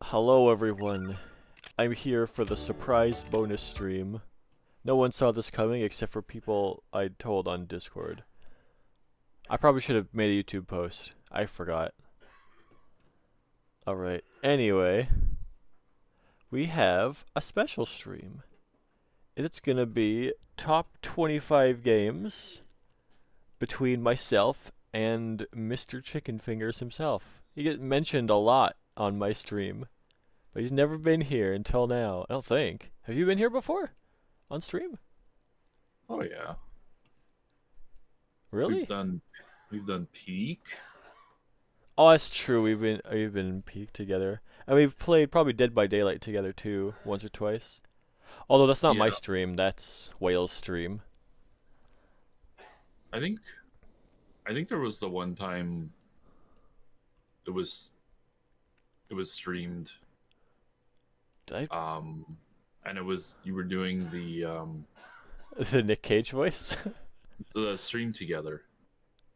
Hello everyone, I'm here for the surprise bonus stream. No one saw this coming except for people I told on Discord. I probably should have made a YouTube post. I forgot. Alright, anyway. We have a special stream. It's gonna be top 25 games between myself and Mr. Chicken Fingers himself. He gets mentioned a lot on my stream, but he's never been here until now. I don't think. Have you been here before? On stream? Oh yeah. Really? We've done Peak. Oh, that's true. We've been in Peak together, and we've played probably Dead by Daylight together too, once or twice. Although that's not my stream. That's Whale's stream. I think there was the one time it was streamed. And it was you were doing the Nick Cage voice. The stream together.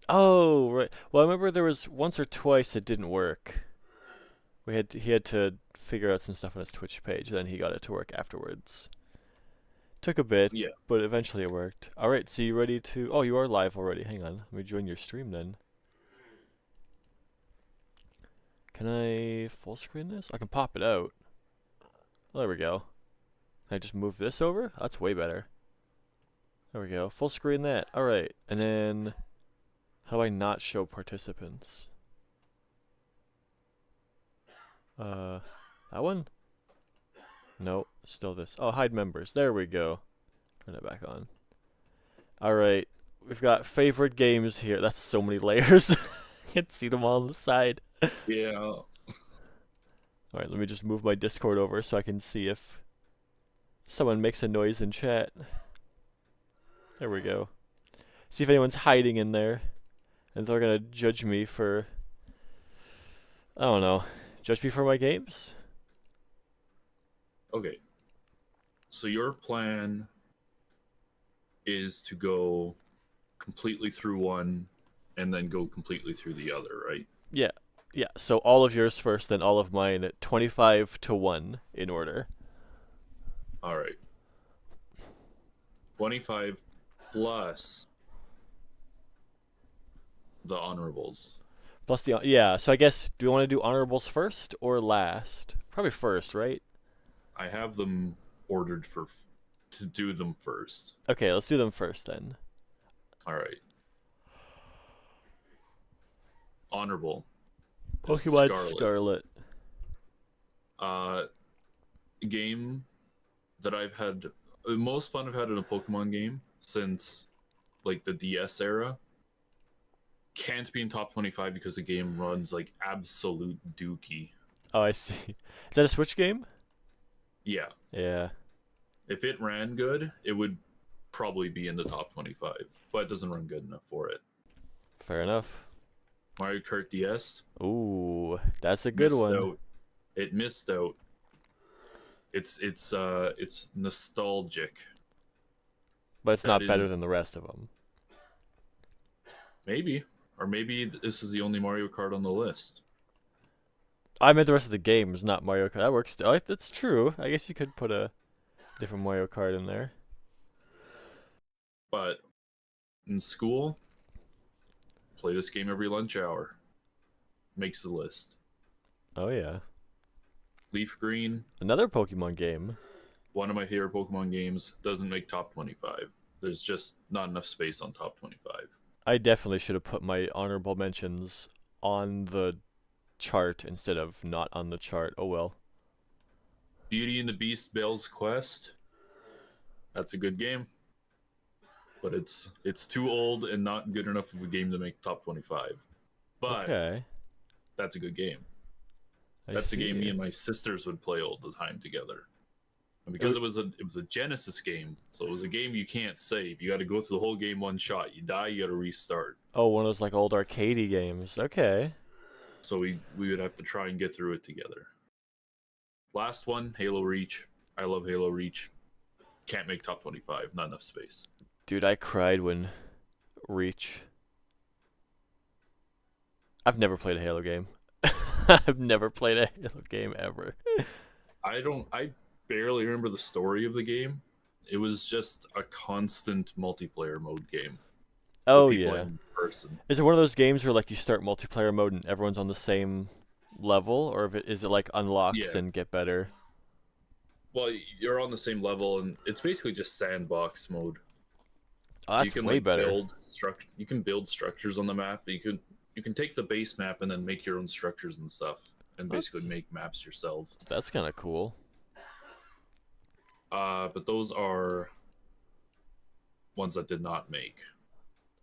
Oh right. Well, I remember there was once or twice it didn't work. He had to figure out some stuff on his Twitch page, then he got it to work afterwards. Took a bit, yeah, but eventually it worked. All right, so you ready to? Oh, you are live already. Hang on, let me join your stream then. Can I full screen this? I can pop it out. Oh, there we go. Can I just move this over? That's way better. There we go. Full screen that. All right, and then how do I not show participants? That one? Nope, still this. Oh, hide members. There we go. Turn it back on. Alright, we've got favorite games here. That's so many layers. You can see them all on the side. Yeah. Alright, let me just move my Discord over so I can see if Someone makes a noise in chat. There we go. See if anyone's hiding in there. And they're gonna judge me for... I don't know. Judge me for my games? Okay. So your plan is to go completely through one and then go completely through the other, right? Yeah. Yeah, so all of yours first, then all of mine at 25 to 1 in order. All right. 25 plus the honorables. Plus the... Yeah, so I guess, do we want to do honorables first or last? Probably first, right? I have them ordered to do them first. Okay, let's do them first then. All right. Honorable. Pokemon Scarlet. Game that I've had the most fun I've had in a Pokemon game since like the DS era. Can't be in top 25 because the game runs like absolute dookie. Oh, I see. Is that a Switch game? Yeah. Yeah. If it ran good, it would probably be in the top 25, but it doesn't run good enough for it. Fair enough. Mario Kart DS. Ooh, that's a good one. Out. It missed out. It's nostalgic. But it's not better is- than the rest of them. Maybe. Or maybe this is the only Mario Kart on the list. I meant the rest of the games, not Mario Kart. That works. Oh, that's true. I guess you could put a different Mario Kart in there. But in school, play this game every lunch hour. Makes the list. Oh yeah. Leaf Green, Another Pokemon game. one of my favorite Pokemon games, doesn't make top 25. There's just not enough space on top 25. I definitely should have put my honorable mentions on the chart instead of not on the chart. Oh well. Beauty and the Beast Belle's Quest. That's a good game. But it's too old and not good enough of a game to make top 25. But Okay. that's a good game. I That's see. a game me and my sisters would play all the time together. And because it was a Genesis game, so it was a game you can't save. You got to go through the whole game one shot. You die, you got to restart. Oh, one of those like old arcadey games. Okay. So we would have to try and get through it together. Last one, Halo Reach. I love Halo Reach. Can't make top 25. Not enough space. Dude, I cried when Reach. I've never played a Halo game. I've never played a Halo game ever. I barely remember the story of the game. It was just a constant multiplayer mode game. Oh with people yeah. in person. Is it one of those games where like you start multiplayer mode and everyone's on the same level, or is it like unlocks Yeah. and get better? Well, you're on the same level, and it's basically just sandbox mode. Oh, that's you can way like better. You can build structures on the map. But you can take the base map and then make your own structures and stuff, and basically That's- make maps yourself. That's kind of cool. But those are ones that did not make.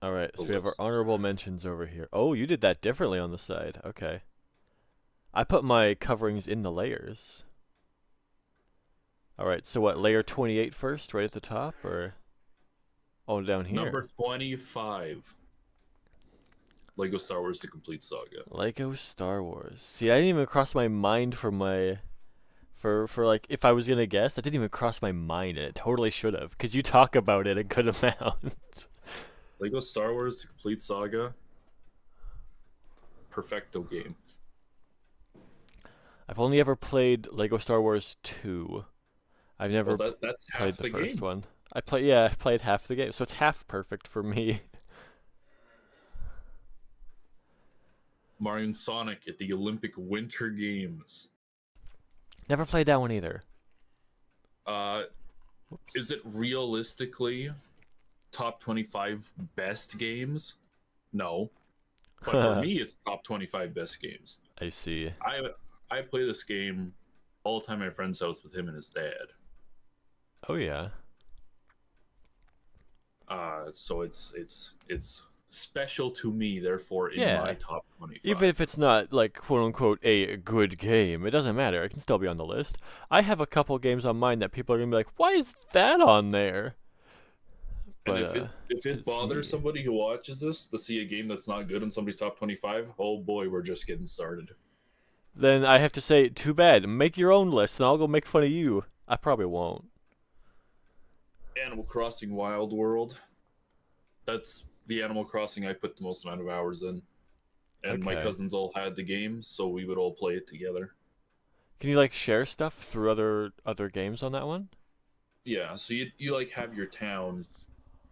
All right, so The we have our list. honorable mentions over here. Oh, you did that differently on the side. Okay. I put my coverings in the layers. All right, so what, layer 28 first, right at the top, or oh, down here? Number 25. Lego Star Wars: The Complete Saga. Lego Star Wars. See, I didn't even cross my mind for my for like if I was gonna guess, that didn't even cross my mind, and it totally should have, because you talk about it a good amount. Lego Star Wars: The Complete Saga. Perfecto game. I've only ever played Lego Star Wars 2. I've never Well, that's half played the the first game. one. I played half the game, so it's half perfect for me. Mario and Sonic at the Olympic Winter Games. Never played that one either. Whoops. Is it realistically top 25 best games? No. But for me, it's top 25 best games. I see. I play this game all the time at my friend's house with him and his dad. Oh yeah. So it's special to me, therefore in Yeah. my top 25. Even if it's not like quote unquote a good game, it doesn't matter. It can still be on the list. I have a couple games on mine that people are gonna be like, "Why is that on there?" And But if 'cause it it's me. bothers somebody who watches this to see a game that's not good in somebody's top 25, oh boy, we're just getting started. Then I have to say, too bad. Make your own list, and I'll go make fun of you. I probably won't. Animal Crossing Wild World. That's the Animal Crossing I put the most amount of hours in. And my Okay. cousins all had the game, so we would all play it together. Can you like share stuff through other games on that one? Yeah, so you like have your town,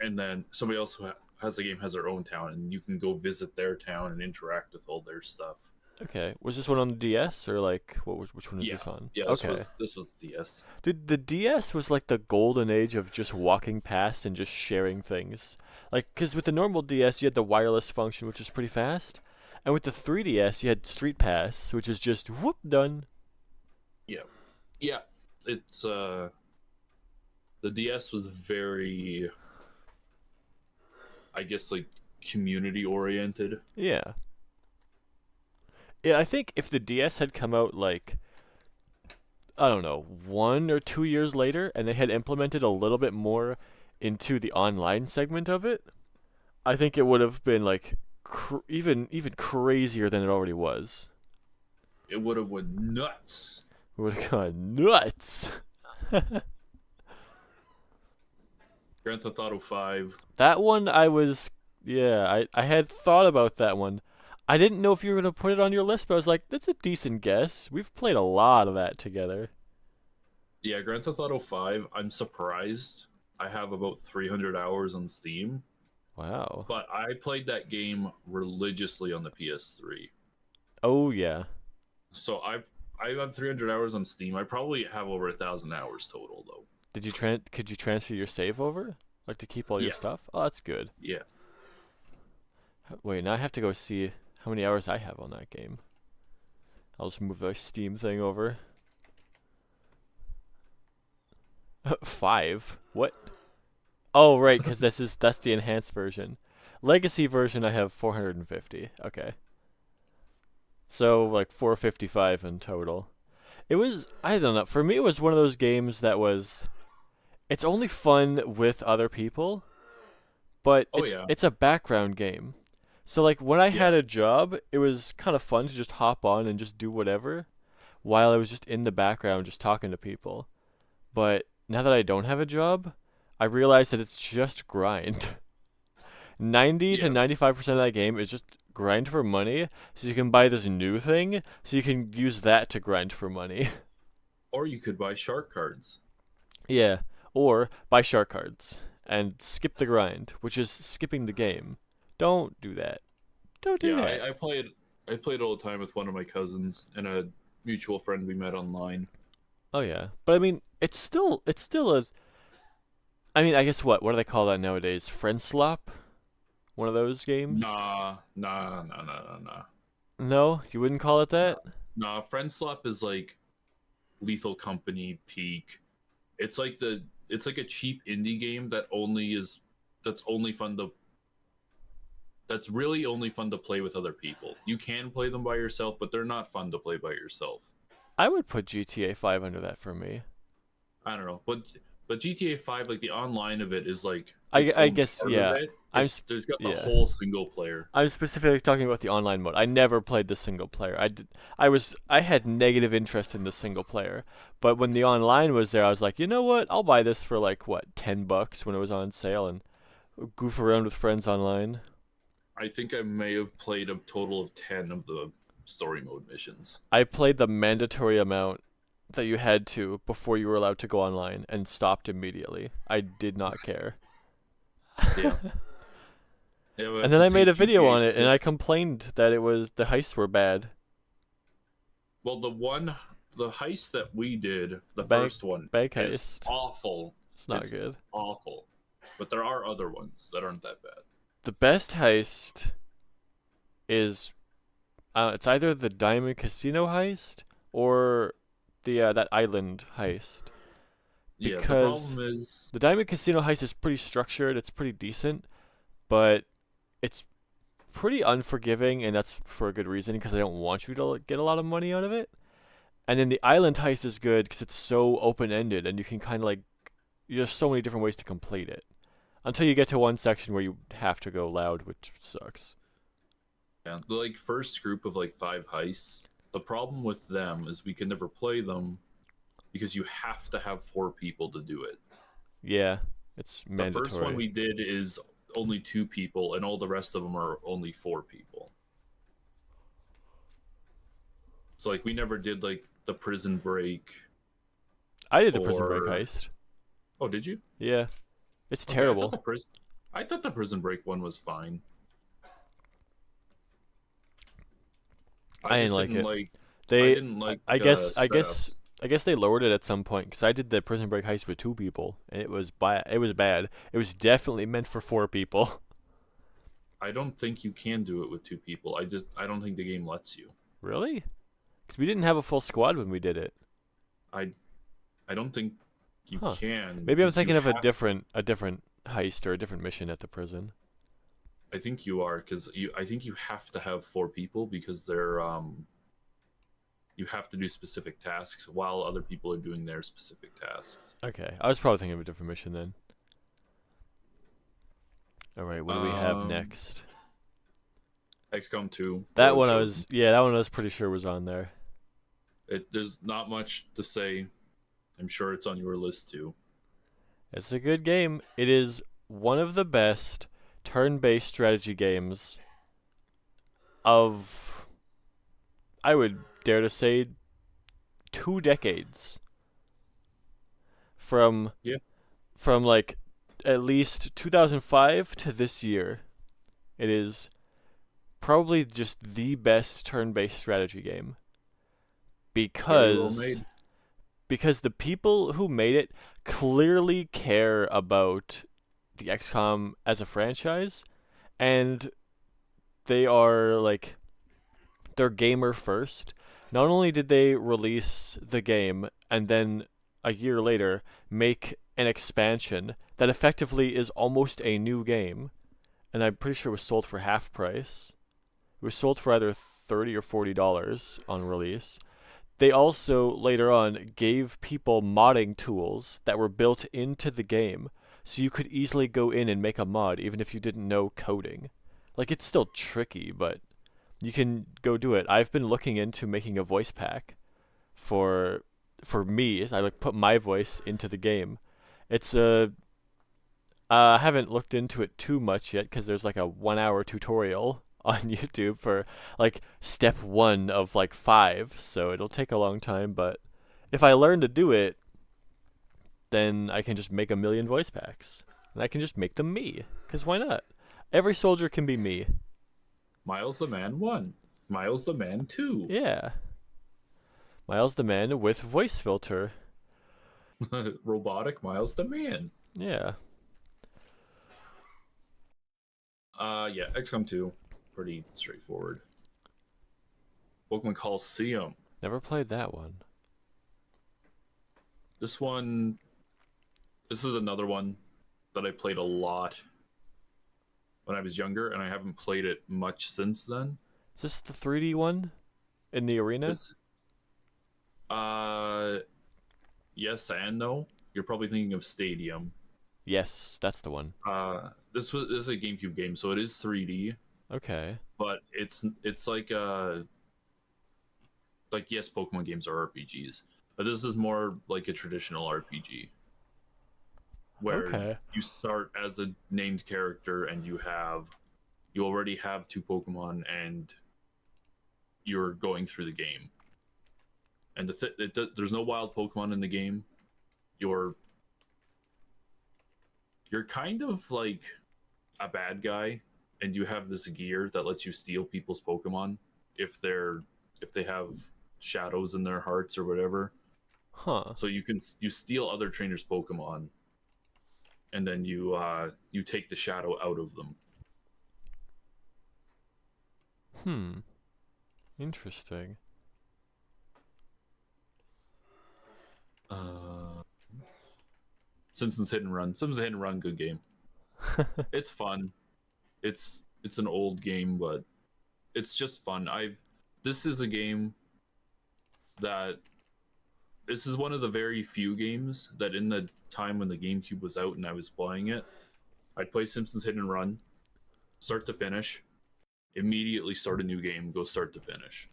and then somebody else who has the game has their own town, and you can go visit their town and interact with all their stuff. Okay. Was this one on the DS or like which one was Yeah, this on? yeah. Okay. This was DS. Dude, the DS was like the golden age of just walking past and just sharing things. Like, cause with the normal DS you had the wireless function, which is pretty fast, and with the 3DS you had Street Pass, which is just whoop done. Yeah, it's the DS was very, I guess, like community oriented. Yeah. Yeah, I think if the DS had come out like I don't know, 1 or 2 years later, and they had implemented a little bit more into the online segment of it, I think it would have been like even crazier than it already was. It would have went nuts. It would have gone nuts. Grand Theft Auto 5. That one I had thought about that one. I didn't know if you were gonna put it on your list, but I was like, that's a decent guess. We've played a lot of that together. Yeah, Grand Theft Auto 5. I'm surprised. I have about 300 hours on Steam, Wow. but I played that game religiously on the PS3. Oh yeah. So I have 300 hours on Steam. I probably have over 1,000 hours total though. Could you transfer your save over? Like to keep all your Yeah. stuff? Oh, that's good. Yeah. Wait, now I have to go see how many hours I have on that game. I'll just move the Steam thing over. 5? What? Oh, right, because that's the enhanced version. Legacy version I have 450. Okay. So like 455 in total. It was I don't know. For me it was one of those games that was it's only fun with other people, but Oh yeah. it's a background game. So like when I Yeah. had a job, it was kind of fun to just hop on and just do whatever while I was just in the background just talking to people. But now that I don't have a job, I realize that it's just grind. 90 to Yeah. 95% of that game is just grind for money so you can buy this new thing so you can use that to grind for money. Or you could buy shark cards. Yeah, or buy shark cards and skip the grind, which is skipping the game. Don't do that. Don't do Yeah, that. I played all the time with one of my cousins and a mutual friend we met online. Oh yeah. But I mean, it's still a I mean, I guess what do they call that nowadays? Friend slop? One of those games? Nah. No, you wouldn't call it that? Nah, Friend Slap is like Lethal Company peak. It's like a cheap indie game that's only fun to that's really only fun to play with other people. You can play them by yourself, but they're not fun to play by yourself. I would put GTA 5 under that for me. I don't know, but GTA 5, like the online of it is like I its I own guess part yeah. of it. I'm There's got the yeah. whole single player. I'm specifically talking about the online mode. I never played the single player. I had negative interest in the single player. But when the online was there, I was like, "You know what? I'll buy this for like what, $10 when it was on sale and goof around with friends online." I think I may have played a total of 10 of the story mode missions. I played the mandatory amount that you had to before you were allowed to go online and stopped immediately. I did not care. Yeah. Yeah, we have And then to I made see a video GTA on it and I 6. complained that the heists were bad. Well, the heist that we did, the Bank first one, bank is heist. awful. It's not It's good. awful. But there are other ones that aren't that bad. The best heist is it's either the Diamond Casino heist or the that island heist. Yeah, the Because problem is the Diamond Casino heist is pretty structured, it's pretty decent, but it's pretty unforgiving, and that's for a good reason because I don't want you to get a lot of money out of it. And then the island heist is good because it's so open ended, and you can kind of like there's so many different ways to complete it until you get to one section where you have to go loud, which sucks. Yeah, the like first group of like 5 heists. The problem with them is we can never play them because you have to have 4 people to do it. Yeah, it's The first one mandatory. we did is only 2 people, and all the rest of them are only 4 people. So like we never did like the prison break. I did the prison break Or heist. oh, did you? Yeah, it's Okay, terrible. I thought the prison break one was fine. I I didn't just like didn't it. like. I They, didn't like I guess, setups. I guess they lowered it at some point because I did the prison break heist with 2 people, and it was bad. It was bad. It was definitely meant for 4 people. I don't think you can do it with 2 people. I don't think the game lets you. Really? Because we didn't have a full squad when we did it. I I don't think you Huh? can Maybe I'm because you thinking of have. a different heist or a different mission at the prison. I think you are because you. I think you have to have 4 people because they're you have to do specific tasks while other people are doing their specific tasks. Okay, I was probably thinking of a different mission then. All right, what do we have Um, next? XCOM 2, War That of the one I Chosen. was, yeah, that one I was pretty sure was on there. There's not much to say. I'm sure it's on your list too. It's a good game. It is one of the best turn-based strategy games of, I would dare to say, 2 decades. From Yeah. from like at least 2005 to this year, it is probably just the best turn-based strategy game Very well because made. the people who made it clearly care about the XCOM as a franchise, and they are like they're gamer first. Not only did they release the game and then a year later make an expansion that effectively is almost a new game, and I'm pretty sure it was sold for half price. It was sold for either $30 or $40 on release. They also later on gave people modding tools that were built into the game, so you could easily go in and make a mod even if you didn't know coding. Like it's still tricky, but you can go do it. I've been looking into making a voice pack for me. I like put my voice into the game. It's a I haven't looked into it too much yet because there's like a 1 hour tutorial on YouTube for like step one of like 5, so it'll take a long time. But if I learn to do it, then I can just make a million voice packs, and I can just make them me. Cause why not? Every soldier can be me. Miles the Man 1. Miles the Man 2. Yeah, Miles the Man with voice filter. Robotic Miles the Man. Yeah, Yeah, XCOM 2. Pretty straightforward. Pokemon Coliseum. never played that one. This one. This is another one that I played a lot when I was younger, and I haven't played it much since then. Is this the 3D one in the arena? This. Uh. Yes and no. You're probably thinking of Stadium. Yes, that's the one. This is a GameCube game, so it is 3D, Okay. but it's like yes, Pokemon games are RPGs, but this is more like a traditional RPG where Okay. you start as a named character and you already have 2 Pokemon and you're going through the game. And there's no wild Pokemon in the game. You're you're kind of like a bad guy, and you have this gear that lets you steal people's Pokemon if they have shadows in their hearts or whatever. Huh. So you steal other trainers' Pokemon, and then you take the shadow out of them. Hmm. Interesting. Uh, Simpsons Hit and Run. Simpsons Hit and Run, good game. It's fun. It's it's an old game, but it's just fun. This is a game that this is one of the very few games that in the time when the GameCube was out and I was playing it, I'd play Simpsons Hit and Run, start to finish, immediately start a new game, go start to finish.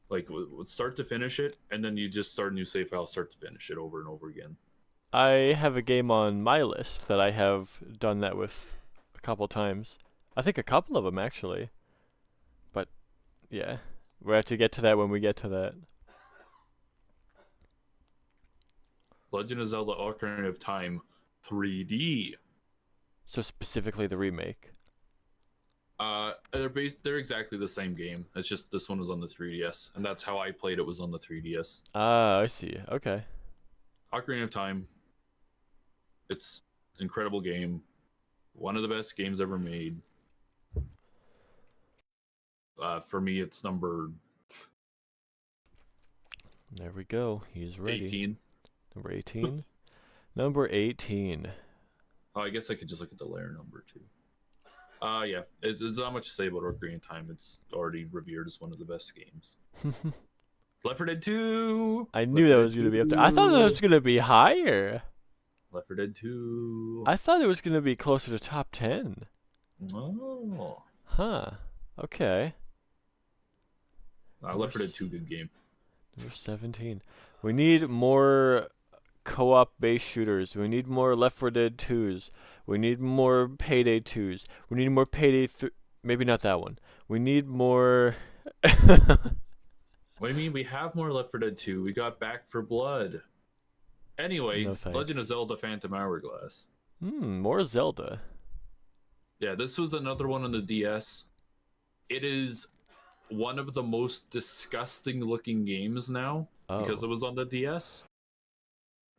Like start to finish it, and then you just start a new save file, start to finish it over and over again. I have a game on my list that I have done that with a couple times. I think a couple of them actually. But yeah, we have to get to that when we get to that. Legend of Zelda: Ocarina of Time 3D. So specifically the remake. They're exactly the same game. It's just this one was on the 3DS, and that's how I played it, was on the 3DS. Ah, I see. Okay. Ocarina of Time. It's an incredible game. One of the best games ever made. For me, it's number There we go. He's ready. 18. Number 18. Number 18. Oh, I guess I could just look at the layer number too. Yeah, there's not much to say about Ocarina of Time. It's already revered as one of the best games. Left 4 Dead 2. I knew that was going to be up there. I thought that was going to be higher. Left 4 Dead 2. I thought it was going to be closer to top 10. Oh. Huh. Okay. Left 4 Dead 2, good game. Number 17. We need more co-op based shooters. We need more Left 4 Dead 2s. We need more Payday 2s. We need more Payday maybe not that one. We need more What do you mean? We have more Left 4 Dead 2. We got Back for Blood. Anyway, No Legend of thanks. Zelda: Phantom Hourglass. More Zelda. Yeah, this was another one on the DS. It is one of the most disgusting looking games now because it was on the DS.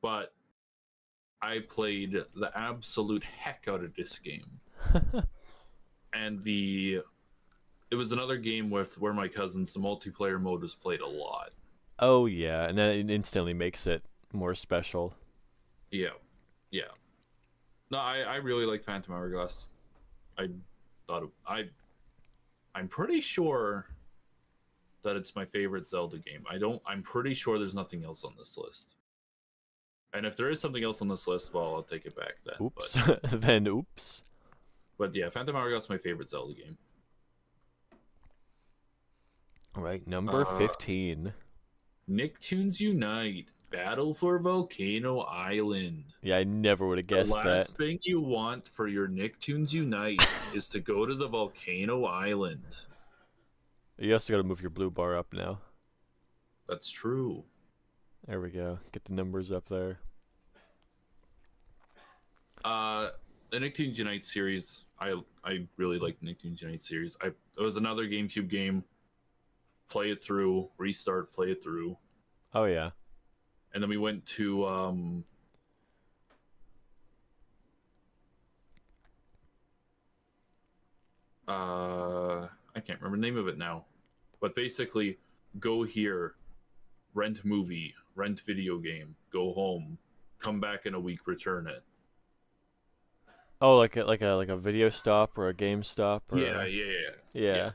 But I played the absolute heck out of this game. And it was another game where my cousins, the multiplayer mode was played a lot. Oh yeah, and then it instantly makes it more special. Yeah. Yeah. No, I really like Phantom Hourglass. I'm pretty sure that it's my favorite Zelda game. I'm pretty sure there's nothing else on this list. And if there is something else on this list, well, I'll take it back then. Oops. Then oops. But yeah, Phantom Hourglass is my favorite Zelda game. All right, number 15. Nicktoons Unite: Battle for Volcano Island. Yeah, I never would have guessed The last thing you want for your Nicktoons Unite is to go to the Volcano Island. You also got to move your blue bar up now. That's true. There we go. Get the numbers up there. The Nicktoons Unite series, I really like the Nicktoons Unite series. It was another GameCube game. Play it through, restart, play it through. Oh yeah. And then we went to I can't remember the name of it now. But basically, go here, rent movie, rent video game, go home, come back in a week, return it. Oh, like a video stop or a game stop or Yeah.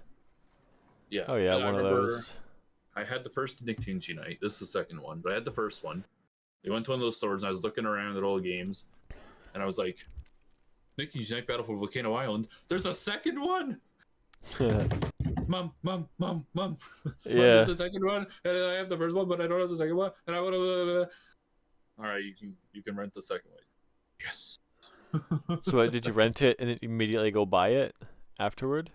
Oh yeah, And I one of remember those. I had the first Nicktoons Unite. This is the second one, but I had the first one. They went to one of those stores, and I was looking around at all the games, and I was like, Nicktoons Unite: Battle for Volcano Island. There's a second one. Mom. Mom, Yeah. there's the second one, and I have the first one, but I don't have the second one, and I want to. All right, you can rent the second one. Yes. So what, did you rent it and then immediately go buy it afterward?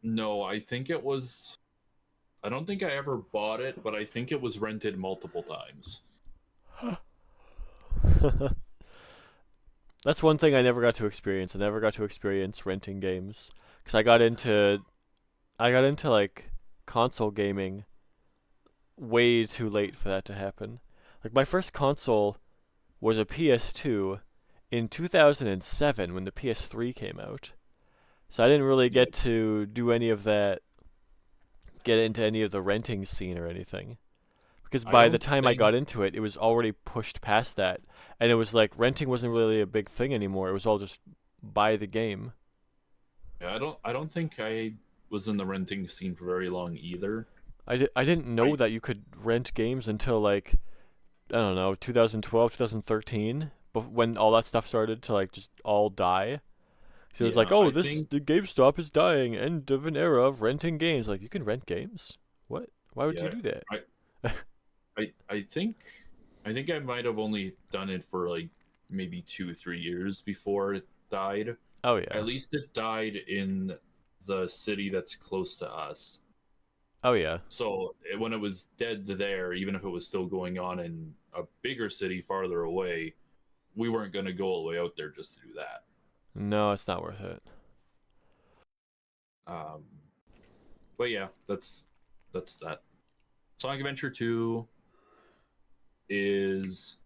No, I think it was. I don't think I ever bought it, but I think it was rented multiple times. That's one thing I never got to experience. I never got to experience renting games because I got into like console gaming way too late for that to happen. Like my first console was a PS2 in 2007 when the PS3 came out. So I didn't really get to do any of that, get into any of the renting scene or anything. Because I by the don't time I think. got into it, it was already pushed past that, and it was like renting wasn't really a big thing anymore. It was all just buy the game. Yeah, I don't think I was in the renting scene for very long either. I didn't know I that you could rent games until like I don't know 2012, 2013, but when all that stuff started to like just all die. So it was like, Yeah, oh, I this think the GameStop is dying. End of an era of renting games. Like you can rent games. What? Why would you yeah, do that? I I think I might have only done it for like maybe 2 3 years before it died. Oh yeah. At least it died in the city that's close to us. Oh yeah. So when it was dead there, even if it was still going on in a bigger city farther away, we weren't going to go all the way out there just to do that. No, it's not worth it. Um, but yeah, that's that. Sonic Adventure 2 is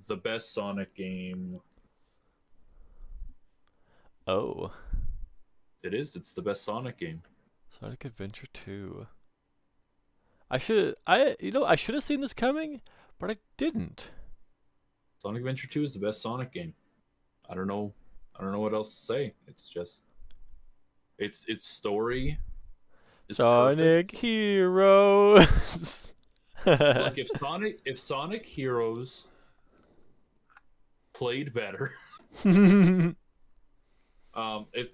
the best Sonic game. Oh, It is. It's the best Sonic game. Sonic Adventure 2. I should have seen this coming, but I didn't. Sonic Adventure 2 is the best Sonic game. I don't know. I don't know what else to say. It's just its story is Sonic perfect. Heroes. Like if Sonic Heroes played better, if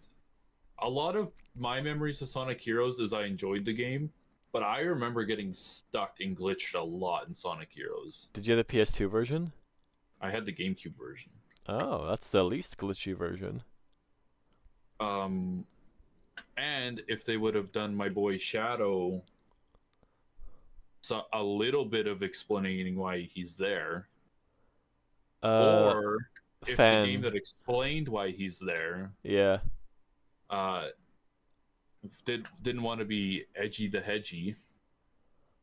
a lot of my memories of Sonic Heroes is I enjoyed the game, but I remember getting stuck and glitched a lot in Sonic Heroes. Did you have the PS2 version? I had the GameCube version. Oh, that's the least glitchy version. Um, and if they would have done my boy Shadow so a little bit of explaining why he's there, Uh, or if the game fan. that explained why he's there Yeah. uh didn't want to be edgy the hedgy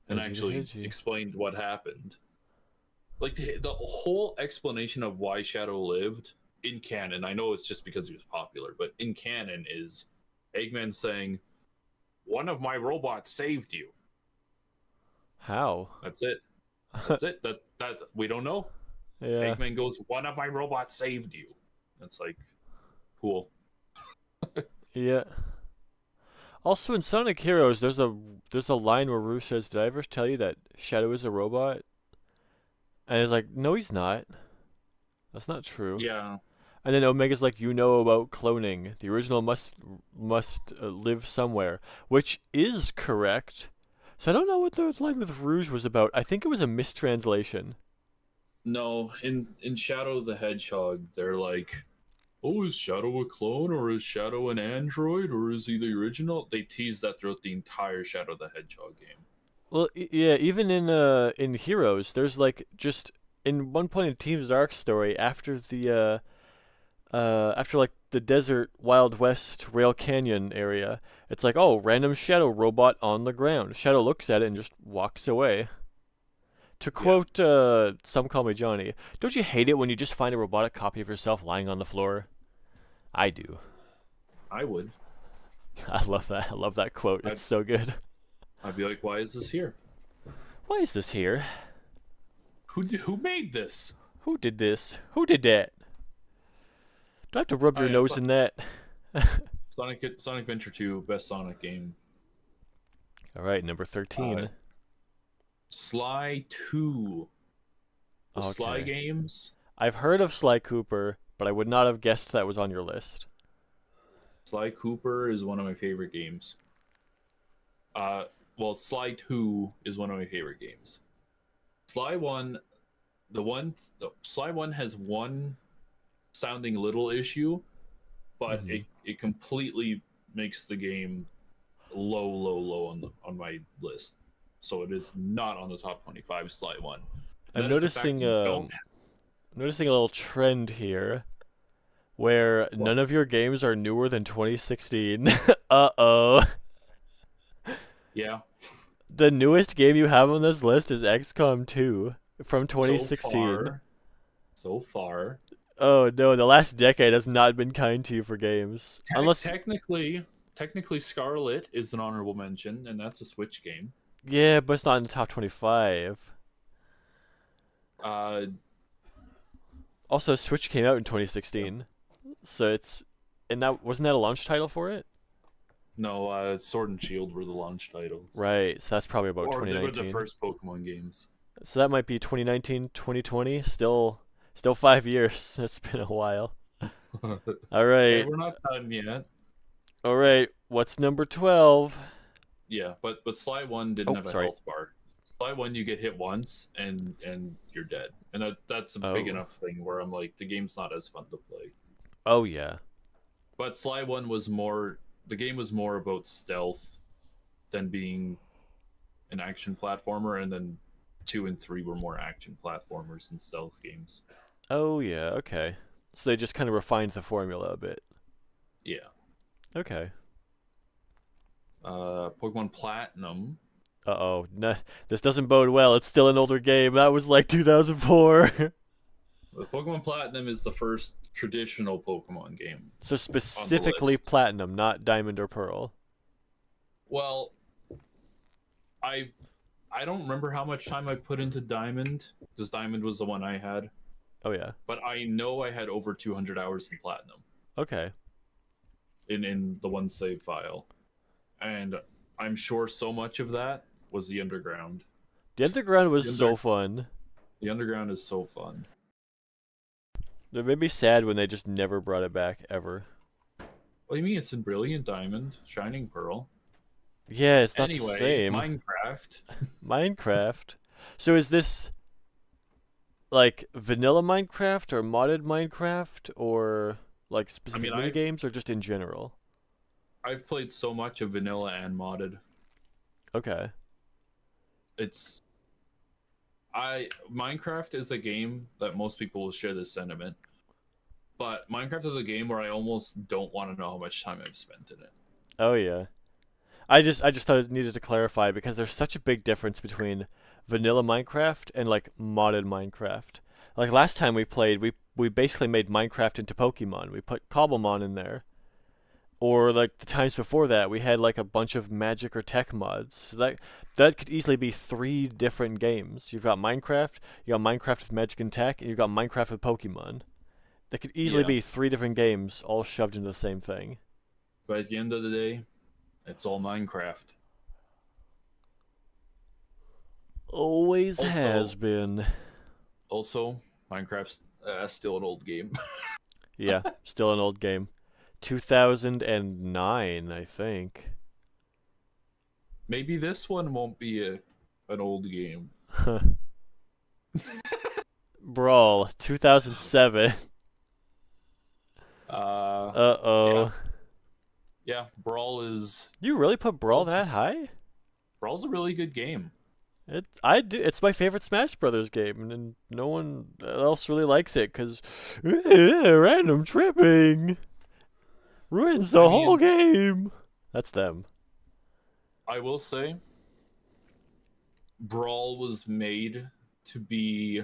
and Edgy to actually Hedgy. explained what happened. Like the whole explanation of why Shadow lived in canon, I know it's just because he was popular, but in canon is Eggman saying, "One of my robots saved you." How? That's it. That's it. That we don't know. Yeah. Eggman goes, "One of my robots saved you." That's like cool. Yeah. Also in Sonic Heroes, there's a line where Rouge says, "Did I ever tell you that Shadow is a robot?" And it's like, "No, he's not. That's not true." Yeah, And then Omega's like, "You know about cloning. The original must live somewhere," which is correct. So I don't know what the line with Rouge was about. I think it was a mistranslation. no, in Shadow the Hedgehog, they're like, "Oh, is Shadow a clone, or is Shadow an android, or is he the original?" They tease that throughout the entire Shadow the Hedgehog game. Well, yeah, even in Heroes, there's like just in one point in Team Dark's story after like the desert Wild West Rail Canyon area, it's like, oh, random shadow robot on the ground. Shadow looks at it and just walks away. To Yeah, quote Some Call Me Johnny, don't you hate it when you just find a robotic copy of yourself lying on the floor? I do. I would. I love that. I love that quote. I It's so good. I'd be like, "Why is this here? Why is this here? Who made this?" Who did this? Who did that? Do I have to rub Oh your yeah, nose in that? Sonic Adventure 2, best Sonic game. All right, number Uh, 13. Sly 2, the Sly Okay. games. I've heard of Sly Cooper, but I would not have guessed that was on your list. Sly Cooper is one of my favorite games. Uh, well, Sly 2 is one of my favorite games. Sly 1, Sly 1 has one sounding little issue, but Hmm. it completely makes the game low on my list. So it is not on the top 25 Sly 1. And I'm that is the fact noticing that you don't. noticing a little trend here where What? none of your games are newer than 2016. Uh-oh. Yeah. The newest game you have on this list is XCOM 2 from So 2016. far, so far. Oh no, the last decade has not been kind to you for games. Unless Technically, Scarlet is an honorable mention, and that's a Switch game. Yeah, but it's not in the top 25. Uh, Also, Switch came out in 2016, so it's and that wasn't that a launch title for it? no, Sword and Shield were the launch titles, Right, so that's probably about or they were the 2019. first Pokemon games. So that might be 2019, 2020. Still 5 years. It's been a while. All Hey, right, we're not done yet. all right. What's number 12? Yeah, but Sly One didn't Oh, have a sorry. health bar. Sly One, you get hit once and you're dead, and that's a big Oh, enough thing where I'm like, the game's not as fun to play. oh yeah. But Sly One was more. The game was more about stealth than being an action platformer, and then 2 and 3 were more action platformers and stealth games. Oh yeah. Okay. So they just kind of refined the formula a bit. Yeah. Okay. Pokemon Platinum. Uh-oh. No, this doesn't bode well. It's still an older game. That was like 2004. Pokemon Platinum is the first traditional Pokemon game So on the specifically list. Platinum, not Diamond or Pearl. Well, I I don't remember how much time I put into Diamond, because Diamond was the one I had. Oh yeah. But I know I had over 200 hours in Platinum Okay. in the one save file, and I'm sure so much of that was the Underground. The Underground The, was so under, fun. the Underground is so fun. It made me sad when they just never brought it back ever. What do you mean? It's in Brilliant Diamond, Shining Pearl. Yeah, it's not the Anyway, same. Minecraft. Minecraft. So is this like vanilla Minecraft or modded Minecraft or like I specific mean, mini games or just in general? I've played so much of vanilla and modded. Okay. It's I Minecraft is a game that most people will share this sentiment, but Minecraft is a game where I almost don't want to know how much time I've spent in it. Oh yeah. I just thought it needed to clarify because there's such a big difference between vanilla Minecraft and like modded Minecraft. Like last time we played, we basically made Minecraft into Pokemon. We put Cobblemon in there. Or like the times before that, we had like a bunch of magic or tech mods. So that could easily be three different games. You've got Minecraft, you got Minecraft with magic and tech, and you've got Minecraft with Pokemon. That could easily Yeah, be three different games all shoved into the same thing. but at the end of the day, it's all Minecraft. Always has Also, been. also, Minecraft's still an old game. Yeah, still an old game. 2009, I think. Maybe this one won't be an old game. Brawl, 2007. Uh, yeah, Uh-oh. yeah. You really put Brawl Brawl's that high? Brawl's a really good game. I do. It's my favorite Smash Brothers game, and no one else really likes it because random tripping ruins I the whole mean, game. That's them. I will say, Brawl was made to be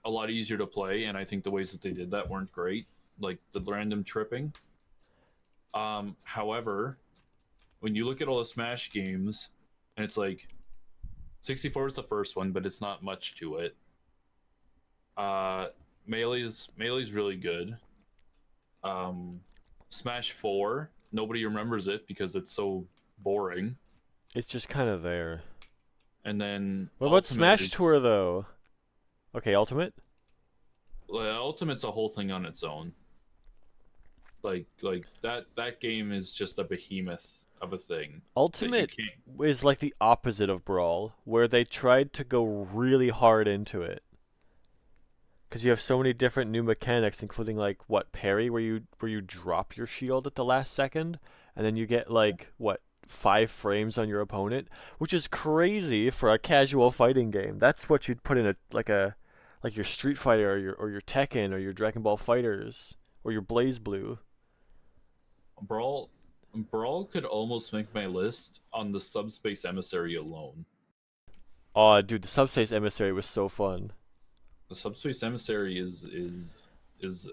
a lot easier to play, and I think the ways that they did that weren't great, like the random tripping. However, when you look at all the Smash games, and it's like 64 is the first one, but it's not much to it. Melee's really good. Um, Smash 4, nobody remembers it because it's so boring. It's just kind of there. And then What about Ultimate Smash is Tour though? Okay, Ultimate. Ultimate's a whole thing on its own. Like that game is just a behemoth of a thing that you Ultimate can't. is like the opposite of Brawl, where they tried to go really hard into it. Because you have so many different new mechanics, including like what parry, where you drop your shield at the last second, and then you get like what 5 frames on your opponent, which is crazy for a casual fighting game. That's what you'd put in like your Street Fighter or your Tekken or your Dragon Ball Fighters or your Blaze Blue. Brawl Brawl could almost make my list on the Subspace Emissary alone. Oh, dude, the Subspace Emissary was so fun. The Subspace Emissary is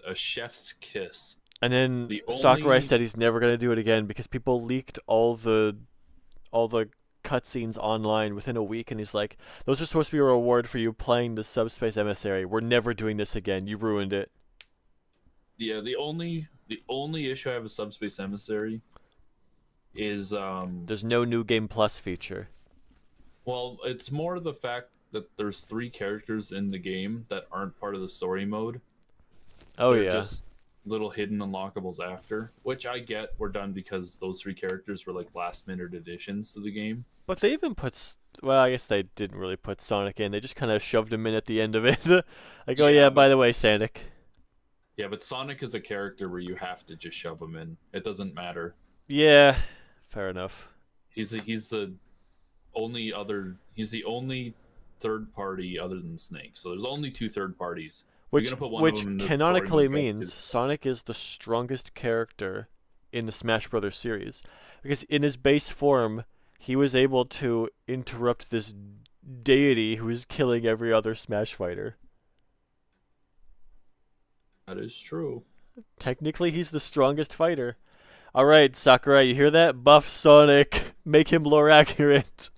a chef's kiss. And then The Sakurai only said he's never gonna do it again because people leaked all the cutscenes online within a week, and he's like, "Those are supposed to be a reward for you playing the Subspace Emissary. We're never doing this again. You ruined it." Yeah, the only issue I have with Subspace Emissary is There's no new game plus feature. well, it's more the fact that there's 3 characters in the game that aren't part of the story mode. Oh They're yeah. just little hidden unlockables after, which I get were done because those 3 characters were like last minute additions to the game. But they even put, well, I guess they didn't really put Sonic in. They just kind of shoved him in at the end of it. Like, oh yeah, but, by the way, Sonic. yeah, but Sonic is a character where you have to just shove him in. It doesn't matter. Yeah, fair enough. He's the only third party other than Snake. So there's only 2 third parties. Which put one of which them in the canonically story mode, means Sonic is the strongest character in the Smash Brothers series. Because in his base form, he was able to interrupt this deity who is killing every other Smash fighter. That is true. Technically, he's the strongest fighter. Alright, Sakurai, you hear that? Buff Sonic. Make him lore accurate.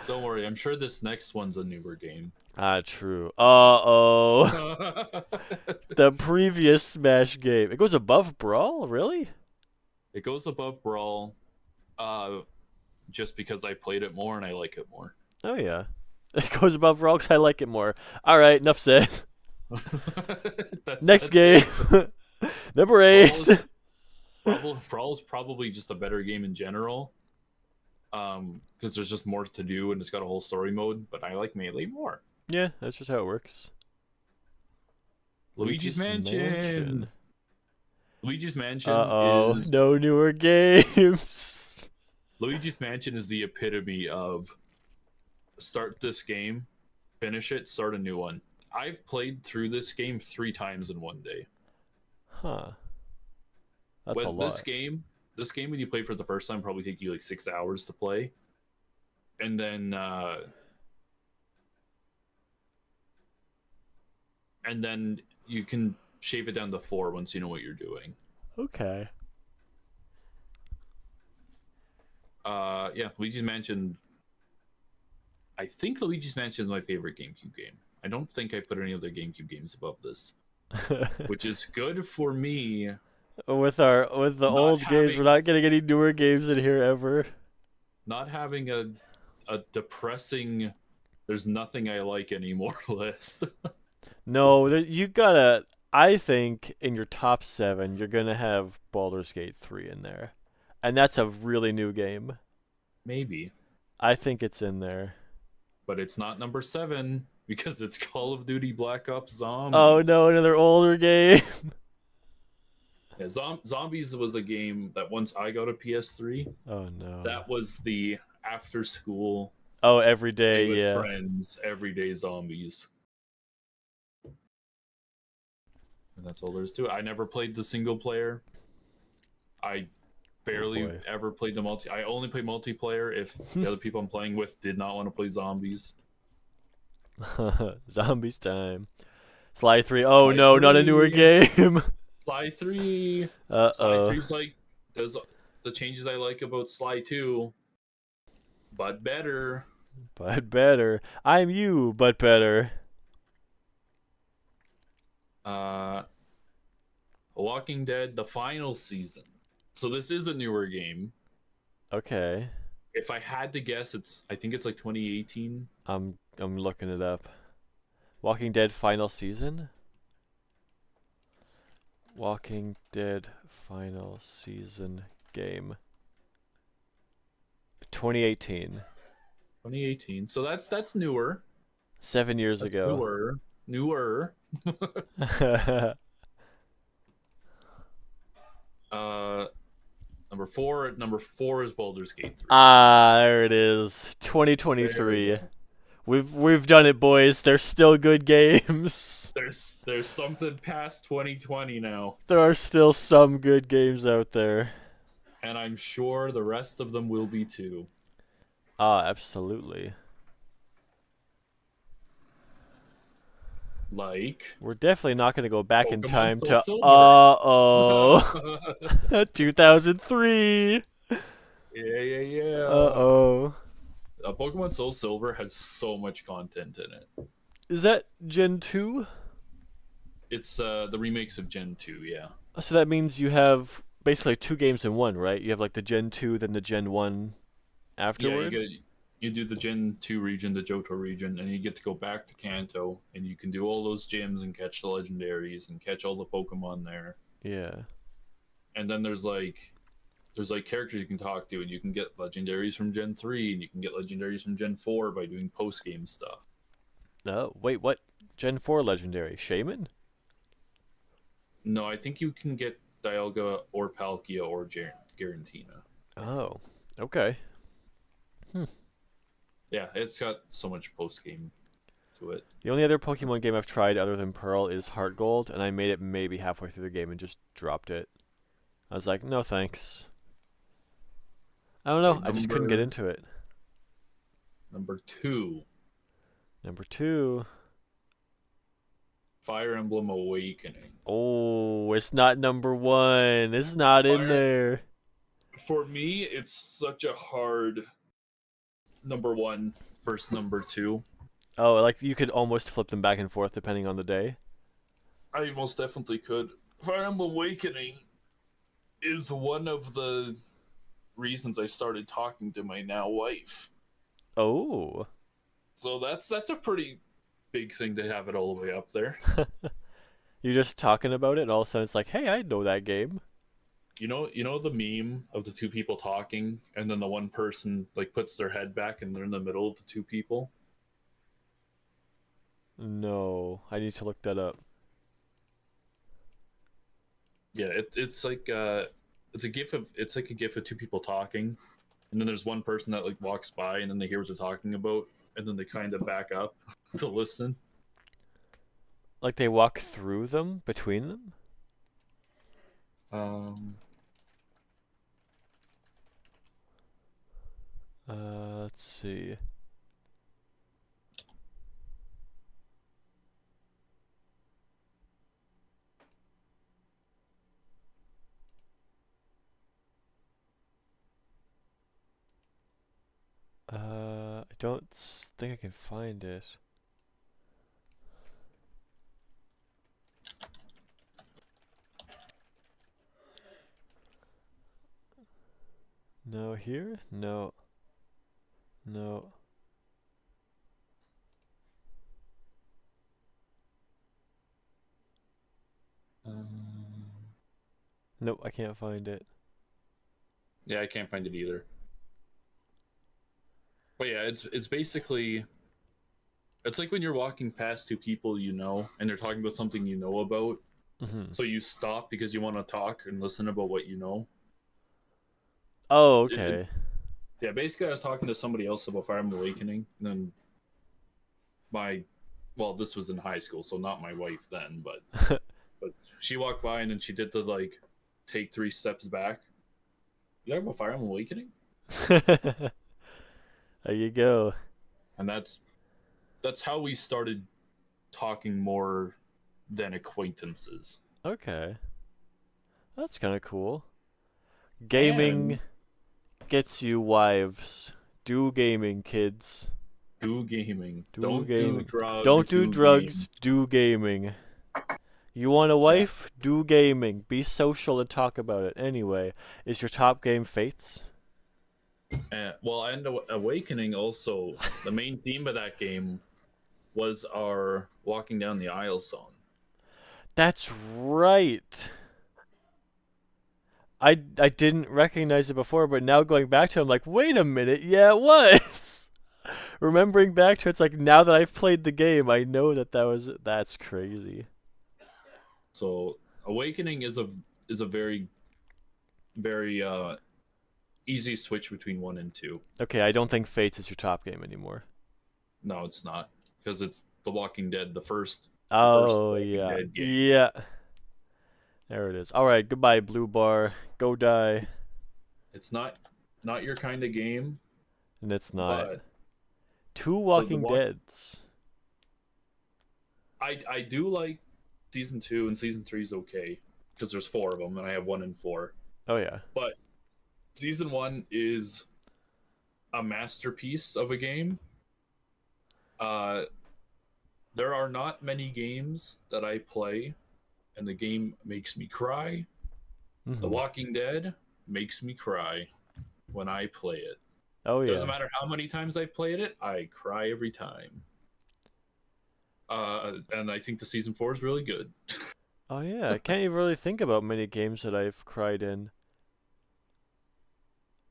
Don't worry, I'm sure this next one's a newer game. Ah, true. Uh-oh. The previous Smash game. It goes above Brawl? Really? It goes above Brawl, just because I played it more and I like it more. Oh, yeah. It goes above Brawl because I like it more. Alright, enough said. Next game. Number 8. Brawl is probably just a better game in general. Because there's just more to do and it's got a whole story mode, but I like Melee more. Yeah, that's just how it works. Luigi's Mansion. Luigi's Mansion Uh-oh, is no newer games. Luigi's Mansion is the epitome of start this game, finish it, start a new one. I've played through this game 3 times in one day. Huh. That's a lot. This game when you play for the first time probably take you like 6 hours to play. And then you can shave it down to 4 once you know what you're doing. Okay. Yeah, Luigi's Mansion. I think Luigi's Mansion is my favorite GameCube game. I don't think I put any other GameCube games above this, which is good for me. With the old games, we're not getting any newer games in here ever. Not having a depressing, there's nothing I like anymore list. No, you gotta. I think in your top 7, you're gonna have Baldur's Gate 3 in there, and that's a really new game. Maybe, I think it's in there. but it's not number 7 because it's Call of Duty Black Ops Zombies. Oh no, another older game. Yeah, Zombies was a game that once I got a PS3, Oh no. that was the after school Oh, every day, with yeah. friends, everyday zombies. And that's all there is to it. I never played the single player. I barely boy. ever played the I only play multiplayer if the other people I'm playing with did not want to play zombies. Zombies time. Sly 3. Oh Sly no, not a newer 3. game. Sly 3. Uh Sly oh. 3's like does the changes I like about Sly 2, but better. But better. I'm you, but better. Walking Dead, the final season. So this is a newer game. Okay. If I had to guess, I think it's like 2018. I'm looking it up. Walking Dead final season? Walking Dead final season game. 2018. 2018. So that's newer. 7 years That's ago. Newer. Number four is Baldur's Gate 3. Ah, there it is. 2023. We've done it, boys. They're still good games. There's something past 2020 now, There are still some good games out there. and I'm sure the rest of them will be too. Ah, absolutely. Like We're definitely not going to go back in Pokemon time Soul to Silver. uh-oh. 2003. Yeah. Uh-oh. Pokemon Soul Silver has so much content in it. Is that Gen 2? It's the remakes of Gen 2, yeah. So that means you have basically 2 games in one, right? You have like the Gen 2, then the Gen 1 Yeah, afterward? you do the Gen 2 region, the Johto region, and you get to go back to Kanto, and you can do all those gyms and catch the legendaries and catch all the Pokemon there. Yeah. And then there's like characters you can talk to, and you can get legendaries from Gen 3, and you can get legendaries from Gen 4 by doing post game stuff. Oh, wait, what? Gen 4 legendary? Shaman? No, I think you can get Dialga or Palkia or Garantina. Oh, okay. Yeah, it's got so much post game to it. The only other Pokemon game I've tried other than Pearl is Heart Gold, and I made it maybe halfway through the game and just dropped it. I was like, no thanks. I don't know, Okay, I just couldn't get into it. number 2, Number 2. Fire Emblem Awakening. Oh, it's not number 1. It's not in Fire there. For me, it's such a hard number 1 versus number 2. Oh, like you could almost flip them back and forth depending on the day. I most definitely could. Fire Emblem Awakening is one of the reasons I started talking to my now wife. Oh. So that's a pretty big thing to have it all the way up there. You're just talking about it, and all of a sudden it's like, hey, I know that game. You know the meme of the two people talking, and then the one person like puts their head back, and they're in the middle of the two people. No, I need to look that up. Yeah, it's like a gif of two people talking, and then there's one person that like walks by, and then they hear what they're talking about, and then they kind of back up to listen. Like they walk through them, between them? Um, Let's see. I don't think I can find it. No, here? No. No. um, Nope, I can't find it. yeah, I can't find it either. But yeah, it's basically it's like when you're walking past two people you know, and they're talking about something you know about. Hmm. So you stop because you want to talk and listen about what you know. Oh, It, okay. yeah, basically, I was talking to somebody else about Fire Emblem Awakening, and then my, well, this was in high school, so not my wife then, but she walked by and then she did the like, take 3 steps back. You talking about Fire Emblem Awakening? There you go. And that's how we started talking more than acquaintances. Okay. That's kind of cool. And Gaming gets you wives. Do gaming, kids. do gaming. Do Don't do gaming. drugs. Don't do Do game. drugs. Do gaming. You want a Yeah. wife? Do gaming. Be social and talk about it. Anyway, is your top game Fates? Well, and Awakening also, the main theme of that game was our walking down the aisle song. That's right. I didn't recognize it before, but now going back to it, I'm like, wait a minute, yeah, it was. Remembering back to it, it's like now that I've played the game, I know that's crazy. So Awakening is a very very easy switch between 1 and 2. Okay, I don't think Fates is your top game anymore. No, it's not, because it's The Walking Dead, the first Oh Walking yeah, Dead game. yeah. There it is. All right, goodbye, Blue Bar. Go die. It's not your kind of game, And it's not. but Two the Walking walk Deads. I do like season 2, and season 3 is okay because there's 4 of them, and I have 1 and 4. Oh yeah. But Season 1 is a masterpiece of a game. Uh, there are not many games that I play and the game makes me cry. The Hmm. Walking Dead makes me cry when I play it. Oh Doesn't yeah. matter how many times I've played it, I cry every time. And I think the season 4 is really good. Oh yeah. I can't even really think about many games that I've cried in.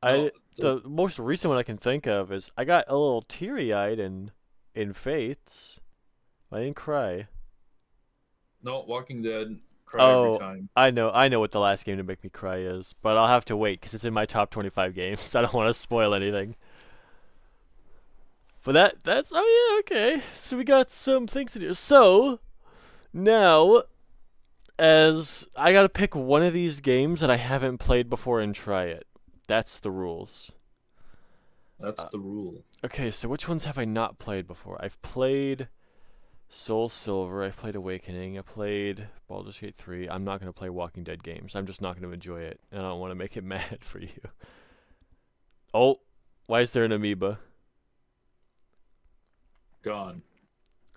No, The most recent one I can think of is I got a little teary-eyed in Fates. I didn't cry. no, Walking Dead, cry every Oh, time. I know what the last game to make me cry is, but I'll have to wait because it's in my top 25 games. I don't want to spoil anything. But that's oh yeah, okay. So we got some things to do. So now, as I gotta pick one of these games that I haven't played before and try it. That's the rules. That's Uh, the rule. okay, so which ones have I not played before? I've played Soul Silver, I've played Awakening, I played Baldur's Gate 3. I'm not gonna play Walking Dead games. I'm just not gonna enjoy it, and I don't want to make it mad for you. Oh, why is there an amoeba? Gone.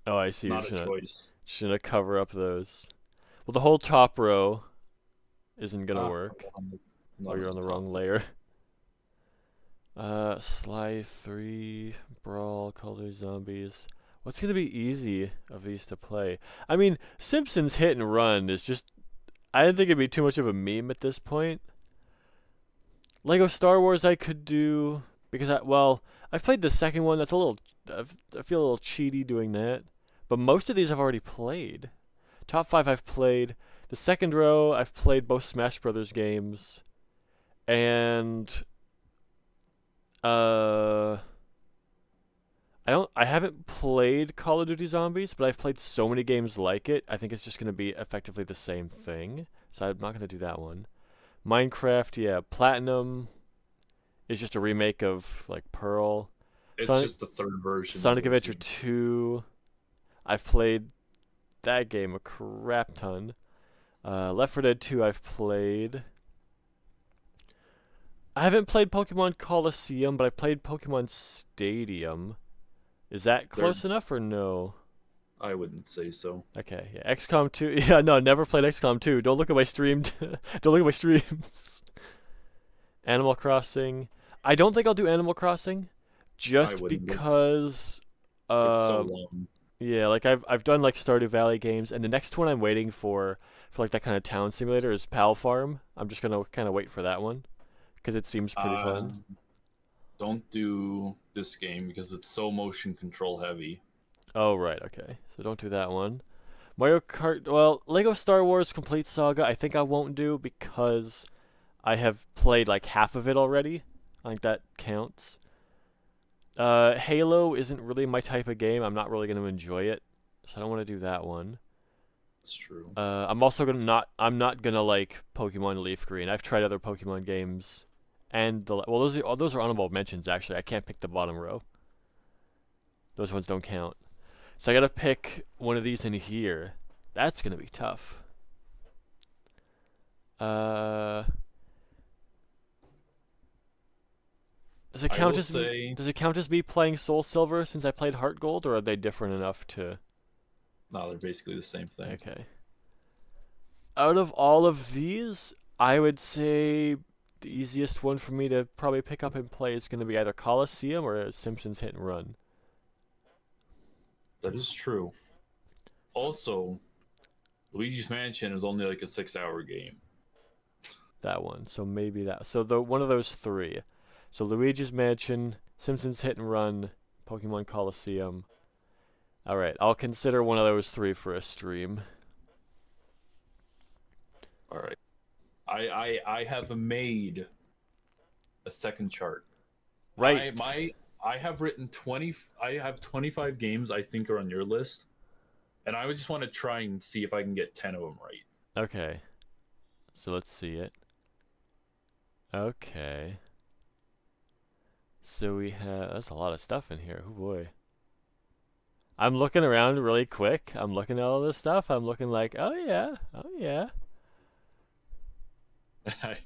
Oh, I see. You're Not a choice. just gonna cover up those. Well, the whole top row isn't gonna Ah, work. I'm Oh, not you're on on the the top. wrong layer. Sly 3, Brawl, Call of Duty Zombies. What's gonna be easy of these to play? I mean, Simpsons Hit and Run is just. I didn't think it'd be too much of a meme at this point. Lego Star Wars I could do because I've played the second one. That's a little. I feel a little cheaty doing that. But most of these I've already played. Top 5 I've played. The second row I've played both Smash Brothers games. And uh I haven't played Call of Duty Zombies, but I've played so many games like it. I think it's just going to be effectively the same thing. So I'm not going to do that one. Minecraft, yeah, Platinum is just a remake of like Pearl. It's Sonic just the third version of Sonic those Adventure games. 2. I've played that game a crap ton. Left 4 Dead 2 I've played. I haven't played Pokemon Coliseum, but I played Pokemon Stadium. Is that They're, close enough or no? I wouldn't say so. Okay, yeah, XCOM 2. Yeah, no, never played XCOM 2. Don't look at my streamed. Don't look at my streams. Animal Crossing. I don't think I'll do Animal Crossing, I just wouldn't. because. It's so Uh, long. yeah, like I've done like Stardew Valley games, and the next one I'm waiting for like that kind of town simulator is Pal Farm. I'm just gonna kind of wait for that one because it seems pretty Uh, fun. don't do this game because it's so motion control heavy. Oh right, okay. So don't do that one. Mario Kart. Well, Lego Star Wars Complete Saga. I think I won't do because I have played like half of it already. I think that counts. Halo isn't really my type of game. I'm not really going to enjoy it, so I don't want to do that one. It's true. I'm also gonna not. I'm not gonna like Pokemon Leaf Green. I've tried other Pokemon games, and those are honorable mentions. Actually, I can't pick the bottom row. Those ones don't count. So I gotta pick one of these in here. That's gonna be tough. Uh, does it I count will as say, does it count as me playing Soul Silver since I played Heart Gold, or are they different enough to? no, they're basically the same thing. Okay. Out of all of these, I would say the easiest one for me to probably pick up and play is going to be either Coliseum or Simpsons Hit and Run. That is true. Also, Luigi's Mansion is only like a 6-hour game. That one. So maybe that. So the one of those three. So Luigi's Mansion, Simpsons Hit and Run, Pokemon Coliseum. All right, I'll consider one of those three for a stream. All right. I have made a second chart. Right. I have written 20. I have 25 games I think are on your list, and I would just want to try and see if I can get 10 of them right. Okay. So let's see it. Okay. So we have. That's a lot of stuff in here. Oh boy. I'm looking around really quick. I'm looking at all this stuff. I'm looking like, oh yeah, oh yeah. I,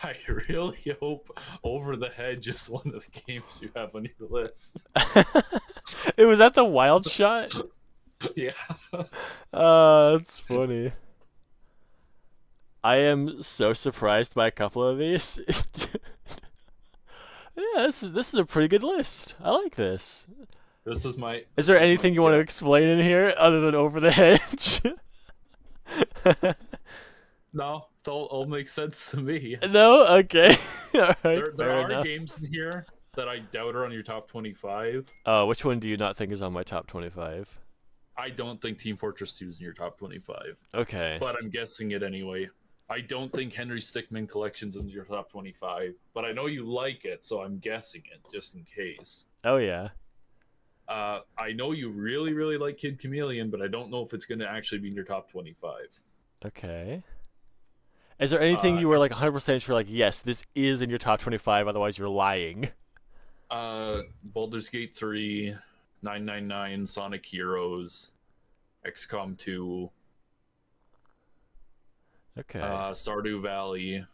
I really hope Over the Hedge is one of the games you have on your list. It was at the Wild Shot. Yeah. That's funny. I am so surprised by a couple of these. Yeah, this is a pretty good list. I like this. This is my. Is this there my anything you want to guess. explain in here other than Over the Hedge? No, it all makes sense to me. No? Okay. All right, There fair are enough. games in here that I doubt are on your top 25. Which one do you not think is on my top 25? I don't think Team Fortress 2 is in your top 25, Okay. but I'm guessing it anyway. I don't think Henry Stickmin Collection's in your top 25, but I know you like it, so I'm guessing it just in case. Oh, yeah. I know you really, really like Kid Chameleon, but I don't know if it's going to actually be in your top 25. Okay. Is there anything Uh, you were like 100% sure, like, yes, this is in your top 25, otherwise you're lying? Baldur's Gate 3, 999, Sonic Heroes, XCOM 2, Okay. Stardew Valley.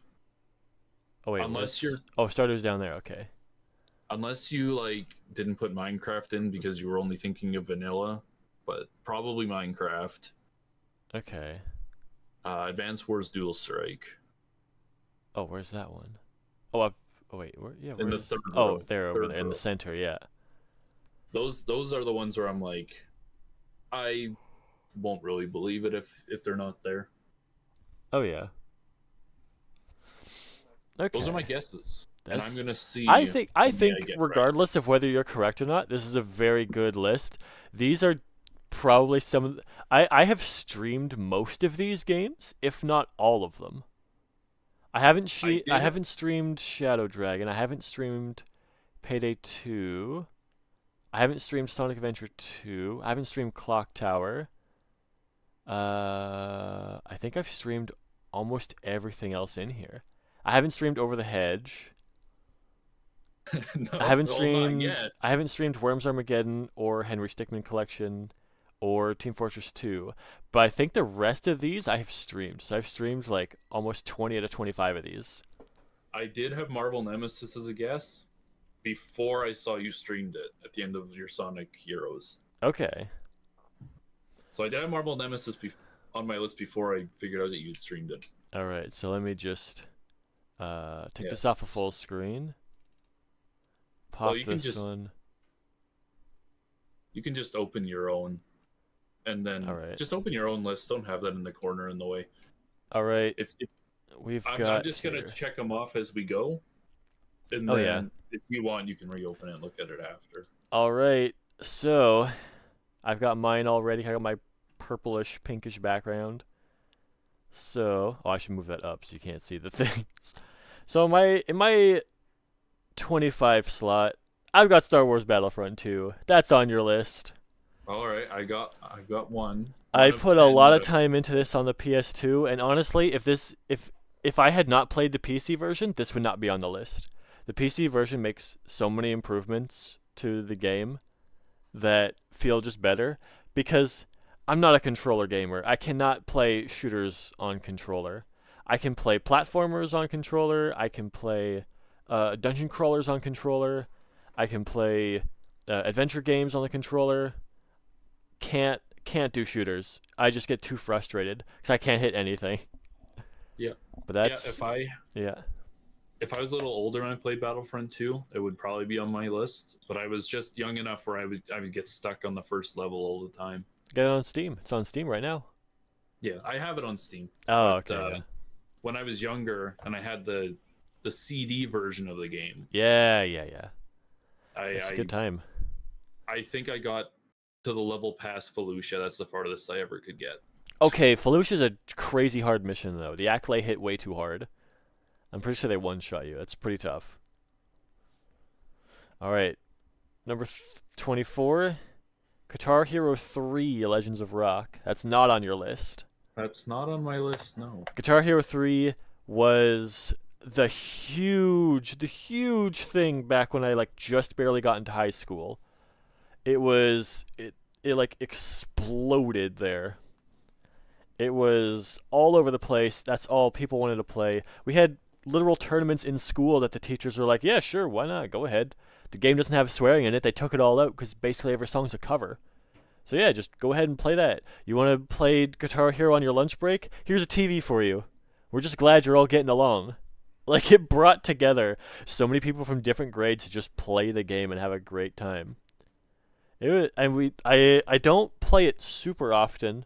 Oh, wait. unless you're- Oh, Stardew's down there. Okay. Unless you like didn't put Minecraft in because you were only thinking of vanilla, but probably Minecraft. Okay. Advance Wars Dual Strike. Oh, where's that one? Oh, up. Oh, wait. Yeah, In the where's... third Oh, row. there, over Third there, in row. the center, yeah. Those are the ones where I'm like, I won't really believe it if they're not there. Oh, yeah. Okay. Those are my guesses, and I'm That's- gonna see. I think how many I get right. regardless of whether you're correct or not, this is a very good list. These are probably some of I have streamed most of these games, if not all of them. I did- haven't streamed Shadow Dragon. I haven't streamed Payday 2. I haven't streamed Sonic Adventure 2. I haven't streamed Clock Tower. I think I've streamed almost everything else in here. I haven't streamed Over the Hedge. No, I haven't well, not streamed yet. I haven't streamed Worms Armageddon or Henry Stickmin Collection or Team Fortress 2. But I think the rest of these I have streamed. So I've streamed like almost 20 out of 25 of these. I did have Marvel Nemesis as a guess before I saw you streamed it at the end of your Sonic Heroes. Okay. So I did have Marvel Nemesis on my list before I figured out that you'd streamed it. All right. So let me just take Yeah. this off of full screen. Pop you can this just- one. You can just open your own, and then Alright. just open your own list. Don't have that in the corner in the way. All right. If We've I'm got just gonna here. check them off as we go, and Oh, then yeah. if you want, you can reopen it and look at it after. All right. So I've got mine already. I got my purplish pinkish background. So, I should move that up so you can't see the things. So in my 25 slot, I've got Star Wars Battlefront 2. That's on your list. All right, I got one. I One of put a 10 lot of that- time into this on the PS2, and honestly, if I had not played the PC version, this would not be on the list. The PC version makes so many improvements to the game that feel just better because I'm not a controller gamer. I cannot play shooters on controller. I can play platformers on controller. I can play dungeon crawlers on controller. I can play adventure games on the controller. Can't do shooters. I just get too frustrated because I can't hit anything. Yeah. But Yeah, that's if I was a little older and I played Battlefront 2, it would probably be on my list. But I was just young enough where I would get stuck on the first level all the time. Get it on Steam. It's on Steam right now. Yeah, I have it on Steam. Oh, But, okay. When I was younger and I had the CD version of the game, Yeah. I It's a good time. I think I got to the level past Felucia. That's the farthest I ever could get. Okay, Felucia's a crazy hard mission though. The Acklay hit way too hard. I'm pretty sure they one-shot you. That's pretty tough. All right, number 24, Guitar Hero 3: Legends of Rock. That's not on your list. That's not on my list, no. Guitar Hero 3 was the huge thing back when I like just barely got into high school. It like exploded there. It was all over the place. That's all people wanted to play. We had literal tournaments in school that the teachers were like, "Yeah, sure, why not? Go ahead." The game doesn't have swearing in it. They took it all out because basically every song's a cover. So yeah, just go ahead and play that. You want to play Guitar Hero on your lunch break? Here's a TV for you. We're just glad you're all getting along. Like, it brought together so many people from different grades to just play the game and have a great time. I don't play it super often.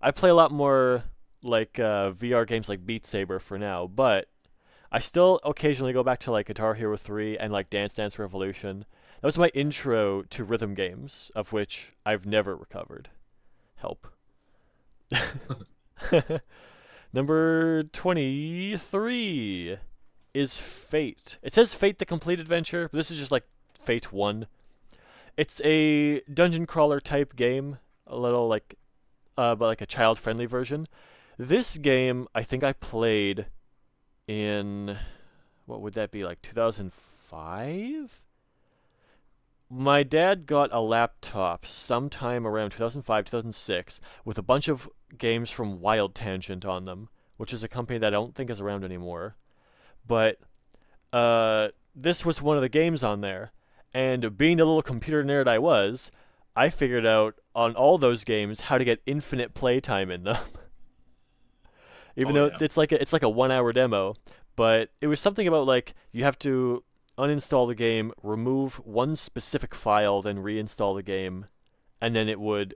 I play a lot more like VR games like Beat Saber for now, but I still occasionally go back to like Guitar Hero 3 and like Dance Dance Revolution. That was my intro to rhythm games, of which I've never recovered. Help. Number 23 is Fate. It says Fate the Complete Adventure, but this is just like Fate 1. It's a dungeon crawler type game, a little like but like a child-friendly version. This game I think I played in, what would that be, like 2005? My dad got a laptop sometime around 2005, 2006 with a bunch of games from Wild Tangent on them, which is a company that I don't think is around anymore. But this was one of the games on there, and being the little computer nerd I figured out on all those games how to get infinite playtime in them. Even though it's like a 1 hour demo, but it was something about like you have to uninstall the game, remove one specific file, then reinstall the game, and then it would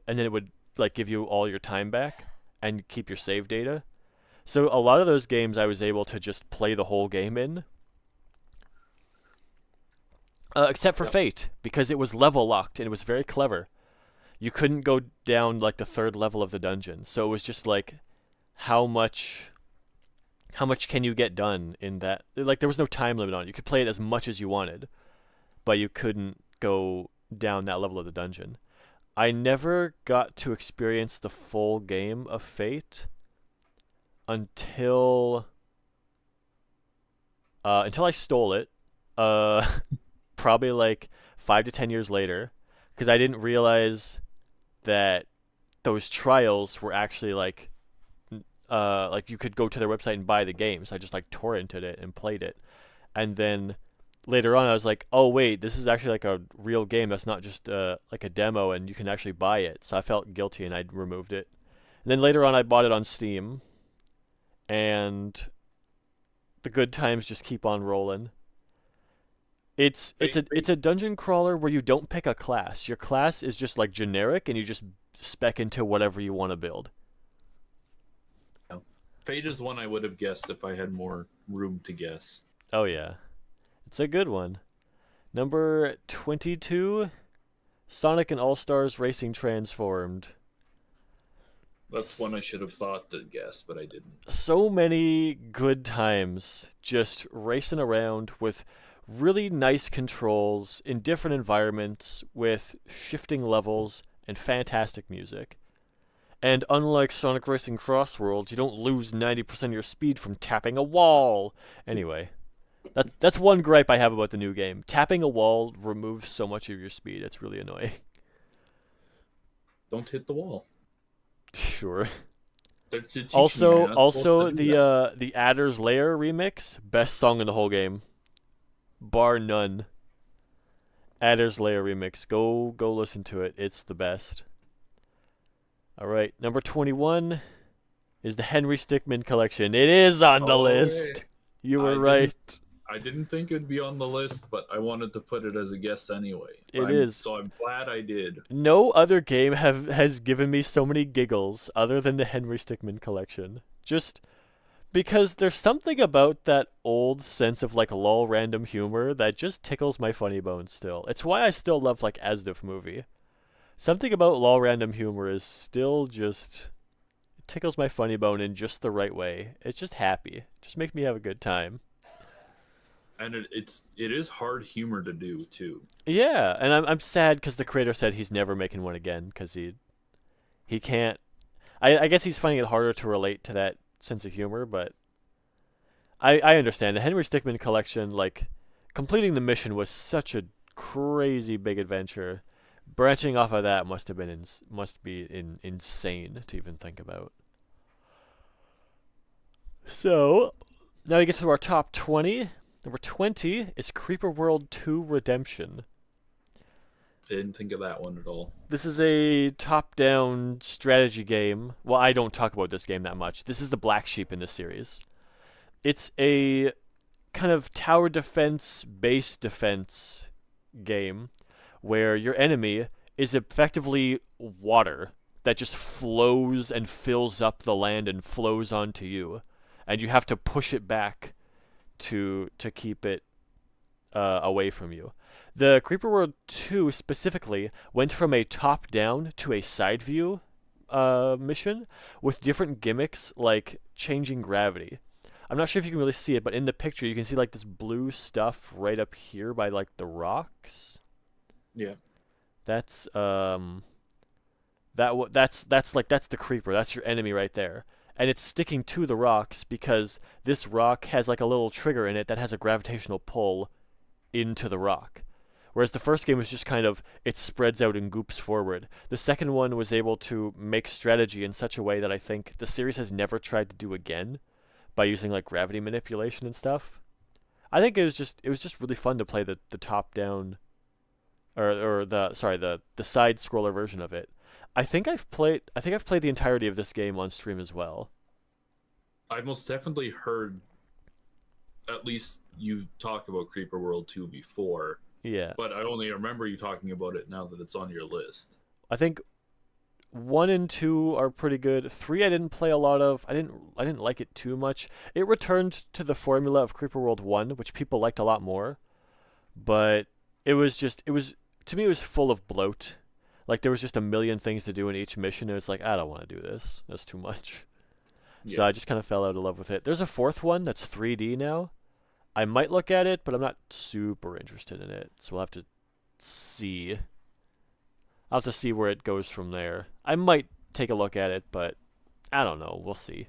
like give you all your time back and keep your save data. So a lot of those games I was able to just play the whole game in. Except for Fate, because it was level locked and it was very clever. You couldn't go down like the third level of the dungeon, so it was just like how much can you get done in that? Like there was no time limit on it. You could play it as much as you wanted, but you couldn't go down that level of the dungeon. I never got to experience the full game of Fate until I stole it. Probably like 5 to 10 years later, because I didn't realize that those trials were actually like you could go to their website and buy the game. So I just like torrented it and played it, and then later on I was like, oh wait, this is actually like a real game. That's not just like a demo, and you can actually buy it. So I felt guilty and I removed it. And then later on I bought it on Steam, and the good times just keep on rolling. It's a dungeon crawler where you don't pick a class. Your class is just like generic, and you just spec into whatever you want to build. Fate is one I would have guessed if I had more room to guess. Oh yeah, it's a good one. Number 22, Sonic and All-Stars Racing Transformed. That's one I should have thought to guess, but I didn't. So many good times just racing around with really nice controls in different environments with shifting levels and fantastic music. And unlike Sonic Racing Crossworlds, you don't lose 90% of your speed from tapping a wall. Anyway, that's one gripe I have about the new game. Tapping a wall removes so much of your speed. It's really annoying. Don't hit the wall. Sure. Also, the Adder's Lair remix, best song in the whole game, bar none. Adder's Lair remix, go listen to it. It's the best. All right, number 21 is the Henry Stickmin collection. It is on the list. You were right. I didn't think it'd be on the list, but I wanted to put it as a guess anyway. It is. So I'm glad I did. No other game has given me so many giggles other than the Henry Stickmin collection. Just because there's something about that old sense of like lol random humor that just tickles my funny bones still. It's why I still love like Asdf Movie. Something about lol random humor is still just, it tickles my funny bone in just the right way. It's just happy. It just makes me have a good time. And it is hard humor to do too. Yeah, and I'm sad because the creator said he's never making one again because he can't. I guess he's finding it harder to relate to that sense of humor, but I understand. The Henry Stickmin collection, like completing the mission was such a crazy big adventure. Branching off of that must be insane to even think about. So, now we get to our top 20. Number 20 is Creeper World 2 Redemption. I didn't think of that one at all. This is a top-down strategy game. Well, I don't talk about this game that much. This is the black sheep in this series. It's a kind of tower defense, base defense game where your enemy is effectively water that just flows and fills up the land and flows onto you, and you have to push it back to keep it away from you. The Creeper World 2 specifically went from a top down to a side view mission with different gimmicks like changing gravity. I'm not sure if you can really see it, but in the picture you can see like this blue stuff right up here by like the rocks. Yeah. That's that's the creeper. That's your enemy right there. And it's sticking to the rocks because this rock has like a little trigger in it that has a gravitational pull into the rock. Whereas the first game was just kind of, it spreads out and goops forward. The second one was able to make strategy in such a way that I think the series has never tried to do again by using like gravity manipulation and stuff. I think it was just really fun to play the top down or the side scroller version of it. I think I've played the entirety of this game on stream as well. I most definitely heard at least you talk about Creeper World 2 before. Yeah. But I only remember you talking about it now that it's on your list. I think 1 and 2 are pretty good. 3 I didn't play a lot of. I didn't like it too much. It returned to the formula of Creeper World 1, which people liked a lot more. But it was to me it was full of bloat. Like there was just a million things to do in each mission and it's like I don't want to do this. That's too much. Yeah. So I just kind of fell out of love with it. There's a fourth one that's 3D now. I might look at it, but I'm not super interested in it. So we'll have to see. I'll have to see where it goes from there. I might take a look at it, but I don't know. We'll see.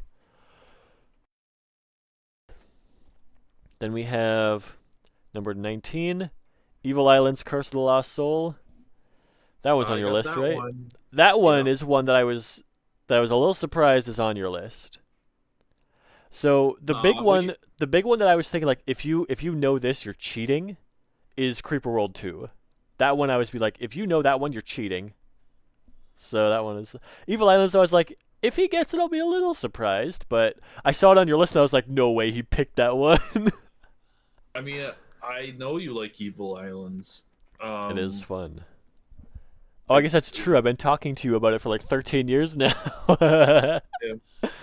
Then we have number 19, Evil Islands Curse of the Lost Soul. That one's on your list, right? That one is one that I was a little surprised is on your list. So the big one that I was thinking like if you know this, you're cheating, is Creeper World 2. That one I was be like, if you know that one, you're cheating. So that one is Evil Islands. I was like, if he gets it, I'll be a little surprised. But I saw it on your list, and I was like, no way, he picked that one. I mean, I know you like Evil Islands. It is fun. Oh, I guess that's true. I've been talking to you about it for like 13 years now. Yeah.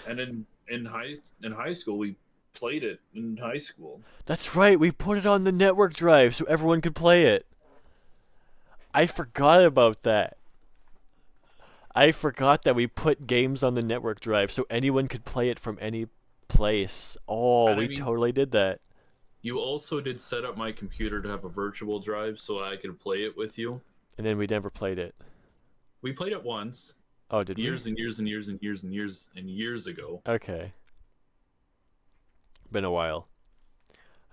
And in high school, we played it in high school. That's right. We put it on the network drive so everyone could play it. I forgot about that. I forgot that we put games on the network drive so anyone could play it from any place. Oh, And I we mean- totally did that. You also did set up my computer to have a virtual drive so I could play it with you. And then we never played it. We played it once, Oh, did years and years and years and years and years and years ago. we? Okay. Been a while.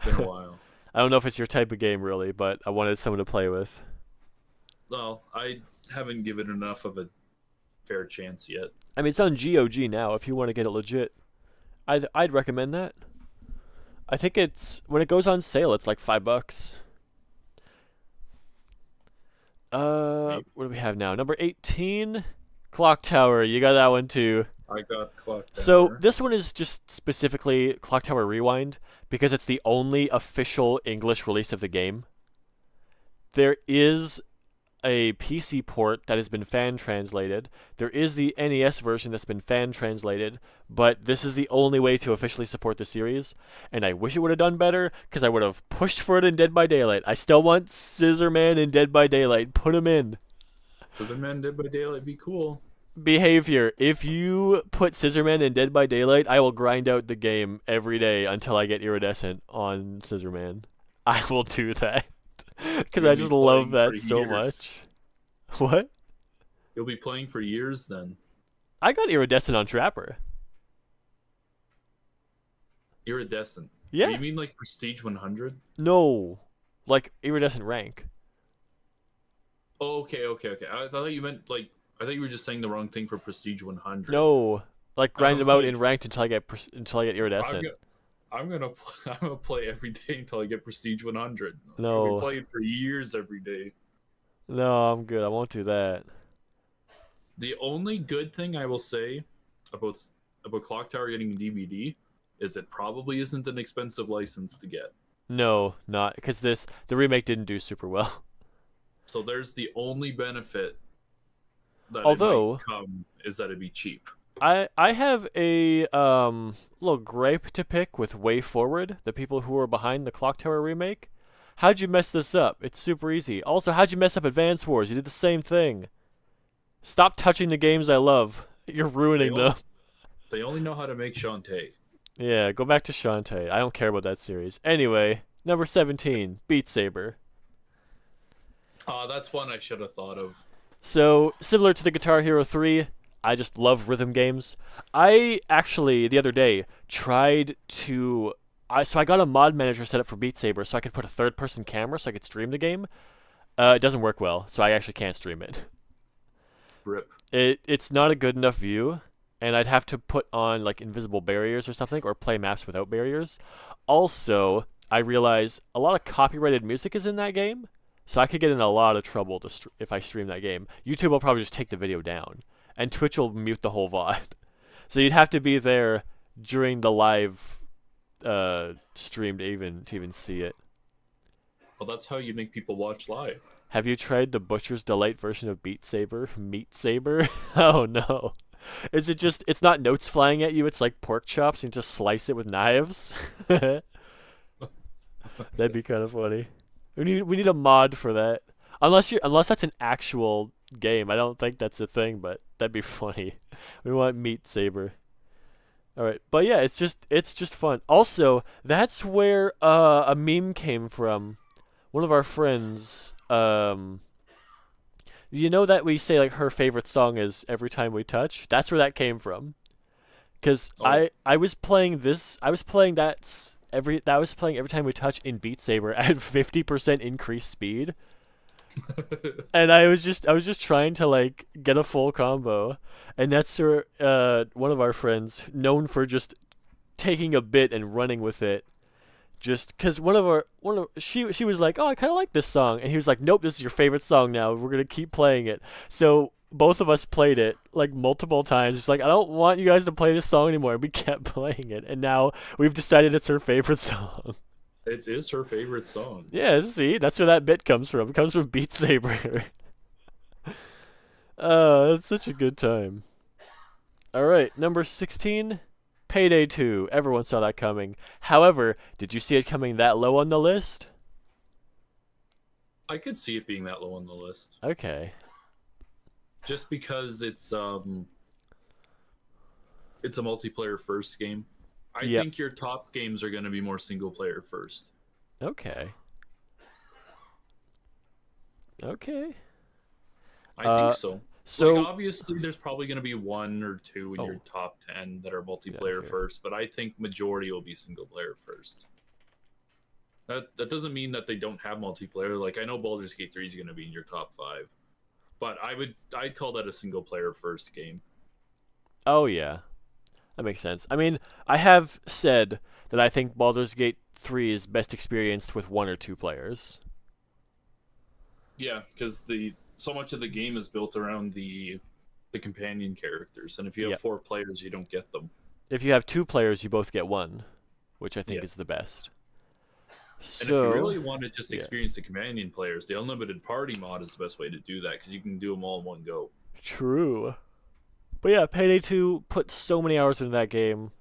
Been a while. I don't know if it's your type of game really, but I wanted someone to play with. Well, I haven't given enough of a fair chance yet. I mean, it's on GOG now. If you want to get it legit, I'd recommend that. I think it's when it goes on sale, it's like $5. What do we have now? Number 18, Clock Tower. You got that one too. I got Clock Tower. So this one is just specifically Clock Tower Rewind because it's the only official English release of the game. There is a PC port that has been fan translated. There is the NES version that's been fan translated, but this is the only way to officially support the series. And I wish it would have done better because I would have pushed for it in Dead by Daylight. I still want Scissorman in Dead by Daylight. Put him in. Scissorman Dead by Daylight be cool. Behavior. If you put Scissorman in Dead by Daylight, I will grind out the game every day until I get Iridescent on Scissorman. I will do that. Because I just love that so much. What? You'll be playing for years then. I got Iridescent on Trapper. Iridescent. Yeah. You mean like Prestige 100? No. Like Iridescent rank. Oh, okay. I thought you meant like I thought you were just saying the wrong thing for Prestige 100. No. like I'm grind them out like, in ranked until until I get I'm iridescent. gonna, I'm gonna play every day until I get Prestige 100. I'll be No, playing for years every day. no, I'm good. I won't do that. The only good thing I will say about about Clock Tower getting a DVD is it probably isn't an expensive license to get. No, not because the remake didn't do super well. So there's the only benefit that it might Although come is that it'd be cheap. I have a little gripe to pick with Way Forward, the people who were behind the Clock Tower remake. How'd you mess this up? It's super easy. Also, how'd you mess up Advance Wars? You did the same thing. Stop touching the games I love. You're They ruining them. only, they only know how to make Shantae. Yeah, go back to Shantae. I don't care about that series. Anyway, number 17, Beat Saber. That's one I should have thought of. So, similar to the Guitar Hero 3, I just love rhythm games. I actually, the other day, tried to. So I got a mod manager set up for Beat Saber so I could put a third person camera so I could stream the game. It doesn't work well, so I actually can't stream it. Rip. It's not a good enough view, and I'd have to put on like invisible barriers or something, or play maps without barriers. Also, I realize a lot of copyrighted music is in that game, so I could get in a lot of trouble if I stream that game. YouTube will probably just take the video down, and Twitch will mute the whole VOD. So you'd have to be there during the live stream to even see it. Well, that's how you make people watch live. Have you tried the Butcher's Delight version of Beat Saber? Meat Saber? Oh no. Is it just, it's not notes flying at you, it's like pork chops, and you just slice it with knives? That'd be kind of funny. We need a mod for that. Unless that's an actual game. I don't think that's a thing, but that'd be funny. We want Meat Saber. Alright. But yeah, it's just fun. Also, that's where a meme came from. One of our friends, you know that we say like her favorite song is Every Time We Touch? That's where that came from. Cuz Oh. I was playing every time we touch in Beat Saber at 50% increased speed, and I was just trying to like get a full combo, and that's where one of our friends known for just taking a bit and running with it, just because she was like, oh, I kind of like this song, and he was like, nope, this is your favorite song now, we're gonna keep playing it. So both of us played it like multiple times. It's like, I don't want you guys to play this song anymore. We kept playing it, and now we've decided it's her favorite song. It is her favorite song. Yeah, see, that's where that bit comes from. It comes from Beat Saber. It's such a good time. All right, number 16, Payday 2. Everyone saw that coming. However, did you see it coming that low on the list? I could see it being that low on the list. Okay. Just because it's a multiplayer first game. I Yep. think your top games are going to be more single player first. Okay. Okay. I think so. So, Like, obviously, there's probably going to be one or two in your Oh. top 10 that are multiplayer here. first, but I think majority will be single player first. That doesn't mean that they don't have multiplayer. Like, I know Baldur's Gate 3 is going to be in your top 5, but I'd call that a single player first game. oh yeah, that makes sense. I mean, I have said that I think Baldur's Gate 3 is best experienced with one or two players. Yeah, because the so much of the game is built around the companion characters, and if you have Yep. 4 players, you don't get them. If you have two players, you both get one, which I think Yeah. is the best. And So, if you really want to just yeah. experience the companion players, the unlimited party mod is the best way to do that because you can do them all in one go. True. But yeah, Payday 2 put so many hours into that game.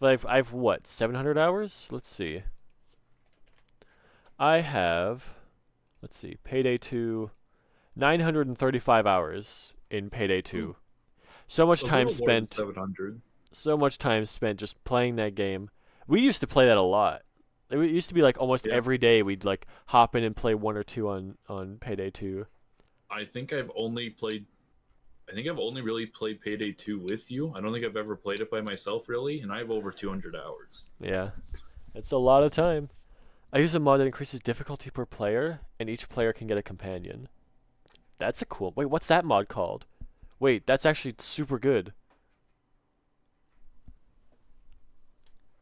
I've what, 700 hours? Let's see. I have, let's see, Payday 2, 935 hours in Payday 2. So much A time little more than spent, 700. so much time spent just playing that game. We used to play that a lot. It used to be like almost Yeah. every day we'd like hop in and play one or two on Payday 2. I think I've only really played Payday 2 with you. I don't think I've ever played it by myself really, and I have over 200 hours. Yeah. It's a lot of time. I use a mod that increases difficulty per player, and each player can get a companion. That's a cool. Wait, what's that mod called? Wait, that's actually super good.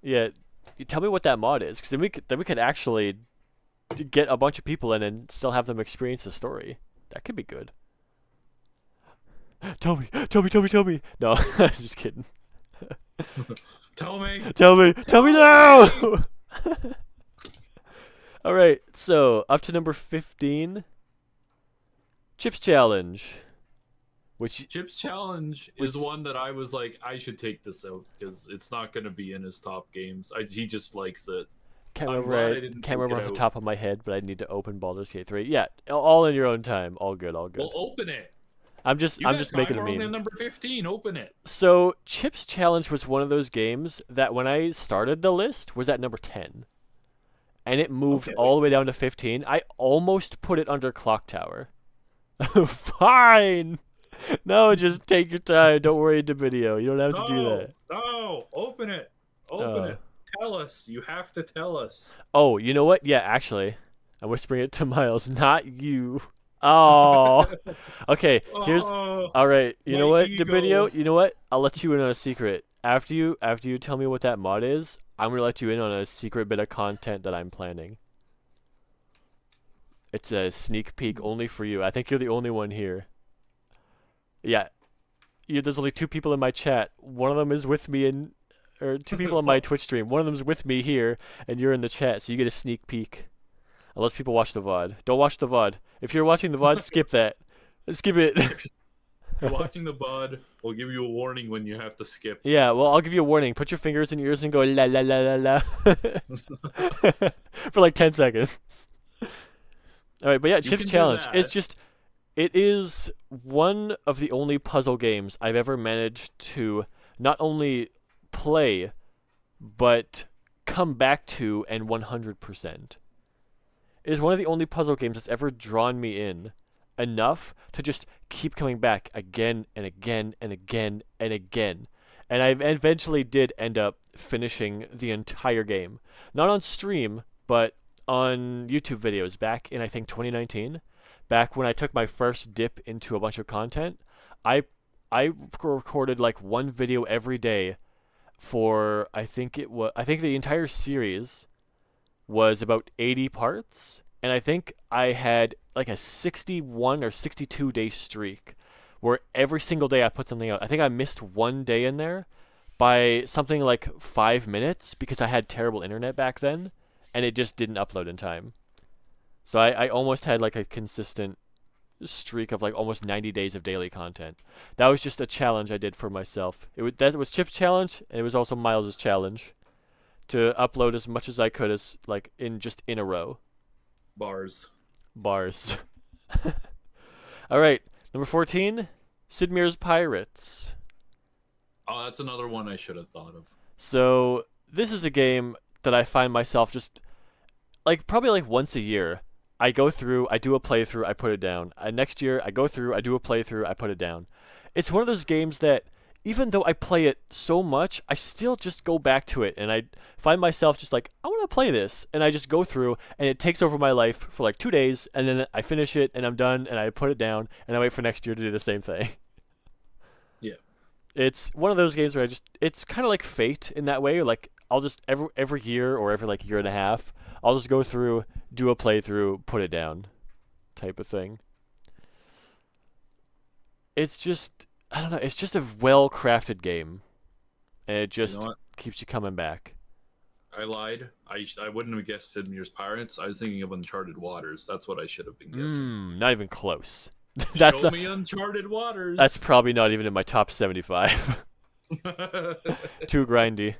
Yeah, you tell me what that mod is, because then we could actually get a bunch of people in and still have them experience the story. That could be good. Tell me. No, just kidding. Tell me. Tell me now. All right, so up to number 15, Chips Challenge, which Chip's challenge Which- is one that I was like, I should take this out because it's not going to be in his top games. He just likes it. can't I'm remember. glad I I didn't can't take remember it off the out. top of my head, but I need to open Baldur's Gate 3. Yeah, all in your own time. All good. All good. Well, open it. I'm just You got making time. a We're only meme. on number 15. Open it. So Chips Challenge was one of those games that when I started the list was at number 10, and it moved Okay. all the way down to 15. I almost put it under Clock Tower. Fine. No, just take your time. Don't worry, the video. You don't have to do that. No, open it. Open Oh. it. Tell us. You have to tell us. Oh, you know what? Yeah, actually, I'm whispering it to Miles, not you. Oh. Okay, here's Oh, all right. You know my what? The video. ego. You know what? I'll let you in on a secret. After you tell me what that mod is, I'm gonna let you in on a secret bit of content that I'm planning. It's a sneak peek only for you. I think you're the only one here. Yeah, there's only 2 people in my chat. One of them is with me in, or 2 people on my Twitch stream. One of them's with me here, and you're in the chat, so you get a sneak peek. Unless people watch the VOD. Don't watch the VOD. If you're watching the VOD, skip that. Skip it. If you're watching the VOD, we'll give you a warning when you have to skip. Yeah, well, I'll give you a warning. Put your fingers in your ears and go la la la la la for like 10 seconds. All right, but yeah, You Chips can do Challenge. that. It's just, it is one of the only puzzle games I've ever managed to not only play, but come back to and 100%. It is one of the only puzzle games that's ever drawn me in enough to just keep coming back again and again and again and again. And I eventually did end up finishing the entire game. Not on stream, but on YouTube videos back in, I think, 2019. Back when I took my first dip into a bunch of content, I recorded like one video every day for, I think the entire series was about 80 parts, and I think I had like a 61 or 62 day streak where every single day I put something out. I think I missed one day in there by something like 5 minutes because I had terrible internet back then and it just didn't upload in time. So I almost had like a consistent streak of like almost 90 days of daily content. That was just a challenge I did for myself. That was Chip's challenge, and it was also Miles's challenge to upload as much as I could as like in a row. Bars. Bars. All right, number 14, Sid Meier's Pirates. Oh, that's another one I should have thought of. So this is a game that I find myself just like probably like once a year. I go through, I do a playthrough, I put it down. Next year, I go through, I do a playthrough, I put it down. It's one of those games that even though I play it so much, I still just go back to it, and I find myself just like, I want to play this, and I just go through, and it takes over my life for like 2 days, and then I finish it, and I'm done, and I put it down, and I wait for next year to do the same thing. Yeah. It's one of those games where it's kind of like Fate in that way. Like I'll just every year or every like year and a half, I'll just go through, do a playthrough, put it down, type of thing. It's just, I don't know, it's just a well-crafted game, and it just You know what? keeps you coming back. I lied. I wouldn't have guessed Sid Meier's Pirates. I was thinking of Uncharted Waters. That's what I should have been guessing. Not even close. Show me Uncharted Waters. That's probably not even in my top 75. Too grindy.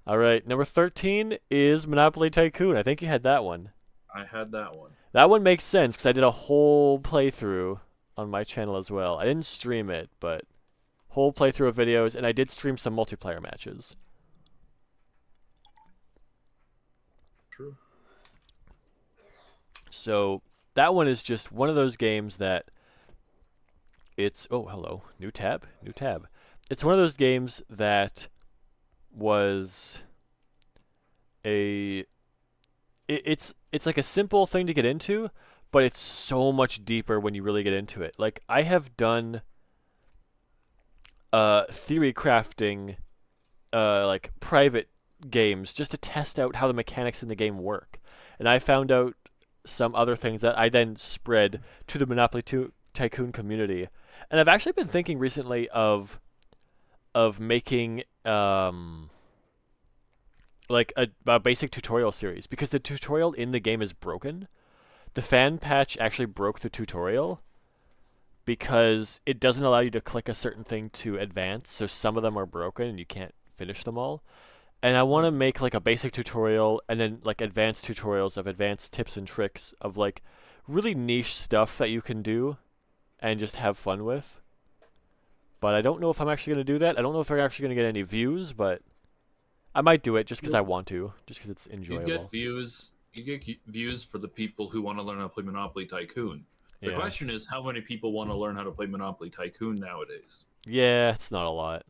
All right, number 13 is Monopoly Tycoon. I think you had that one. I had that one. That one makes sense because I did a whole playthrough on my channel as well. I didn't stream it, but whole playthrough of videos, and I did stream some multiplayer matches. True. So that one is just one of those games that it's, oh, hello, new tab. It's one of those games that was it's like a simple thing to get into, but it's so much deeper when you really get into it. Like I have done theory crafting like private games just to test out how the mechanics in the game work. And I found out some other things that I then spread to the Monopoly Tycoon community. And I've actually been thinking recently of making like a basic tutorial series, because the tutorial in the game is broken. The fan patch actually broke the tutorial because it doesn't allow you to click a certain thing to advance, so some of them are broken and you can't finish them all. And I want to make like a basic tutorial and then like advanced tutorials of advanced tips and tricks of like really niche stuff that you can do and just have fun with. But I don't know if I'm actually going to do that. I don't know if we're actually going to get any views, but I might do it just because I want to, just because it's enjoyable. You get views. You get views for the people who want to learn how to play Monopoly Tycoon. The question is, how many people want to learn how to play Monopoly Tycoon nowadays? Yeah, it's not a lot.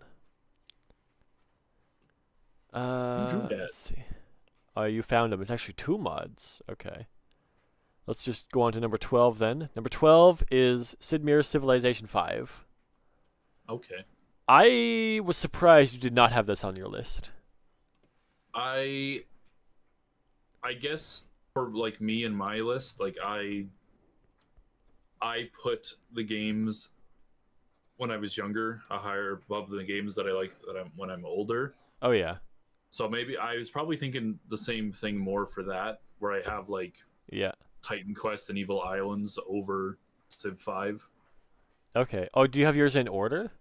Let's Let's see. Oh, you found them. It's actually 2 mods. Okay. Let's just go on to number 12 then. Number 12 is Sid Meier's Civilization 5. Okay. I was surprised you did not have this on your list. I guess for like me and my list, like I put the games when I was younger higher above the games that I like when I'm older. Oh yeah. So maybe I was probably thinking the same thing more for that, where I have like Titan Quest and Evil Islands over Civ 5. Okay. Oh, do you have yours in order?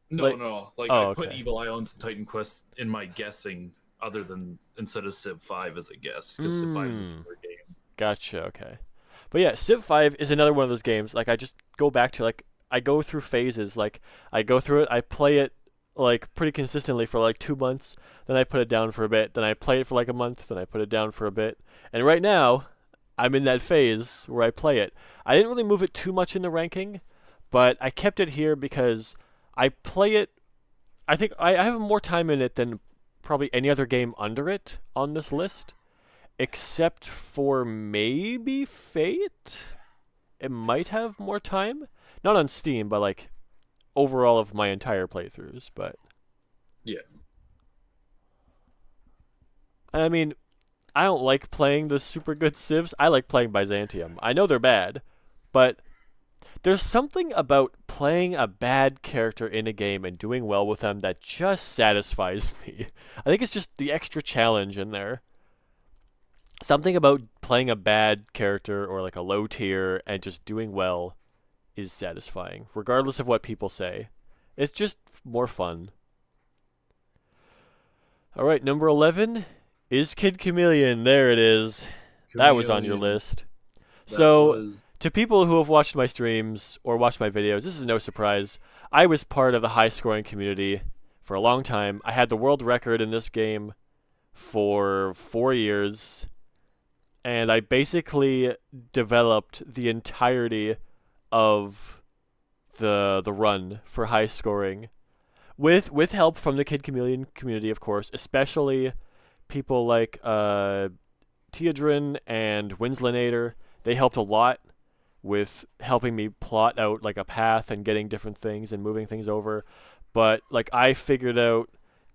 No. Like I put okay. Evil Islands and Titan Quest in my guessing, other than instead of Civ 5 as a guess, because Civ 5 is a better game. Gotcha. Okay. But yeah, Civ 5 is another one of those games. Like I just go back to like I go through phases. Like I go through it, I play it like pretty consistently for like 2 months, then I put it down for a bit, then I play it for like a month, then I put it down for a bit. And right now, I'm in that phase where I play it. I didn't really move it too much in the ranking, but I kept it here because I play it. I think I have more time in it than probably any other game under it on this list, except for maybe Fate. It might have more time. Not on Steam, but like overall of my entire playthroughs, but yeah. I mean, I don't like playing the super good civs. I like playing Byzantium. I know they're bad, but there's something about playing a bad character in a game and doing well with them that just satisfies me. I think it's just the extra challenge in there. Something about playing a bad character or like a low tier and just doing well is satisfying, regardless of what people say. It's just more fun. Alright, number 11 is Kid Chameleon. There it is. That was on your list. To people who have watched my streams or watched my videos, this is no surprise. I was part of the high scoring community for a long time. I had the world record in this game for 4 years, and I basically developed the entirety of the run for high scoring with help from the Kid Chameleon community, of course, especially people like Teodrin and Winslinator. They helped a lot with helping me plot out like a path and getting different things and moving things over. But like I figured out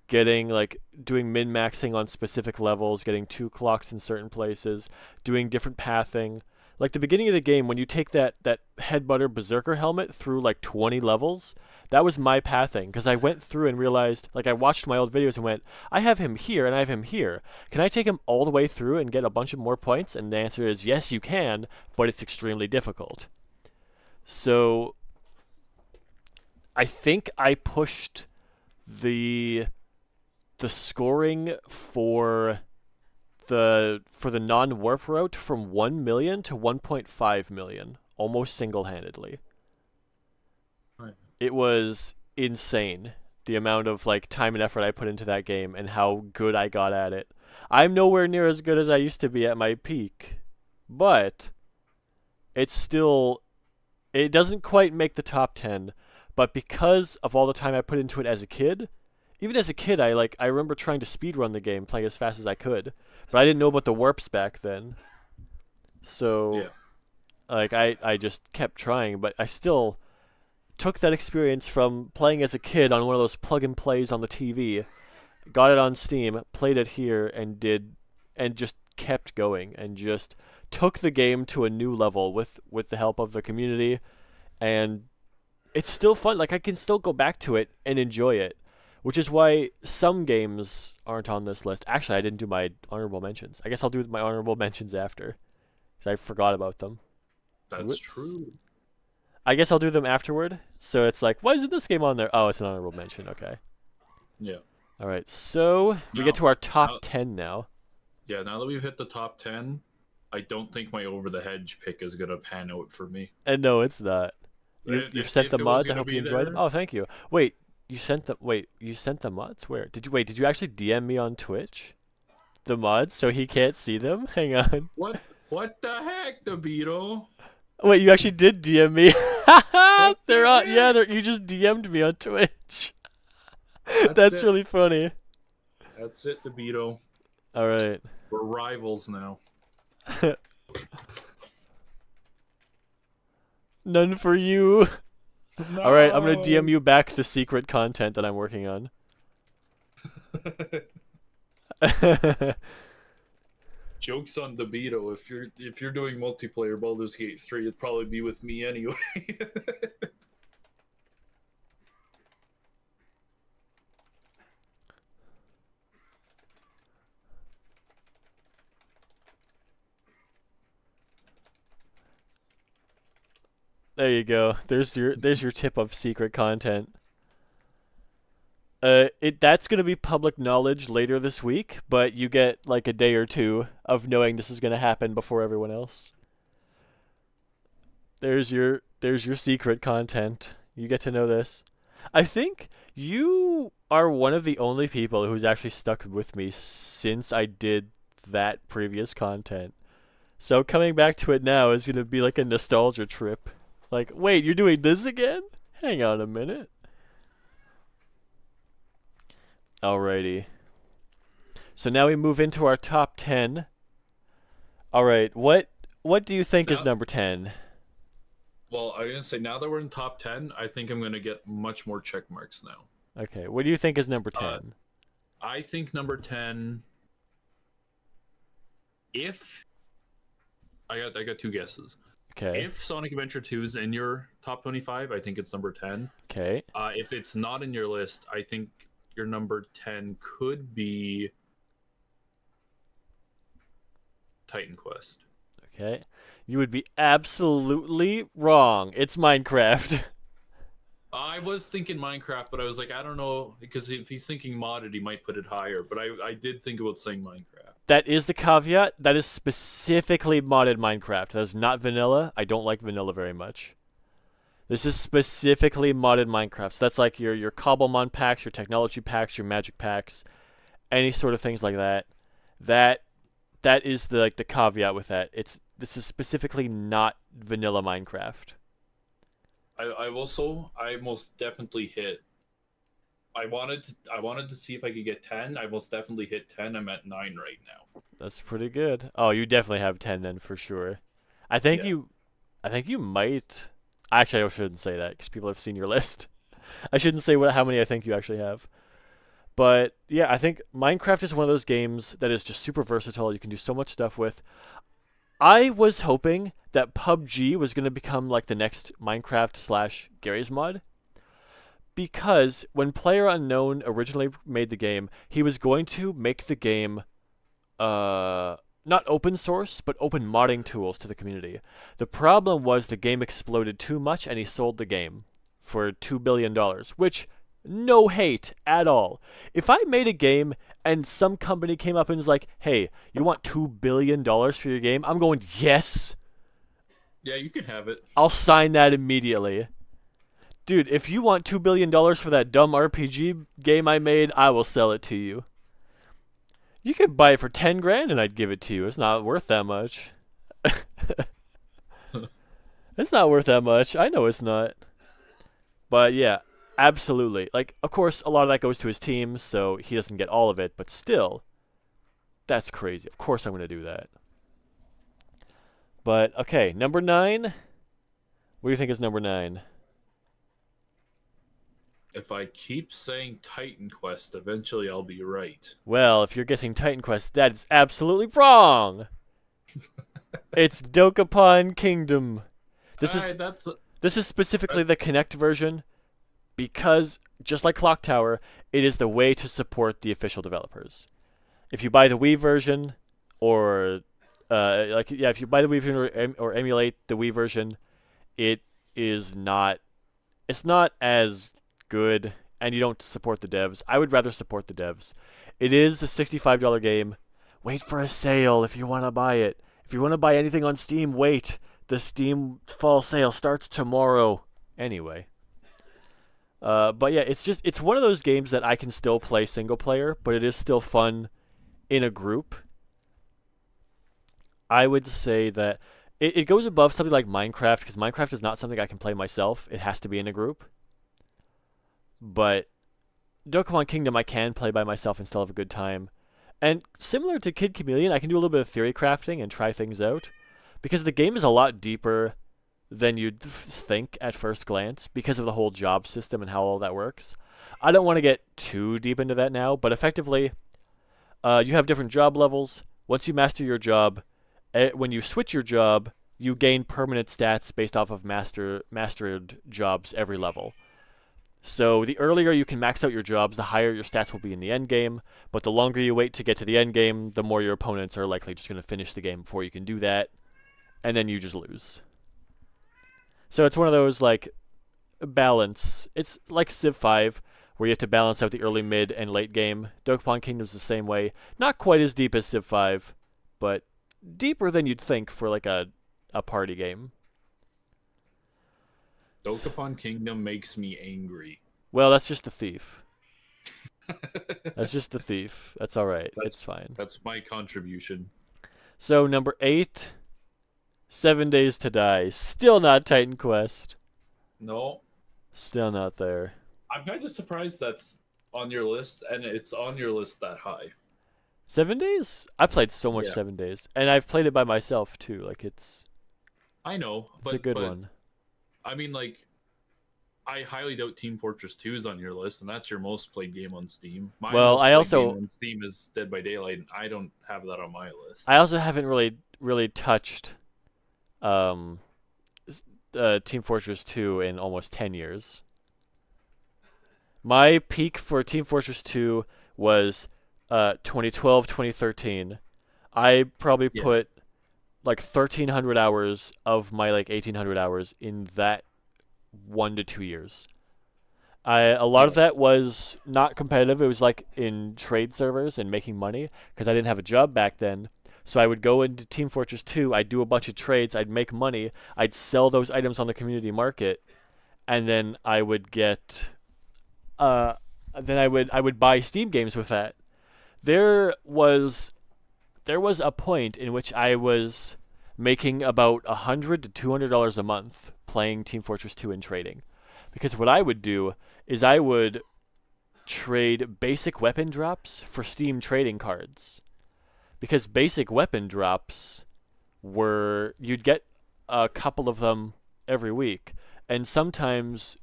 getting like doing min-maxing on specific levels, getting 2 clocks in certain places, doing different pathing. Like the beginning of the game, when you take that Headbutter Berserker helmet through like 20 levels, that was my pathing, because I went through and realized, like I watched my old videos and went, I have him here and I have him here. Can I take him all the way through and get a bunch of more points? And the answer is yes, you can, but it's extremely difficult. So I think I pushed the scoring for the non-warp route from 1 million to 1.5 million, almost single-handedly. Right. It was insane, the amount of like time and effort I put into that game and how good I got at it. I'm nowhere near as good as I used to be at my peak, but it doesn't quite make the top 10, but because of all the time I put into it as a kid, even as a kid, I remember trying to speedrun the game, playing as fast as I could, but I didn't know about the warps back then. So, yeah. like, I just kept trying, but I still, took that experience from playing as a kid on one of those plug and plays on the TV, got it on Steam, played it here, and just kept going and just took the game to a new level with the help of the community, and it's still fun. Like I can still go back to it and enjoy it, which is why some games aren't on this list. Actually, I didn't do my honorable mentions. I guess I'll do my honorable mentions after, because I forgot about them. That's Whoops. true. I guess I'll do them afterward. So it's like, why isn't this game on there? Oh, it's an honorable mention. Okay. Yeah. All right. So we get to our top 10 now. Yeah, now that we've hit the top 10, I don't think my Over the Hedge pick is going to pan out for me. And no, it's not. You've sent the mods. I hope you enjoyed them. Oh, thank you. Wait, you sent the mods? Where? Did you actually DM me on Twitch? The mods so he can't see them? Hang on. What the heck, DeVito? Wait, you actually did DM me. They're on. Yeah, you just DM'd me on Twitch. That's really funny. That's it, DeVito. All right. We're rivals now. None for you. No. All right, I'm gonna DM you back the secret content that I'm working on. Joke's on DeVito. If you're doing multiplayer Baldur's Gate 3, it'd probably be with me anyway. There you go. There's your tip of secret content. That's gonna be public knowledge later this week, but you get like a day or two of knowing this is gonna happen before everyone else. There's your secret content. You get to know this. I think you are one of the only people who's actually stuck with me since I did that previous content. So coming back to it now is gonna be like a nostalgia trip. Like, wait, you're doing this again? Hang on a minute. Alrighty. So now we move into our top 10. Alright, what do you think is number 10? Well, I was going to say, now that we're in top 10, I think I'm going to get much more check marks now. Okay, what do you think is number 10? I think number 10, if... I got two guesses. Okay. If Sonic Adventure 2 is in your top 25, I think it's number 10. Okay. If it's not in your list, I think your number 10 could be Titan Quest. Okay. You would be absolutely wrong. It's Minecraft. I was thinking Minecraft, but I was like, I don't know, because if he's thinking modded, he might put it higher. But I did think about saying Minecraft. That is the caveat. That is specifically modded Minecraft. That is not vanilla. I don't like vanilla very much. This is specifically modded Minecraft. So that's like your Cobblemon packs, your technology packs, your magic packs, any sort of things like that. That is the caveat with that. This is specifically not vanilla Minecraft. I most definitely hit. I wanted to see if I could get 10. I most definitely hit 10. I'm at 9 right now. That's pretty good. Oh, you definitely have 10 then for sure. I think you might. Actually, I shouldn't say that because people have seen your list. I shouldn't say how many I think you actually have. But yeah, I think Minecraft is one of those games that is just super versatile. You can do so much stuff with. I was hoping that PUBG was going to become like the next Minecraft / Garry's Mod. Because when PlayerUnknown originally made the game, he was going to make the game not open source, but open modding tools to the community. The problem was the game exploded too much and he sold the game for $2 billion, which, no hate at all. If I made a game and some company came up and was like, hey, you want $2 billion for your game? I'm going, yes. Yeah, you can have it. I'll sign that immediately. Dude, if you want $2 billion for that dumb RPG game I made, I will sell it to you. You could buy it for 10 grand and I'd give it to you. It's not worth that much. It's not worth that much. I know it's not. But yeah, absolutely. Like, of course, a lot of that goes to his team, so he doesn't get all of it, but still, that's crazy. Of course I'm going to do that. But, okay, number 9. What do you think is number 9? If I keep saying Titan Quest, eventually I'll be right. Well, if you're guessing Titan Quest, that's absolutely wrong. It's Dokapon Kingdom. This is That's this is specifically the Kinect version because just like Clock Tower, it is the way to support the official developers. If you buy the Wii version, or if you buy the Wii version or emulate the Wii version, it is not. It's not as good, and you don't support the devs. I would rather support the devs. It is a $65 game. Wait for a sale if you want to buy it. If you want to buy anything on Steam, wait. The Steam fall sale starts tomorrow. Anyway. But yeah, it's one of those games that I can still play single player, but it is still fun in a group. I would say that it goes above something like Minecraft, because Minecraft is not something I can play myself. It has to be in a group. But Dokapon Kingdom I can play by myself and still have a good time. And similar to Kid Chameleon, I can do a little bit of theory crafting and try things out. Because the game is a lot deeper than you'd think at first glance because of the whole job system and how all that works. I don't want to get too deep into that now, but effectively, you have different job levels. Once you master your job, when you switch your job, you gain permanent stats based off of mastered jobs every level. So the earlier you can max out your jobs, the higher your stats will be in the end game. But the longer you wait to get to the end game, the more your opponents are likely just going to finish the game before you can do that. And then you just lose. So it's one of those, like, balance. It's like Civ 5, where you have to balance out the early, mid, and late game. Dokapon Kingdom's the same way. Not quite as deep as Civ 5, but deeper than you'd think for, like, a party game. Dokapon Kingdom makes me angry. Well, that's just the thief. That's just the thief. That's alright. It's fine. That's my contribution. So, number 8, 7 Days to Die. Still not Titan Quest. No. Still not there. I'm kind of surprised that's on your list, and it's on your list that high. 7 Days? I played so much 7 Days. And I've played it by myself, too. Like, it's... I know. It's a good one. I mean, like, I highly doubt Team Fortress 2 is on your list, and that's your most played game on Steam. My well, most I played also game on Steam is Dead by Daylight, and I don't have that on my list. I also haven't really touched Team Fortress 2 in almost 10 years. My peak for Team Fortress 2 was 2012, 2013. I probably put like 1,300 hours of my like 1,800 hours in that 1 to 2 years. A lot of that was not competitive. It was like in trade servers and making money because I didn't have a job back then. So I would go into Team Fortress 2, I'd do a bunch of trades, I'd make money, I'd sell those items on the community market, and then I would get I would buy Steam games with that. There was a point in which I was making about $100 to $200 a month playing Team Fortress 2 and trading. Because what I would do is I would trade basic weapon drops for Steam trading cards. Because basic weapon drops you'd get a couple of them every week. And sometimes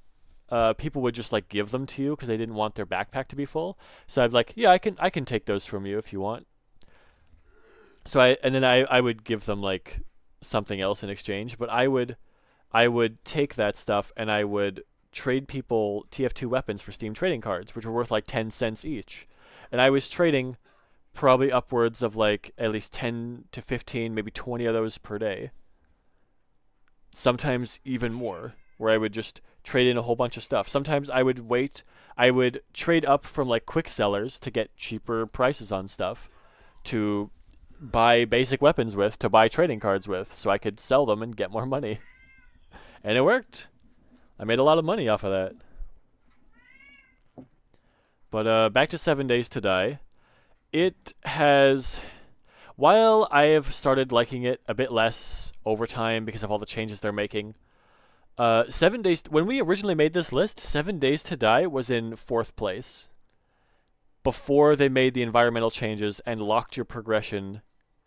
people would just like give them to you because they didn't want their backpack to be full. So I'd be like, yeah, I can take those from you if you want. So I would give them like something else in exchange, but I would take that stuff and I would trade people TF2 weapons for Steam trading cards, which were worth like 10 cents each. And I was trading probably upwards of like at least 10 to 15, maybe 20 of those per day. Sometimes even more, where I would just trade in a whole bunch of stuff. Sometimes I would trade up from like quick sellers to get cheaper prices on stuff to buy basic weapons with, to buy trading cards with, so I could sell them and get more money. And it worked. I made a lot of money off of that. But back to 7 Days to Die. It has... While I have started liking it a bit less over time because of all the changes they're making, 7 Days... When we originally made this list, 7 Days to Die was in 4th place. Before they made the environmental changes and locked your progression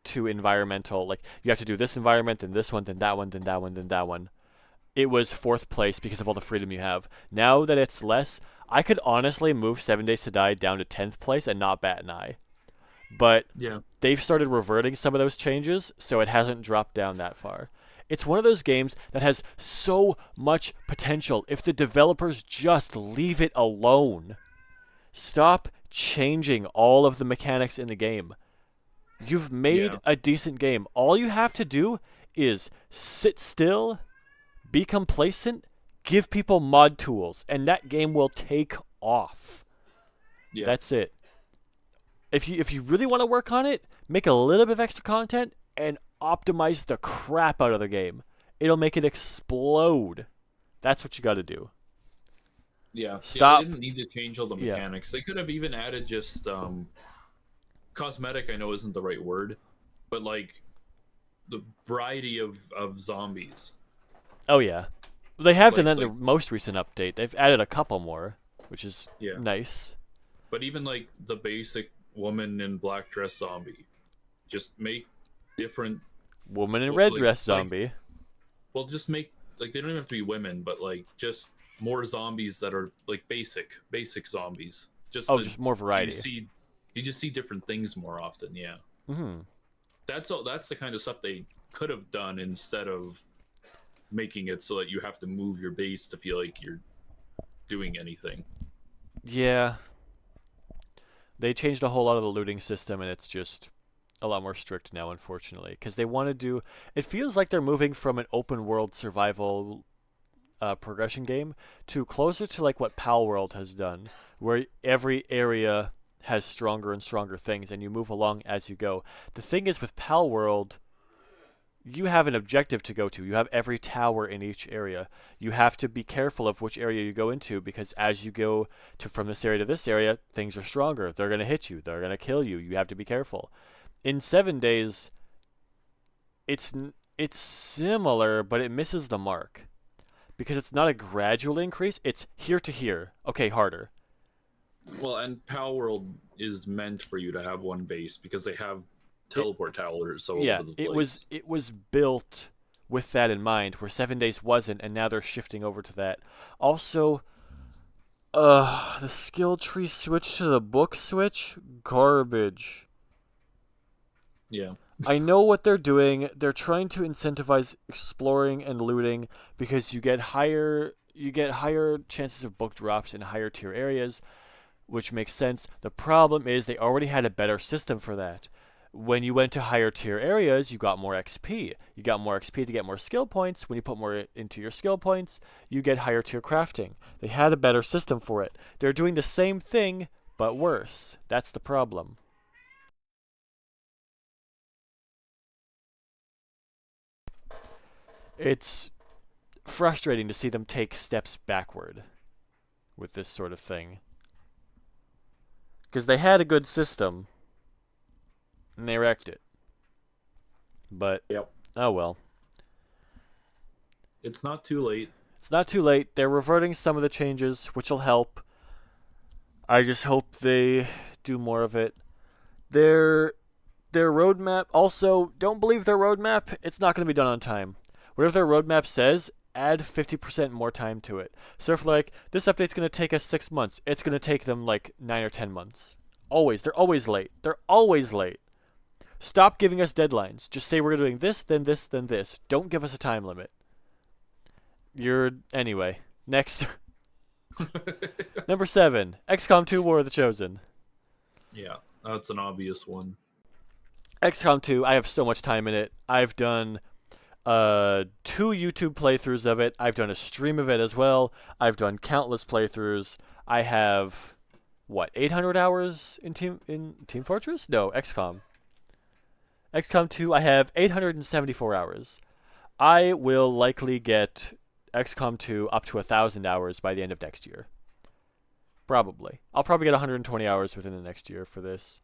to environmental. Like, you have to do this environment, then this one, then that one, then that one, then that one. It was 4th place because of all the freedom you have. Now that it's less, I could honestly move 7 Days to Die down to 10th place and not bat an eye. But Yeah. they've started reverting some of those changes, so it hasn't dropped down that far. It's one of those games that has so much potential if the developers just leave it alone. Stop changing all of the mechanics in the game. You've made Yeah. a decent game. All you have to do is sit still, be complacent, give people mod tools, and that game will take off. Yeah. That's it. If you really want to work on it, make a little bit of extra content and optimize the crap out of the game. It'll make it explode. That's what you got to do. Yeah. Stop. They didn't need to change all the Yeah. mechanics. They could have even added just cosmetic. I know isn't the right word, but like the variety of zombies. Oh yeah, they have done Like- that in the most recent update. They've added a couple more, which is Yeah. nice. But even like the basic woman in black dress zombie, just make different. Woman in Well, red like- dress like- zombie. Well, just make like they don't even have to be women, but like just more zombies that are like basic zombies. Just Oh, the- just more variety. You just see different things more often. Yeah. Hmm. That's all. That's the kind of stuff they could have done instead of making it so that you have to move your base to feel like you're doing anything. Yeah. They changed a whole lot of the looting system, and it's just a lot more strict now, unfortunately, because they want to do. It feels like they're moving from an open world survival progression game to closer to like what Pal World has done, where every area has stronger and stronger things, and you move along as you go. The thing is, with Pal World, you have an objective to go to. You have every tower in each area. You have to be careful of which area you go into, because as you go from this area to this area, things are stronger. They're going to hit you. They're going to kill you. You have to be careful. In 7 Days, it's similar, but it misses the mark. Because it's not a gradual increase, it's here to here. Okay, harder. Well, and Pal World is meant for you to have one base because they have teleport towers all Yeah, over the place. it was built with that in mind, where 7 Days wasn't, and now they're shifting over to that. Also, the skill tree switch to the book switch? Garbage. Yeah. I know what they're doing. They're trying to incentivize exploring and looting because you get higher chances of book drops in higher tier areas, which makes sense. The problem is they already had a better system for that. When you went to higher tier areas, you got more XP. You got more XP to get more skill points. When you put more into your skill points, you get higher tier crafting. They had a better system for it. They're doing the same thing, but worse. That's the problem. It's frustrating to see them take steps backward with this sort of thing. Because they had a good system, and they wrecked it. But, Yep. oh well. It's not too late. It's not too late. They're reverting some of the changes, which will help. I just hope they do more of it. Their roadmap, also, don't believe their roadmap. It's not going to be done on time. Whatever their roadmap says, add 50% more time to it. So if like, this update's going to take us 6 months, it's going to take them like 9 or 10 months. Always. They're always late. They're always late. Stop giving us deadlines. Just say we're doing this, then this, then this. Don't give us a time limit. Anyway, next. Number 7, XCOM 2 War of the Chosen. Yeah, that's an obvious one. XCOM 2, I have so much time in it. I've done 2 YouTube playthroughs of it. I've done a stream of it as well. I've done countless playthroughs. I have 800 hours in Team Fortress? No, XCOM. XCOM 2, I have 874 hours. I will likely get XCOM 2 up to 1,000 hours by the end of next year. Probably. I'll probably get 120 hours within the next year for this.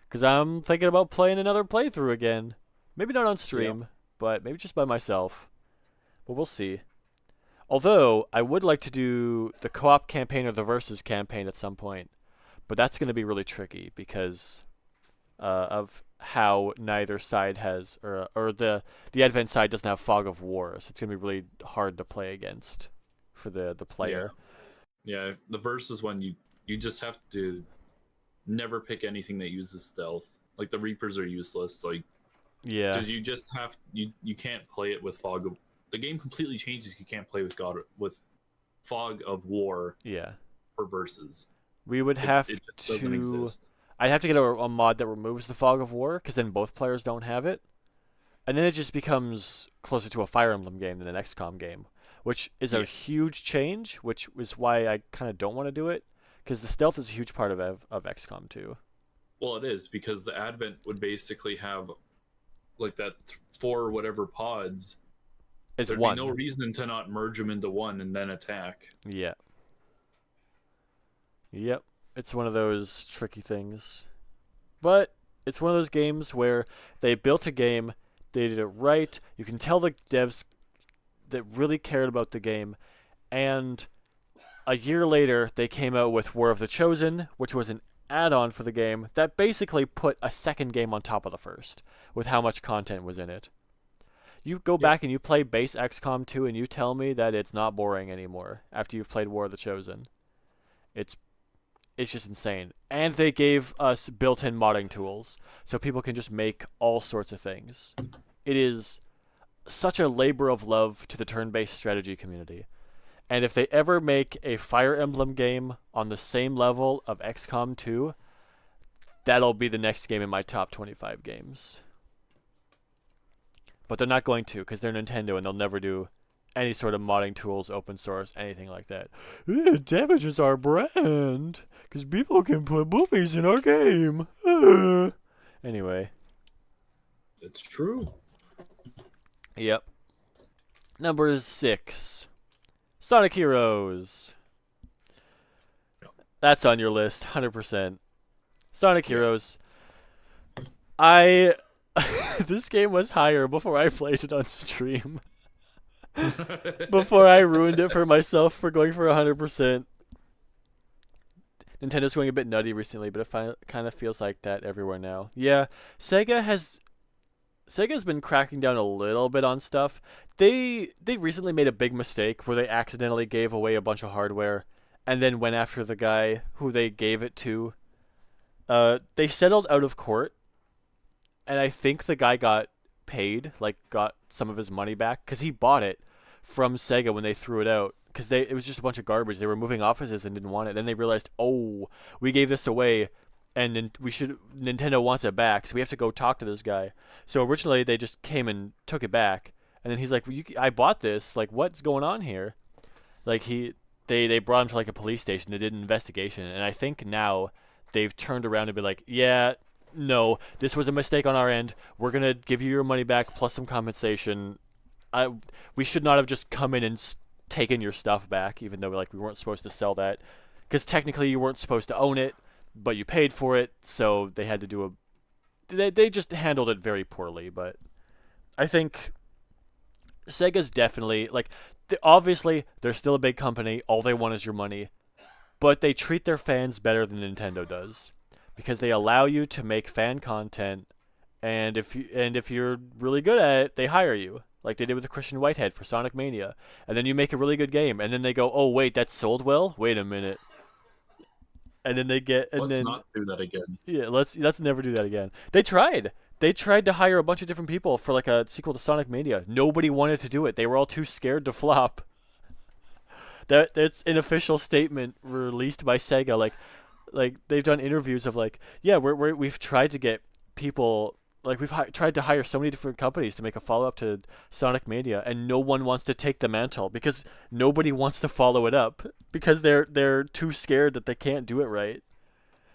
Because I'm thinking about playing another playthrough again. Maybe not on stream, but maybe just by myself. But we'll see. Although, I would like to do the co-op campaign or the versus campaign at some point. But that's going to be really tricky because of how neither side has, or the Advent side doesn't have Fog of War. So it's going to be really hard to play against for the player. Yeah, the versus one, you just have to never pick anything that uses stealth. Like the Reapers are useless. Like Yeah, because you just have you can't play it with fog. The game completely changes. You can't play with fog of war yeah. for versus. We would It have it just doesn't to. exist. I'd have to get a mod that removes the fog of war, because then both players don't have it, and then it just becomes closer to a Fire Emblem game than an XCOM game, which is a Yeah. huge change. Which is why I kind of don't want to do it, because the stealth is a huge part of XCOM too. Well, it is because the Advent would basically have like that four or whatever pods. It's There'd be no one. reason to not merge them into one and then attack. Yeah. Yep. It's one of those tricky things. But it's one of those games where they built a game, they did it right. You can tell the devs that really cared about the game, and a year later they came out with War of the Chosen, which was an add-on for the game that basically put a second game on top of the first with how much content was in it. You go Yeah. back and you play base XCOM 2 and you tell me that it's not boring anymore after you've played War of the Chosen. It's it's just insane. And they gave us built-in modding tools so people can just make all sorts of things. It is such a labor of love to the turn-based strategy community. And if they ever make a Fire Emblem game on the same level of XCOM 2, that'll be the next game in my top 25 games. But they're not going to, because they're Nintendo and they'll never do any sort of modding tools, open source, anything like that. It damages our brand, because people can put boobies in our game. Anyway, It's true. yep. Number 6. Sonic Heroes. That's on your list, 100%. Sonic Heroes. I this game was higher before I played it on stream. Before I ruined it for myself for going for 100%. Nintendo's going a bit nutty recently, but it kind of feels like that everywhere now. Yeah, Sega's been cracking down a little bit on stuff. They recently made a big mistake where they accidentally gave away a bunch of hardware and then went after the guy who they gave it to. They settled out of court, and I think the guy got paid, like got some of his money back, because he bought it from Sega when they threw it out. Because it was just a bunch of garbage. They were moving offices and didn't want it. Then they realized, oh, we gave this away, and Nintendo wants it back, so we have to go talk to this guy. So originally they just came and took it back, and then he's like, I bought this. Like, what's going on here? Like they brought him to like a police station. They did an investigation, and I think now they've turned around and be like, yeah, no, this was a mistake on our end. We're gonna give you your money back plus some compensation. We should not have just come in and taken your stuff back, even though like we weren't supposed to sell that, because technically you weren't supposed to own it, but you paid for it, so they had to do they just handled it very poorly. But I think Sega's definitely like obviously they're still a big company. All they want is your money, but they treat their fans better than Nintendo does, because they allow you to make fan content, and if you're really good at it, they hire you. Like they did with Christian Whitehead for Sonic Mania. And then you make a really good game, and then they go, "Oh wait, that sold well? Wait a minute." And then Let's not do that again. yeah, let's never do that again. They tried. They tried to hire a bunch of different people for like a sequel to Sonic Mania. Nobody wanted to do it. They were all too scared to flop. That's an official statement released by Sega. Like they've done interviews of like, yeah, we've tried to get people, like we've tried to hire so many different companies to make a follow up to Sonic Mania, and no one wants to take the mantle because nobody wants to follow it up because they're too scared that they can't do it right.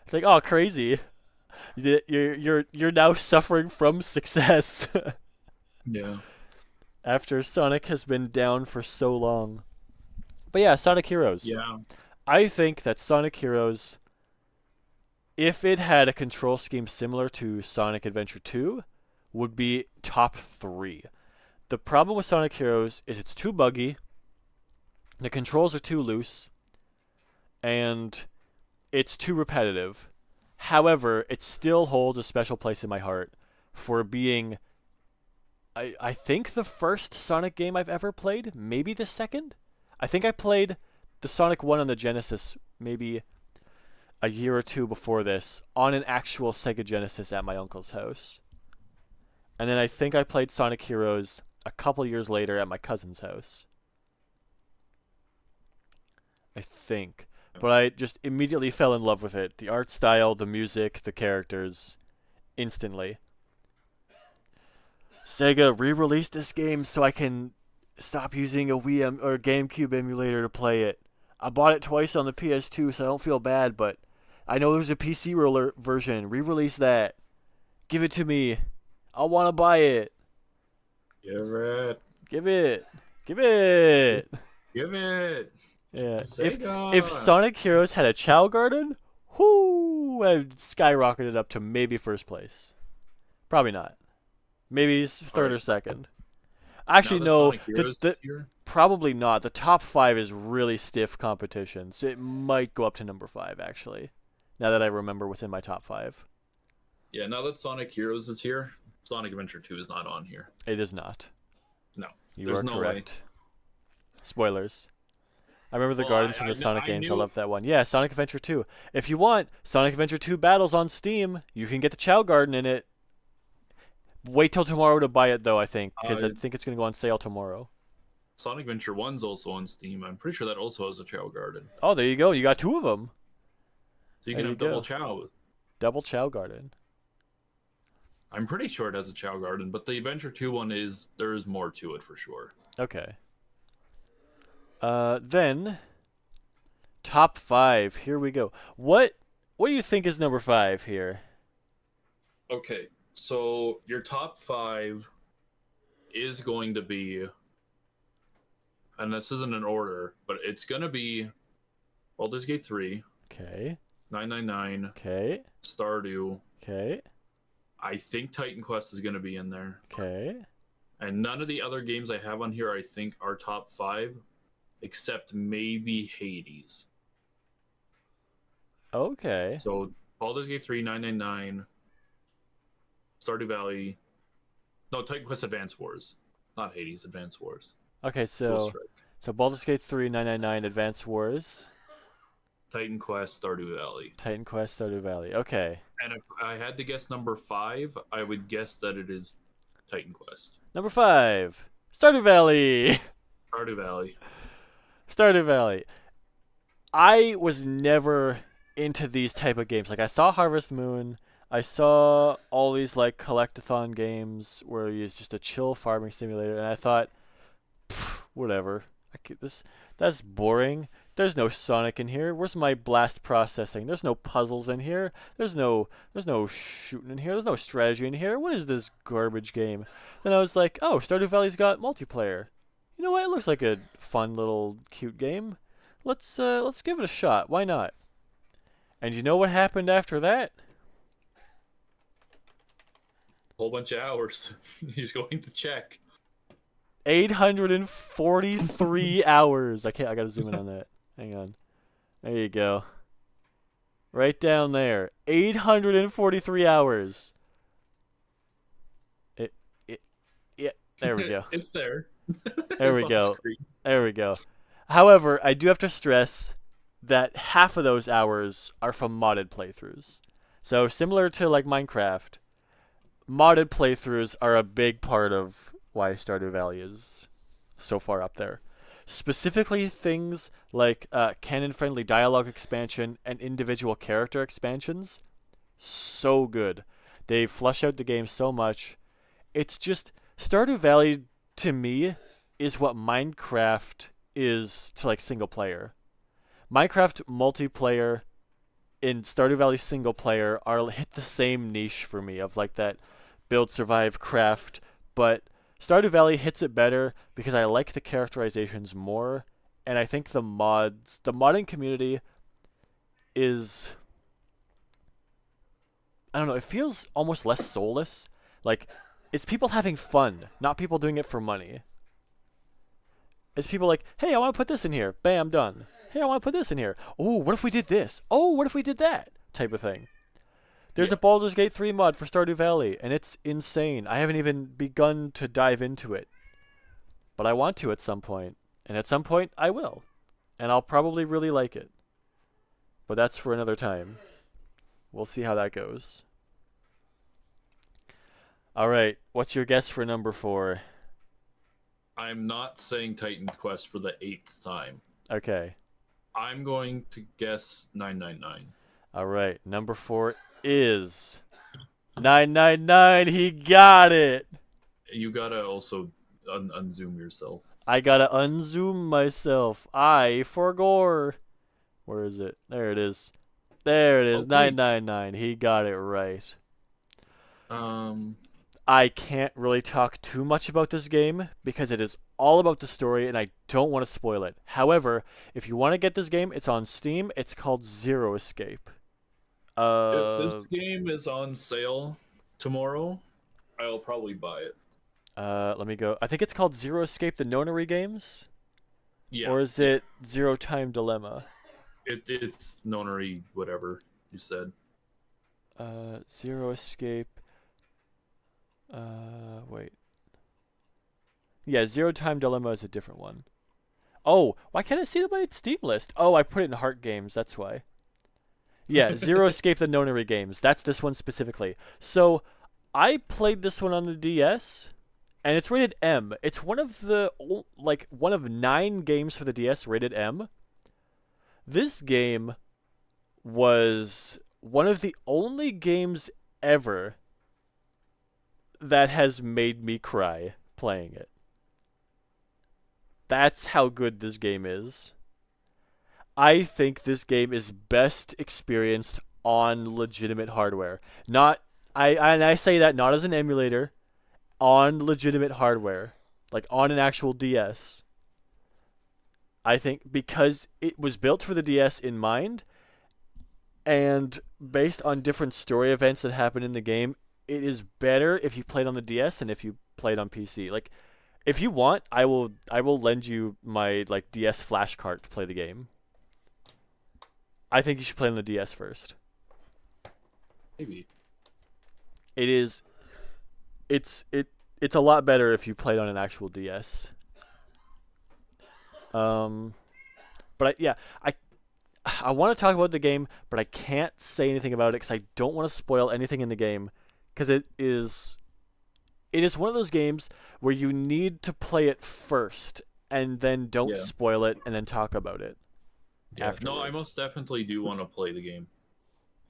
It's like, oh, crazy. You're now suffering from success Yeah. after Sonic has been down for so long. But yeah, Sonic Heroes. Yeah. I think that Sonic Heroes, if it had a control scheme similar to Sonic Adventure 2, would be top 3. The problem with Sonic Heroes is it's too buggy, the controls are too loose, and it's too repetitive. However, it still holds a special place in my heart for being, I think, the first Sonic game I've ever played, maybe the second. I think I played the Sonic 1 on the Genesis maybe a year or two before this on an actual Sega Genesis at my uncle's house. And then I think I played Sonic Heroes a couple years later at my cousin's house. I think. But I just immediately fell in love with it. The art style, the music, the characters. Instantly. Sega re-released this game so I can stop using a Wii or GameCube emulator to play it. I bought it twice on the PS2, so I don't feel bad, but I know there's a PC roller version. Re-release that. Give it to me. I want to buy it. Give it. Give it. Give it. Give it. Yeah. Sega. If Sonic Heroes had a Chow Garden, whoo, I'd skyrocketed up to maybe first place. Probably not. Maybe third or second. Actually, no. Probably not. The top 5 is really stiff competition, so it might go up to number 5, actually. Now that I remember what's in my top 5. Yeah, now that Sonic Heroes is here, Sonic Adventure 2 is not on here. It is not. No. You are correct. Spoilers. I remember the gardens from the Sonic games. I love that one. Yeah, Sonic Adventure 2. If you want Sonic Adventure 2 Battles on Steam, you can get the Chow Garden in it. Wait till tomorrow to buy it, though, I think, because I think it's going to go on sale tomorrow. Sonic Adventure 1's also on Steam. I'm pretty sure that also has a Chow Garden. Oh, there you go. You got 2 of them. So you can have double Chow. Double Chow Garden. I'm pretty sure it has a Chow Garden, but the Adventure 2 one there is more to it for sure. Okay. Then top 5. Here we go. What do you think is number 5 here? Okay, so your top 5 is going to be, and this isn't in order, but it's gonna be Baldur's Gate 3. Okay. 999. Okay. Stardew. Okay. I think Titan Quest is gonna be in there. Okay. And none of the other games I have on here I think are top 5. Except maybe Hades. Okay. So Baldur's Gate 3, 999, Stardew Valley. No, Titan Quest Advance Wars. Not Hades, Advance Wars. Okay, so Baldur's Gate 3, 999, Advance Wars. Titan Quest, Stardew Valley. Titan Quest, Stardew Valley. Okay. And if I had to guess number 5, I would guess that it is Titan Quest. Number 5, Stardew Valley. Stardew Valley. Stardew Valley. I was never into these type of games. Like, I saw Harvest Moon. I saw all these, like, collectathon games where it's just a chill farming simulator. And I thought, whatever. That's boring. There's no Sonic in here. Where's my blast processing? There's no puzzles in here. There's no shooting in here. There's no strategy in here. What is this garbage game? Then I was like, oh, Stardew Valley's got multiplayer. You know what? It looks like a fun little cute game. Let's give it a shot. Why not? And you know what happened after that? Whole bunch of hours. He's going to check. 843 hours. I gotta zoom in on that. Hang on. There you go. Right down there. 843 hours. Yeah, there we go. It's there. There we go. There we go. However, I do have to stress that half of those hours are from modded playthroughs. So similar to like Minecraft, modded playthroughs are a big part of why Stardew Valley is so far up there. Specifically things like canon-friendly dialogue expansion and individual character expansions. So good. They flush out the game so much. It's just Stardew Valley to me is what Minecraft is to like single player. Minecraft multiplayer and Stardew Valley single player are hit the same niche for me of like that build, survive, craft, but Stardew Valley hits it better because I like the characterizations more, and I think the modding community is, I don't know, it feels almost less soulless. Like, it's people having fun, not people doing it for money. It's people like, hey, I want to put this in here. Bam, done. Hey, I want to put this in here. Oh, what if we did this? Oh, what if we did that? Type of thing. There's a Baldur's Gate 3 mod for Stardew Valley, and it's insane. I haven't even begun to dive into it. But I want to at some point. And at some point, I will. and I'll probably really like it. But that's for another time. We'll see how that goes. All right, what's your guess for number 4? I'm not saying Titan Quest for the 8th time. Okay. I'm going to guess 999. All right, number 4 is 999. He got it. You gotta also unzoom yourself. I gotta unzoom myself. I forgore. Where is it? There it is. There it is. Okay. 999. He got it right. Um, I can't really talk too much about this game because it is all about the story and I don't want to spoil it. However, if you want to get this game, it's on Steam. It's called Zero Escape. if this game is on sale tomorrow, I'll probably buy it. Let me go. I think it's called Zero Escape: The Nonary Games, Yeah. or is it Zero Time Dilemma? It's Nonary, whatever you said. Zero Escape. Wait. Yeah, Zero Time Dilemma is a different one. Oh, why can't I see it by its Steam list? Oh, I put it in Heart Games. That's why. Yeah, Zero Escape: The Nonary Games. That's this one specifically. So, I played this one on the DS. And it's rated M. It's one of 9 games for the DS rated M. This game was one of the only games ever that has made me cry playing it. That's how good this game is. I think this game is best experienced on legitimate hardware. I say that not as an emulator. On legitimate hardware, like on an actual DS. I think because it was built for the DS in mind, and based on different story events that happen in the game, it is better if you played on the DS than if you played on PC. Like, if you want, I will lend you my DS flash cart to play the game. I think you should play on the DS first. Maybe. It's a lot better if you played on an actual DS. But I want to talk about the game, but I can't say anything about it because I don't want to spoil anything in the game, because it is one of those games where you need to play it first and then don't spoil it and then talk about it. Yeah. Afterward. No, I most definitely do want to play the game.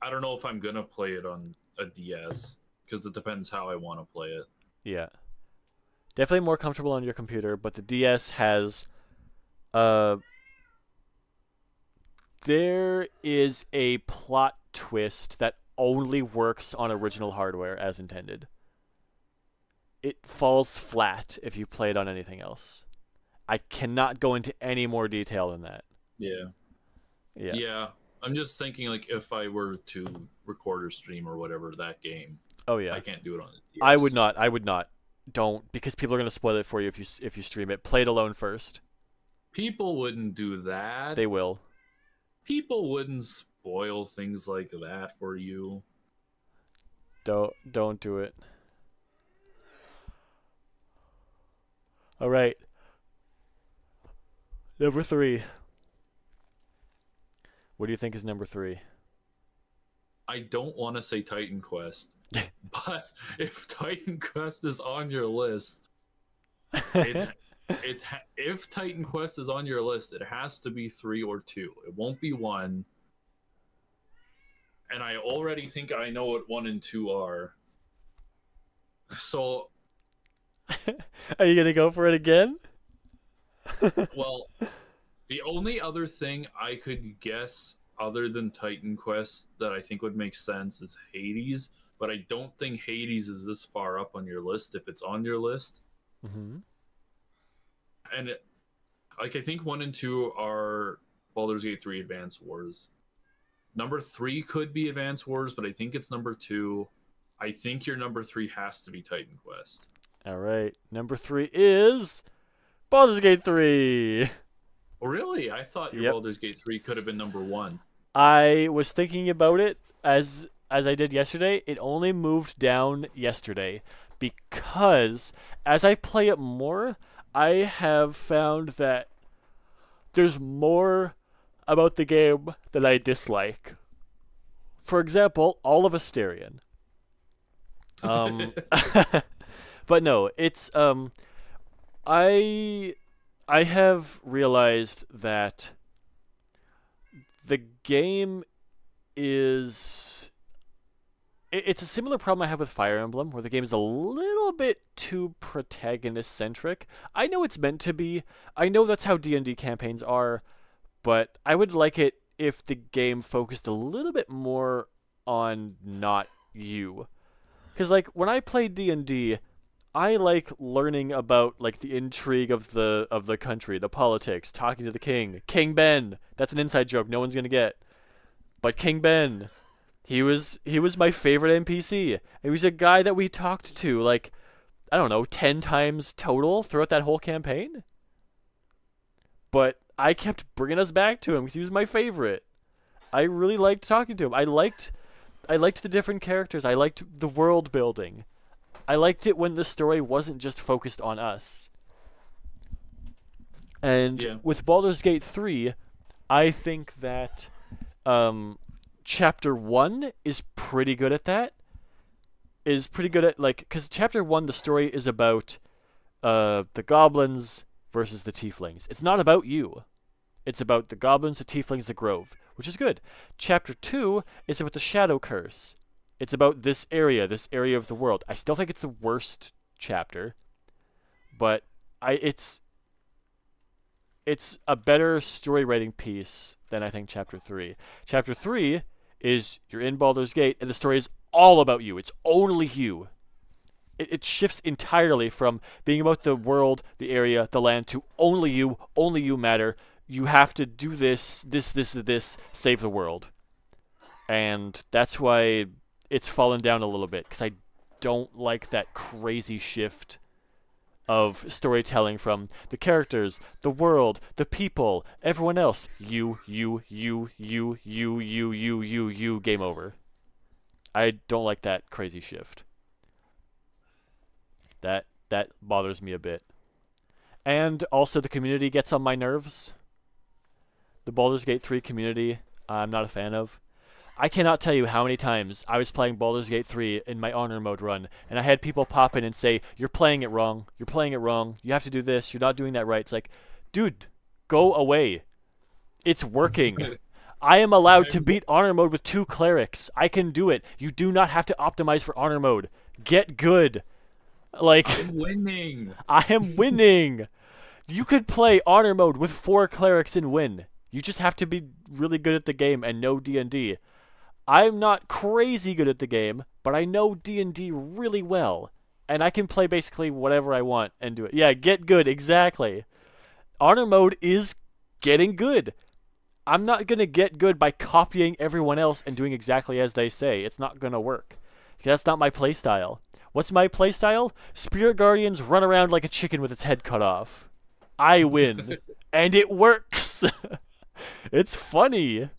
I don't know if I'm gonna play it on a DS because it depends how I want to play it. Yeah. Definitely more comfortable on your computer, but the DS has there is a plot twist that only works on original hardware as intended. It falls flat if you play it on anything else. I cannot go into any more detail than that. Yeah. Yeah. I'm just thinking, like, if I were to record or stream or whatever that game, oh yeah, I can't do it on the DS. I would not. Don't, because people are going to spoil it for you if you stream it. Play it alone first. People wouldn't do that. They will. People wouldn't spoil things like that for you. Don't do it. All right. Number 3. What do you think is number 3? I don't want to say Titan Quest, but if Titan Quest is on your list, if Titan Quest is on your list, it has to be 3 or 2. It won't be 1. And I already think I know what 1 and 2 are. So, are you gonna go for it again? well, the only other thing I could guess other than Titan Quest that I think would make sense is Hades, but I don't think Hades is this far up on your list if it's on your list. Mm-hmm. And I think 1 and 2 are Baldur's Gate 3 Advance Wars. Number 3 could be Advance Wars, but I think it's number 2. I think your number 3 has to be Titan Quest. All right, number 3 is Baldur's Gate 3. Oh, really? I thought your Baldur's Gate 3 could have been number 1. I was thinking about it as I did yesterday. It only moved down yesterday because as I play it more, I have found that there's more about the game that I dislike. For example, all of Asterion. Um, but no, it's I I have realized that the game is it's a similar problem I have with Fire Emblem, where the game is a little bit too protagonist centric. I know it's meant to be. I know that's how D&D campaigns are, but I would like it if the game focused a little bit more on not you. Because like when I play D&D, I like learning about like the intrigue of the country, the politics, talking to the king, King Ben. That's an inside joke no one's gonna get. But King Ben, he was my favorite NPC. He was a guy that we talked to like I don't know 10 times total throughout that whole campaign. But I kept bringing us back to him because he was my favorite. I really liked talking to him. I liked the different characters. I liked the world building. I liked it when the story wasn't just focused on us. And Yeah. with Baldur's Gate 3, I think that chapter 1 is pretty good at that. Is pretty good at like cuz chapter 1 the story is about the goblins versus the tieflings. It's not about you. It's about the goblins, the tieflings, the grove, which is good. Chapter 2 is about the shadow curse. It's about this area of the world. I still think it's the worst chapter, but it's a better story writing piece than I think chapter 3. Chapter 3 is you're in Baldur's Gate and the story is all about you. It's only you. It shifts entirely from being about the world, the area, the land to only you matter. You have to do this, save the world. And that's why it's fallen down a little bit, because I don't like that crazy shift of storytelling from the characters, the world, the people, everyone else. You, game over. I don't like that crazy shift. That bothers me a bit. And also the community gets on my nerves. The Baldur's Gate 3 community, I'm not a fan of. I cannot tell you how many times I was playing Baldur's Gate 3 in my honor mode run, and I had people pop in and say, "You're playing it wrong. You're playing it wrong. You have to do this. You're not doing that right." It's like, dude, go away. It's working. I am allowed to beat honor mode with 2 clerics. I can do it. You do not have to optimize for honor mode. Get good. Like, I'm winning. I am winning. You could play honor mode with 4 clerics and win. You just have to be really good at the game and know D&D. I'm not crazy good at the game, but I know D&D really well. And I can play basically whatever I want and do it. Yeah, get good, exactly. Honor mode is getting good. I'm not going to get good by copying everyone else and doing exactly as they say. It's not going to work. That's not my playstyle. What's my playstyle? Spirit Guardians run around like a chicken with its head cut off. I win. And it works. It's funny.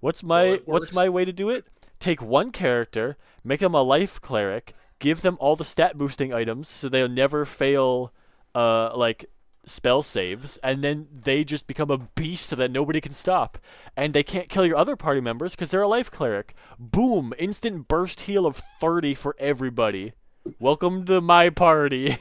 What's my way to do it? Take one character, make them a life cleric, give them all the stat boosting items so they'll never fail like spell saves, and then they just become a beast that nobody can stop. And they can't kill your other party members because they're a life cleric. Boom, instant burst heal of 30 for everybody. Welcome to my party.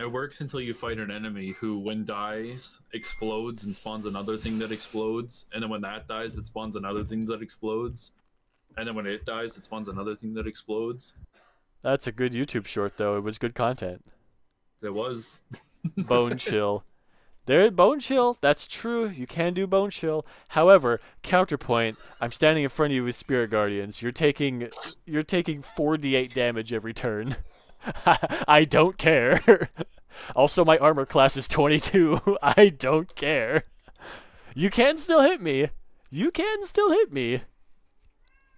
It works until you fight an enemy who, when dies, explodes and spawns another thing that explodes. And then when that dies, it spawns another thing that explodes. And then when it dies, it spawns another thing that explodes. That's a good YouTube short, though. It was good content. It was. Bone chill. Bone chill. That's true. You can do bone chill. However, counterpoint. I'm standing in front of you with Spirit Guardians. You're taking 4d8 damage every turn. I don't care. Also, my armor class is 22. I don't care. You can still hit me.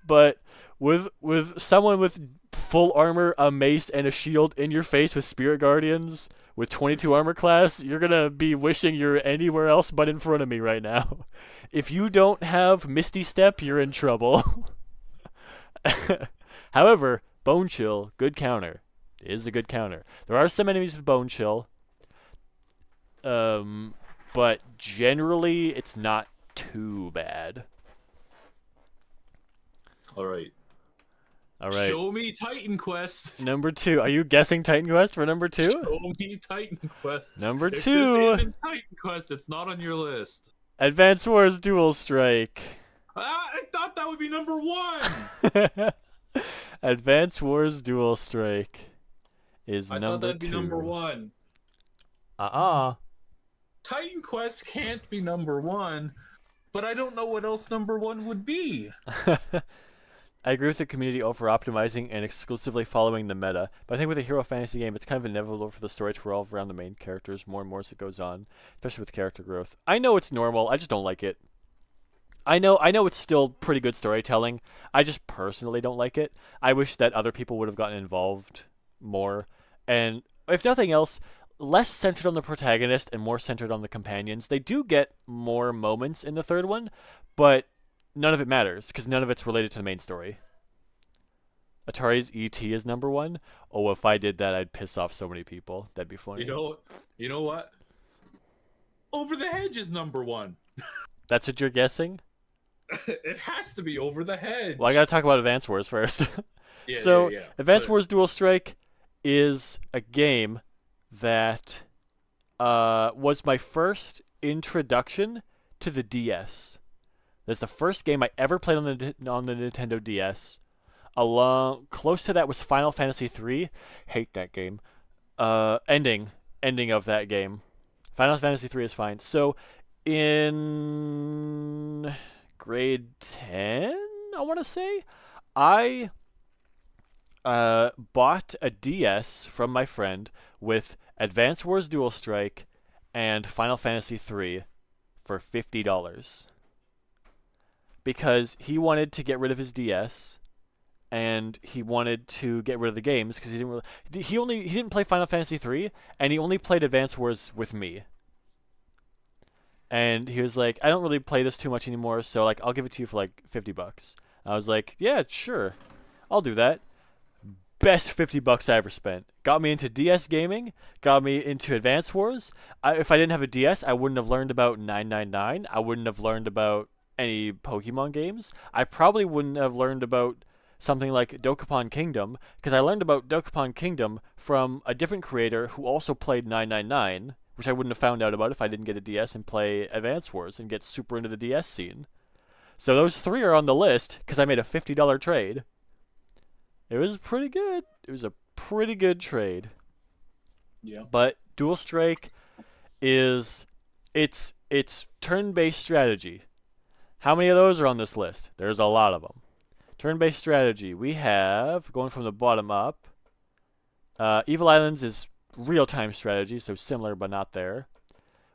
But with someone with full armor, a mace, and a shield in your face with Spirit Guardians with 22 armor class, you're gonna be wishing you're anywhere else but in front of me right now. If you don't have Misty Step, you're in trouble. However, Bone Chill, good counter. Is a good counter. There are some enemies with Bone Chill. but generally it's not too bad. All right. All right. Show me Titan Quest. Number 2. Are you guessing Titan Quest for number 2? Show me Titan Quest. Number If 2. this isn't Titan Quest, it's not on your list. Advance Wars Dual Strike. I thought that would be number 1. Advance Wars Dual Strike is I number thought that'd 2. be number 1. Uh-uh. Titan Quest can't be number 1, but I don't know what else number 1 would be. I agree with the community over optimizing and exclusively following the meta, but I think with a hero fantasy game, it's kind of inevitable for the story to revolve around the main characters more and more as it goes on, especially with character growth. I know it's normal, I just don't like it. I know it's still pretty good storytelling. I just personally don't like it. I wish that other people would have gotten involved more, and if nothing else, less centered on the protagonist and more centered on the companions. They do get more moments in the third one, but none of it matters because none of it's related to the main story. Atari's E.T. is number 1. Oh, if I did that, I'd piss off so many people. That'd be funny. You know what? Over the Hedge is number 1. That's what you're guessing? It has to be Over the Hedge. Well, I gotta talk about Advance Wars first. Yeah, Advance Wars Dual Strike is a game that was my first introduction to the DS. That's the first game I ever played on the Nintendo DS. Close to that was Final Fantasy III. Hate that game. Ending of that game. Final Fantasy III is fine. So in grade 10, I want to say, I bought a DS from my friend with Advance Wars Dual Strike and Final Fantasy III for $50. Because he wanted to get rid of his DS, and he wanted to get rid of the games because he didn't play Final Fantasy 3, and he only played Advance Wars with me. And he was like, I don't really play this too much anymore, so like I'll give it to you for like $50. I was like, yeah, sure, I'll do that. Best $50 I ever spent. Got me into DS gaming, got me into Advance Wars. If I didn't have a DS, I wouldn't have learned about 999. I wouldn't have learned about any Pokemon games. I probably wouldn't have learned about something like Dokapon Kingdom, because I learned about Dokapon Kingdom from a different creator who also played 999, which I wouldn't have found out about if I didn't get a DS and play Advance Wars and get super into the DS scene. So those 3 are on the list because I made a $50 trade. It was pretty good. It was a pretty good trade. Yeah. But Dual Strike it's turn-based strategy. How many of those are on this list? There's a lot of them. Turn-based strategy. We have, going from the bottom up, Evil Islands is real-time strategy, so similar but not there.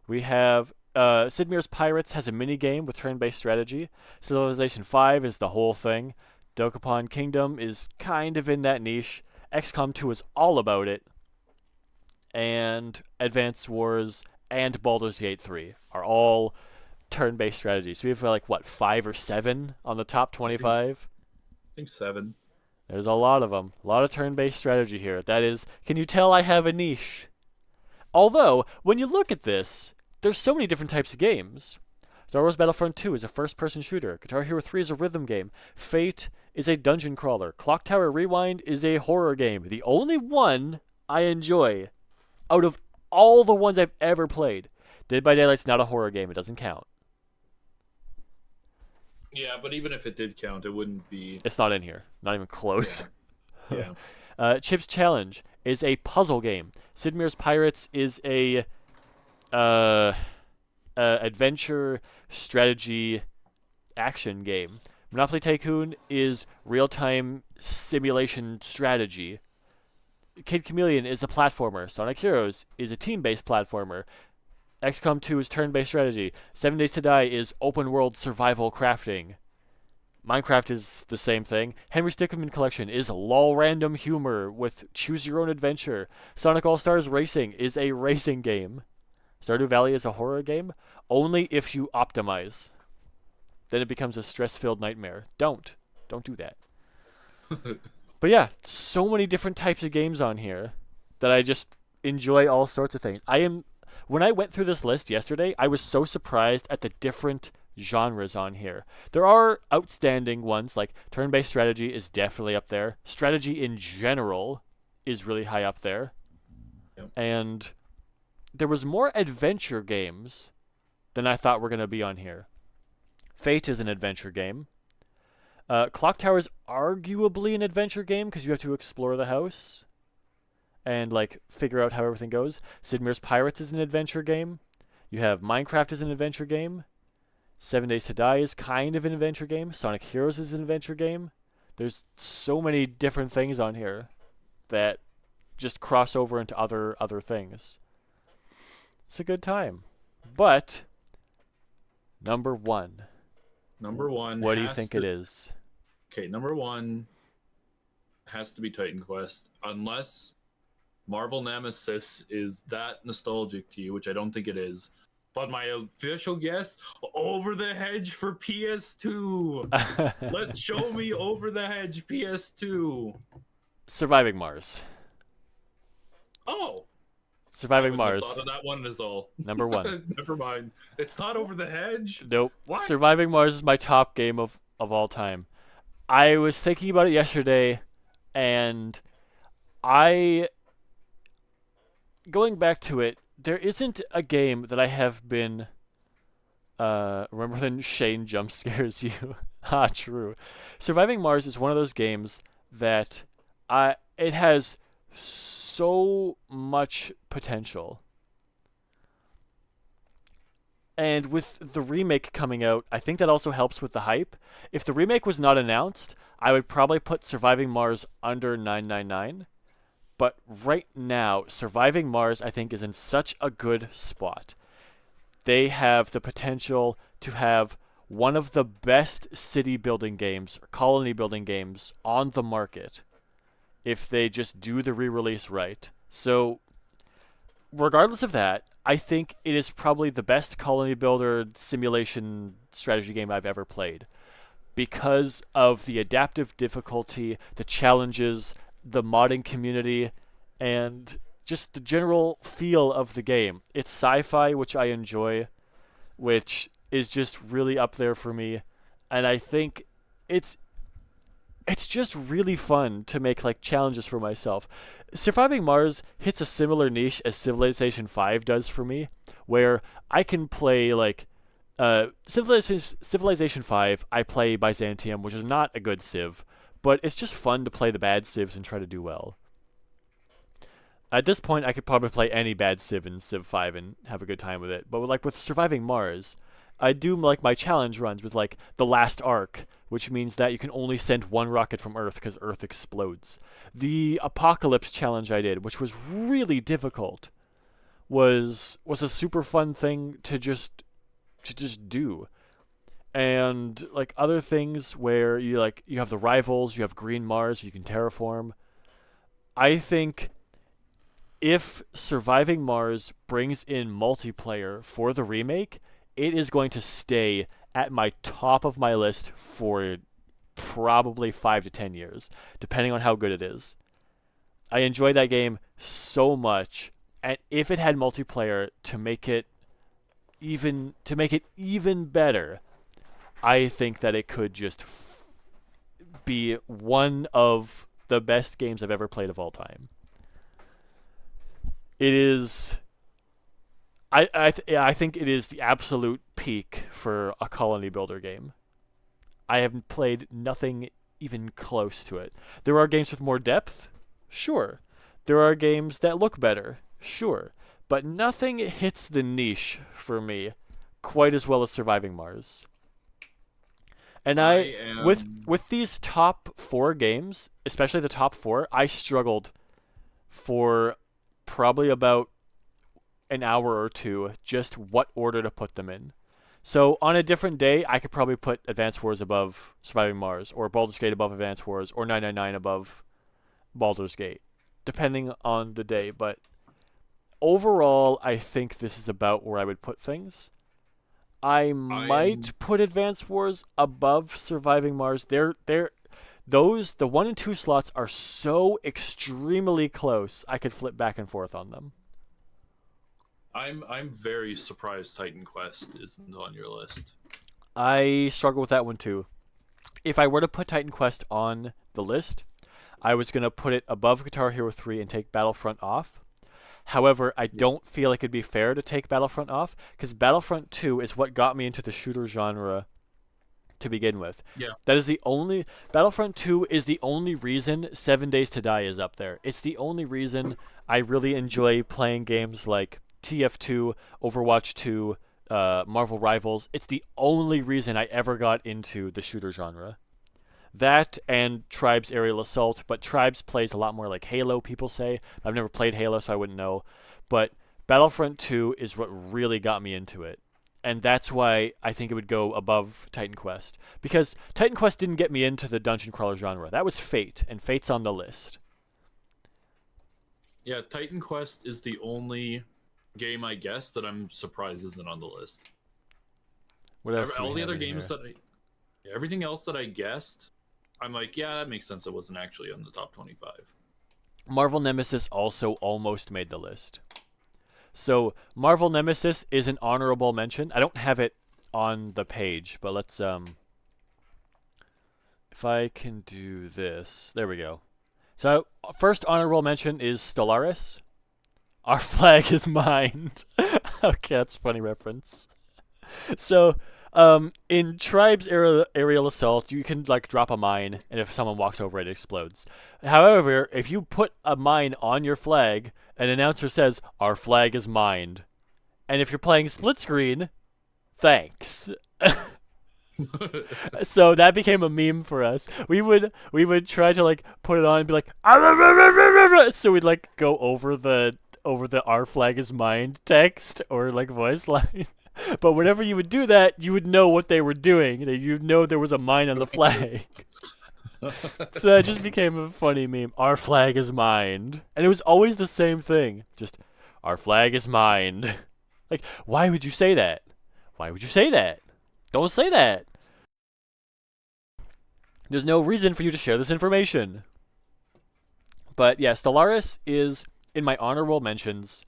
We have Sid Meier's Pirates has a mini-game with turn-based strategy. Civilization 5 is the whole thing. Dokapon Kingdom is kind of in that niche. XCOM 2 is all about it. And Advance Wars and Baldur's Gate 3 are all turn-based strategies. So we have like, what, 5 or 7 on the top 25? I think 7. There's a lot of them. A lot of turn-based strategy here. That is, can you tell I have a niche? Although, when you look at this, there's so many different types of games. Star Wars Battlefront 2 is a first-person shooter. Guitar Hero 3 is a rhythm game. Fate is a dungeon crawler. Clock Tower Rewind is a horror game. The only one I enjoy out of all the ones I've ever played. Dead by Daylight's not a horror game. It doesn't count. Yeah, but even if it did count, it wouldn't be. It's not in here. Not even close. Yeah. Chip's Challenge is a puzzle game. Sid Meier's Pirates is a adventure strategy action game. Monopoly Tycoon is real-time simulation strategy. Kid Chameleon is a platformer. Sonic Heroes is a team-based platformer. XCOM 2 is turn-based strategy. 7 Days to Die is open-world survival crafting. Minecraft is the same thing. Henry Stickmin Collection is lol random humor with choose-your-own-adventure. Sonic All-Stars Racing is a racing game. Stardew Valley is a horror game, only if you optimize. Then it becomes a stress-filled nightmare. Don't do that. But yeah, so many different types of games on here that I just enjoy all sorts of things. When I went through this list yesterday, I was so surprised at the different genres on here. There are outstanding ones, like turn-based strategy is definitely up there. Strategy in general is really high up there. Yep. And there was more adventure games than I thought were going to be on here. Fate is an adventure game. Clock Tower is arguably an adventure game because you have to explore the house and like figure out how everything goes. Sid Meier's Pirates is an adventure game. You have Minecraft is an adventure game. 7 Days to Die is kind of an adventure game. Sonic Heroes is an adventure game. There's so many different things on here that just cross over into other things. It's a good time. But number one. Number one. What do you think it is? Okay, number one has to be Titan Quest, unless Marvel Nemesis is that nostalgic to you, which I don't think it is. But my official guess, Over the Hedge for PS2. Let's show me Over the Hedge PS2. Surviving Mars. Oh. Surviving I Mars. thought of that one is all. Number one. Never mind. It's not Over the Hedge. Nope. What? Surviving Mars is my top game of all time. I was thinking about it yesterday, and going back to it, there isn't a game that I have been remember when Shane jump scares you. True. Surviving Mars is one of those games that it has so much potential. And with the remake coming out, I think that also helps with the hype. If the remake was not announced, I would probably put Surviving Mars under 999. But right now, Surviving Mars, I think, is in such a good spot. They have the potential to have one of the best city building games, or colony building games, on the market if they just do the re-release right. So, regardless of that, I think it is probably the best colony builder simulation strategy game I've ever played. Because of the adaptive difficulty, the challenges, the modding community, and just the general feel of the game. It's sci-fi, which I enjoy, which is just really up there for me. And I think it's just really fun to make like challenges for myself. Surviving Mars hits a similar niche as Civilization 5 does for me, where I can play like Civilization 5, I play Byzantium, which is not a good civ, but it's just fun to play the bad civs and try to do well. At this point, I could probably play any bad civ in Civ 5 and have a good time with it. But like with Surviving Mars, I do like my challenge runs with like the last arc, which means that you can only send one rocket from Earth because Earth explodes. The Apocalypse challenge I did, which was really difficult, was a super fun thing to just do. And like other things where you have the rivals, you have Green Mars, you can terraform. I think if Surviving Mars brings in multiplayer for the remake, it is going to stay at my top of my list for probably 5 to 10 years, depending on how good it is. I enjoyed that game so much, and if it had multiplayer to make it even better, I think that it could just be one of the best games I've ever played of all time. It is. I think it is the absolute peak for a colony builder game. I haven't played nothing even close to it. There are games with more depth, sure. There are games that look better, sure. But nothing hits the niche for me quite as well as Surviving Mars. And with these top 4 games, especially the top 4, I struggled for probably about an hour or two just what order to put them in. So on a different day, I could probably put Advance Wars above Surviving Mars, or Baldur's Gate above Advance Wars, or 999 above Baldur's Gate, depending on the day. But overall, I think this is about where I would put things. I might put Advance Wars above Surviving Mars. The 1 and 2 slots are so extremely close, I could flip back and forth on them. I'm very surprised Titan Quest isn't on your list. I struggle with that one too. If I were to put Titan Quest on the list, I was going to put it above Guitar Hero 3 and take Battlefront off. However, I don't feel like it'd be fair to take Battlefront off because Battlefront 2 is what got me into the shooter genre to begin with. Yeah. That is the only Battlefront 2 is the only reason 7 Days to Die is up there. It's the only reason I really enjoy playing games like TF2, Overwatch 2, Marvel Rivals. It's the only reason I ever got into the shooter genre. That and Tribes Aerial Assault, but Tribes plays a lot more like Halo, people say. I've never played Halo, so I wouldn't know. But Battlefront 2 is what really got me into it. And that's why I think it would go above Titan Quest. Because Titan Quest didn't get me into the dungeon crawler genre. That was Fate, and Fate's on the list. Yeah, Titan Quest is the only game I guess that I'm surprised isn't on the list. What else? All the other games that everything else that I guessed, I'm like, yeah, that makes sense. It wasn't actually on the top 25. Marvel Nemesis also almost made the list. So Marvel Nemesis is an honorable mention. I don't have it on the page, but let's if I can do this. There we go. So first honorable mention is Stellaris. Our flag is mined. Okay, that's a funny reference. So in Tribes Aerial Assault, you can like drop a mine, and if someone walks over it, it explodes. However, if you put a mine on your flag, an announcer says, "Our flag is mined," and if you're playing split screen, thanks. So that became a meme for us. We would try to like put it on and be like, so we'd like go over the "Our flag is mined" text or like voice line. But whenever you would do that, you would know what they were doing. You'd know there was a mine on the flag. So that just became a funny meme. Our flag is mined. And it was always the same thing. Just, our flag is mined. Like, why would you say that? Why would you say that? Don't say that. There's no reason for you to share this information. But yeah, Stellaris is in my honorable mentions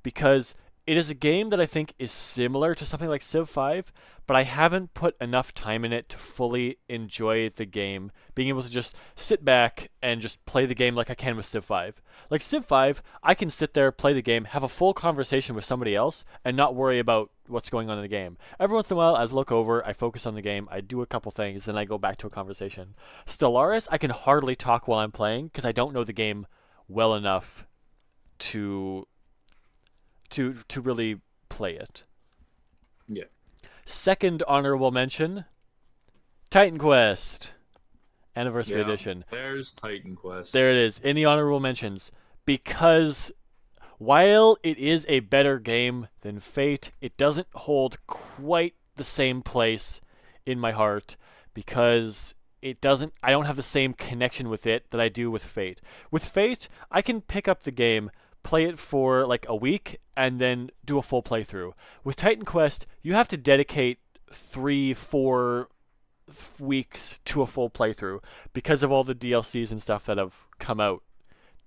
because it is a game that I think is similar to something like Civ 5, but I haven't put enough time in it to fully enjoy the game, being able to just sit back and just play the game like I can with Civ 5. Like Civ 5, I can sit there, play the game, have a full conversation with somebody else, and not worry about what's going on in the game. Every once in a while, I look over, I focus on the game, I do a couple things, then I go back to a conversation. Stellaris, I can hardly talk while I'm playing, because I don't know the game well enough to really play it. Yeah. Second honorable mention, Titan Quest Anniversary Edition. There's Titan Quest. There it is in the honorable mentions because while it is a better game than Fate, it doesn't hold quite the same place in my heart because I don't have the same connection with it that I do with Fate. With Fate, I can pick up the game, play it for like a week, and then do a full playthrough. With Titan Quest, you have to dedicate 3-4 weeks to a full playthrough because of all the DLCs and stuff that have come out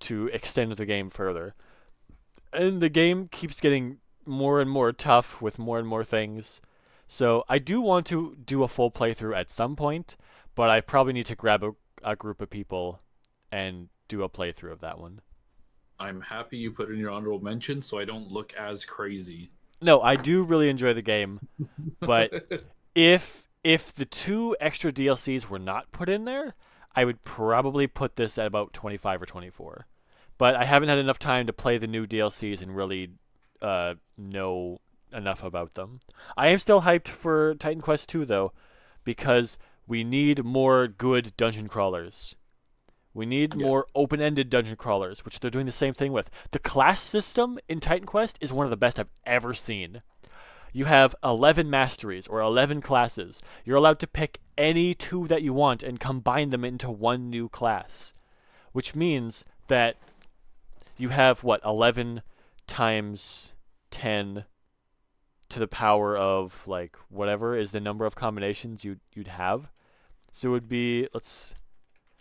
to extend the game further. And the game keeps getting more and more tough with more and more things. So I do want to do a full playthrough at some point, but I probably need to grab a group of people and do a playthrough of that one. I'm happy you put in your honorable mention so I don't look as crazy. No, I do really enjoy the game, but if the 2 extra DLCs were not put in there, I would probably put this at about 25 or 24. But I haven't had enough time to play the new DLCs and really know enough about them. I am still hyped for Titan Quest 2 though, because we need more good dungeon crawlers. We need more open-ended dungeon crawlers, which they're doing the same thing with. The class system in Titan Quest is one of the best I've ever seen. You have 11 masteries, or 11 classes. You're allowed to pick any 2 that you want and combine them into one new class. Which means that you have, 11 times 10 to the power of, like, whatever is the number of combinations you'd have. So it would be,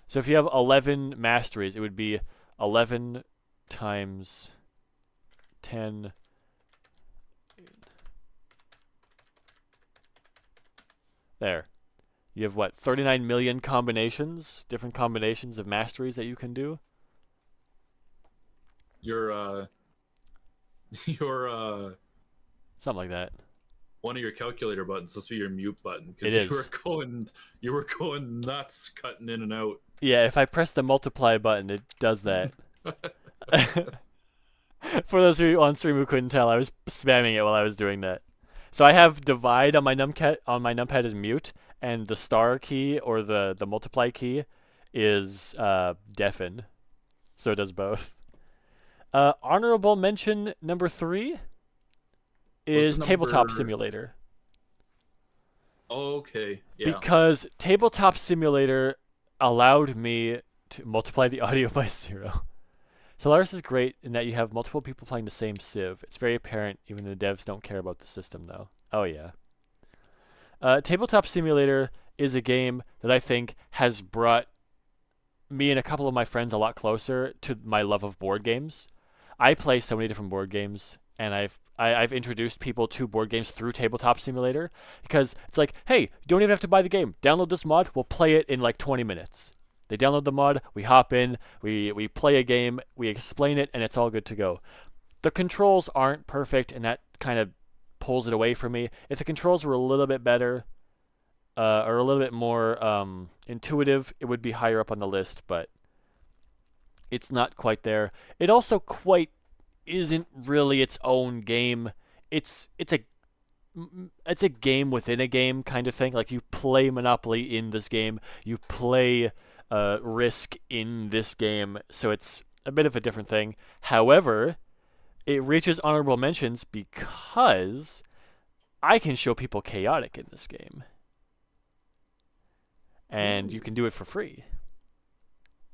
so if you have 11 masteries, it would be 11 times 10 There. You have what, 39 million combinations, different combinations of masteries that you can do. Your your Something like that. one of your calculator buttons supposed to be your mute button It because is. you were going nuts cutting in and out. Yeah, if I press the multiply button, it does that. For those of you on stream who couldn't tell, I was spamming it while I was doing that. So I have divide on my numpad is mute, and the star key or the multiply key is deafen. So it does both. Honorable mention number 3 is Tabletop number- Simulator. Okay, yeah. Because Tabletop Simulator allowed me to multiply the audio by 0. Solaris is great in that you have multiple people playing the same Civ. It's very apparent, even the devs don't care about the system, though. Oh, yeah. Tabletop Simulator is a game that I think has brought me and a couple of my friends a lot closer to my love of board games. I play so many different board games, and I've introduced people to board games through Tabletop Simulator because it's like, hey, you don't even have to buy the game. Download this mod. We'll play it in like 20 minutes. They download the mod, we hop in, we play a game, we explain it, and it's all good to go. The controls aren't perfect, and that kind of pulls it away from me. If the controls were a little bit better, or a little bit more intuitive, it would be higher up on the list, but it's not quite there. It also quite isn't really its own game. It's a game within a game kind of thing. Like, you play Monopoly in this game, you play Risk in this game, so it's a bit of a different thing. However, it reaches honorable mentions because I can show people Chaotic in this game. And you can do it for free.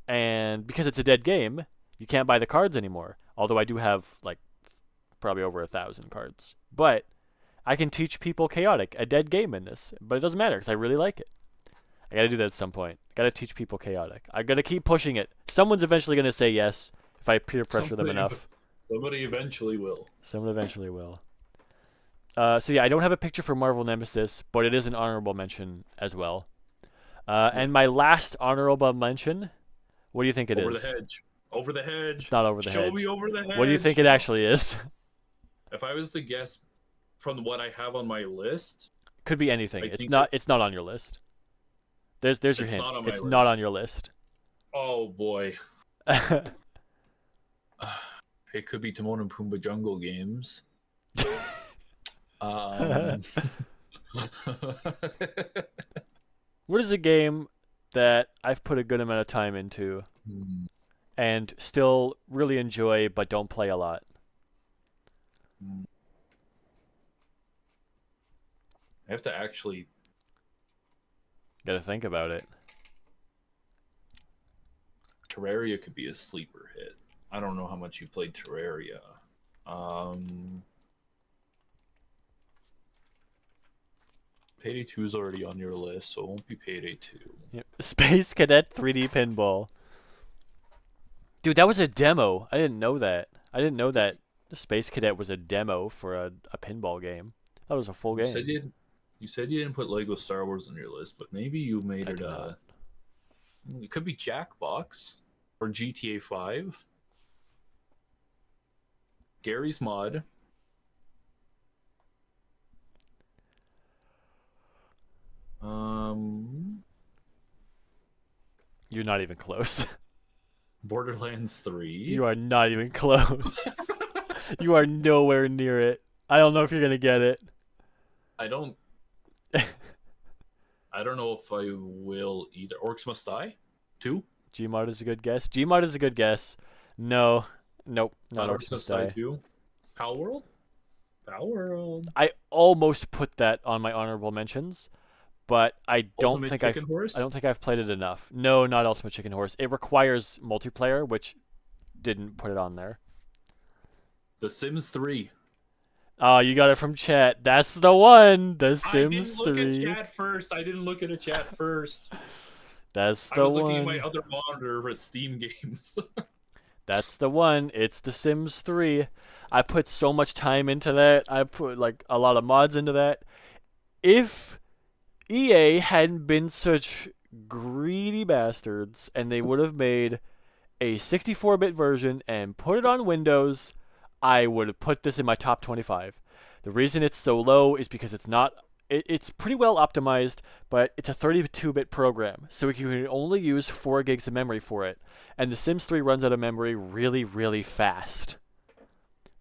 And because it's a dead game, you can't buy the cards anymore. Although I do have, like, probably over 1,000 cards. But I can teach people Chaotic, a dead game in this. But it doesn't matter because I really like it. I gotta do that at some point. Gotta teach people Chaotic. I gotta keep pushing it. Someone's eventually gonna say yes if I peer pressure them enough. Somebody eventually will. Someone eventually will. So yeah, I don't have a picture for Marvel Nemesis, but it is an honorable mention as well. And my last honorable mention, what do you think it is? Over the hedge. Over the hedge. It's not over the hedge. Show me over the hedge. What do you think it actually is? If I was to guess from what I have on my list, Could be anything. I It's think not. It's not on your list. There's your It's hint. not on my It's not list. on your list. oh boy, it could be Timon and Pumbaa Jungle Games. Um, What is a game that I've put a good amount of time into and still really enjoy but don't play a lot? I have to actually. Gotta think about it. Terraria could be a sleeper hit. I don't know how much you played Terraria. Payday 2 is already on your list, so it won't be Payday 2. Yep. Space Cadet 3D Pinball. Dude, that was a demo. I didn't know that. I didn't know that Space Cadet was a demo for a pinball game. That was a full game. You said you didn't put Lego Star Wars on your list, but maybe you made I it. did not. It could be Jackbox or GTA 5. Gary's Mod. You're not even close. Borderlands 3. You are not even close. You are nowhere near it. I don't know if you're gonna get it. I don't know if I will either. Orcs Must Die 2. Gmod is a good guess. Gmod is a good guess. No. Nope. Not Orcs Must Die 2. Power World. I almost put that on my honorable mentions, but I don't Ultimate think Chicken Horse? I don't think I've played it enough. No, not Ultimate Chicken Horse. It requires multiplayer, which didn't put it on there. The Sims 3. Oh, you got it from chat. That's the one. The Sims I didn't 3. look at chat first. I didn't look at a chat first. That's I the was one. looking at my other monitor at Steam games. That's the one. It's The Sims 3. I put so much time into that. I put like a lot of mods into that. If EA hadn't been such greedy bastards, and they would have made a 64-bit version and put it on Windows, I would have put this in my top 25. The reason it's so low is because it's not. It's pretty well optimized, but it's a 32-bit program, so you can only use 4 gigs of memory for it. And The Sims 3 runs out of memory really, really fast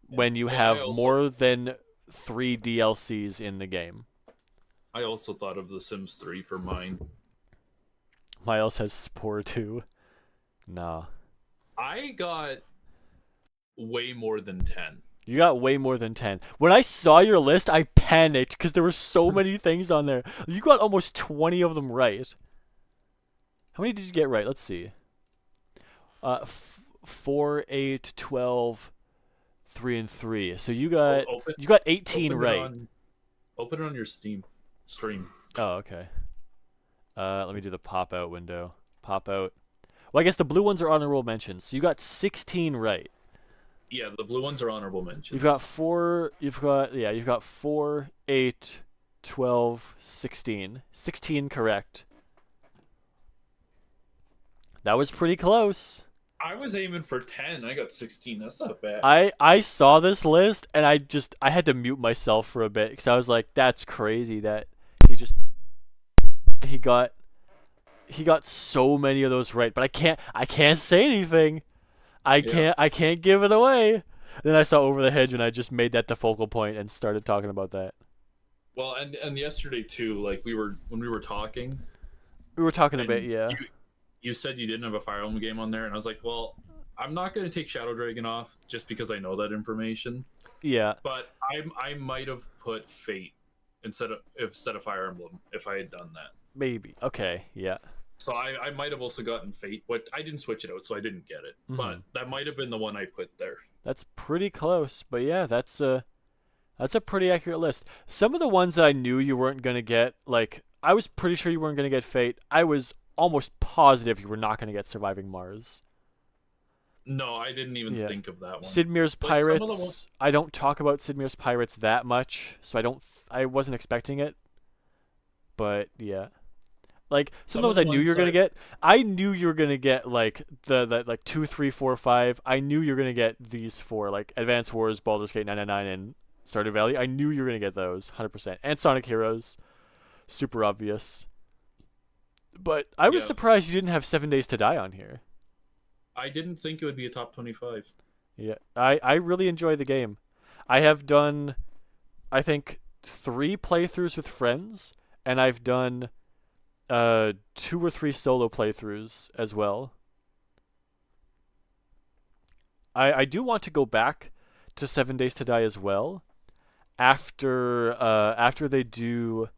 when you Well, have more than 3 DLCs in the game. I also thought of The Sims 3 for mine. Miles has Spore too. Nah. I got way more than 10. You got way more than 10. When I saw your list, I panicked because there were so many things on there. You got almost 20 of them right. How many did you get right? Let's see. 4, 8, 12, 3, and 3. So you got 18 right. Open it on your Steam stream. Oh, okay. Let me do the pop out window. Pop out. Well, I guess the blue ones are honorable mentions. So you got 16 right. Yeah, the blue ones are honorable mentions. You've got 4, 8, 12, 16. 16 correct. That was pretty close. I was aiming for 10. I got 16. That's not bad. I saw this list and I had to mute myself for a bit because I was like, that's crazy that he got so many of those right, but I can't say anything. I can't give it away. Then I saw Over the Hedge and I just made that the focal point and started talking about that. Well, and yesterday too, like when we were talking. We were talking a bit, yeah. You said you didn't have a Fire Emblem game on there, and I was like, well, I'm not going to take Shadow Dragon off just because I know that information. Yeah. But I might have put Fate instead of Fire Emblem if I had done that. Maybe. Okay. Yeah. So I might have also gotten Fate, but I didn't switch it out, so I didn't get it. Mhm. But that might have been the one I put there. That's pretty close, but yeah, that's a pretty accurate list. Some of the ones that I knew you weren't gonna get, like I was pretty sure you weren't gonna get Fate. I was almost positive you were not gonna get Surviving Mars. No, I didn't even think of that one. Sid Meier's Like, some of the Pirates. I don't talk about Sid Meier's Pirates that much, so I wasn't expecting it. But yeah. Like some of those I knew you were gonna get. I knew you were gonna get like the like 2, 3, 4, 5. I knew you were gonna get these 4, like Advance Wars, Baldur's Gate 999, and Stardew Valley. I knew you were gonna get those 100%. And Sonic Heroes, super obvious. But I was surprised you didn't have 7 Days to Die on here. I didn't think it would be a top 25. Yeah, I really enjoy the game. I have done, I think, 3 playthroughs with friends, and I've done 2 or 3 solo playthroughs as well. I do want to go back to 7 Days to Die as well after they do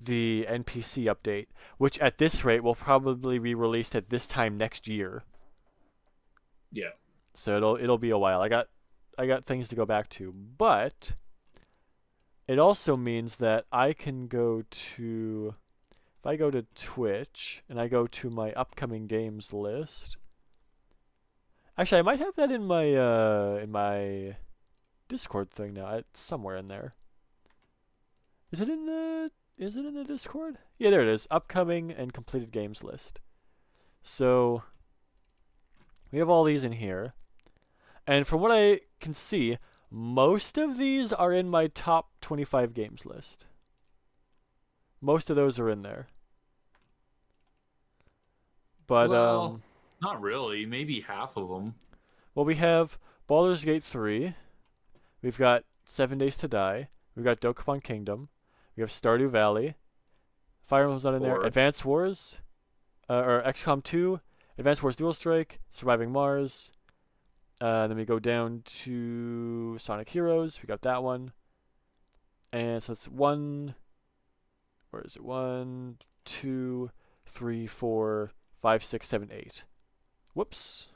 the NPC update, which at this rate will probably be released at this time next year. Yeah. So it'll be a while. I got things to go back to, but it also means that I can go to, if I go to Twitch and I go to my upcoming games list. Actually, I might have that in my Discord thing now. It's somewhere in there. Is it in the Discord? Yeah, there it is. Upcoming and completed games list. So we have all these in here. And from what I can see, most of these are in my top 25 games list. Most of those are in there. But well, not really. Maybe half of them. Well, we have Baldur's Gate 3. We've got 7 Days to Die. We've got Dokapon Kingdom. We have Stardew Valley. Fire Emblem's not in there. Advance Wars, or XCOM 2, Advance Wars Dual Strike, Surviving Mars. Then we go down to Sonic Heroes. We got that one. And so it's 1. Where is it? 1, 2, 3, 4, 5, 6, 7, 8. Whoops.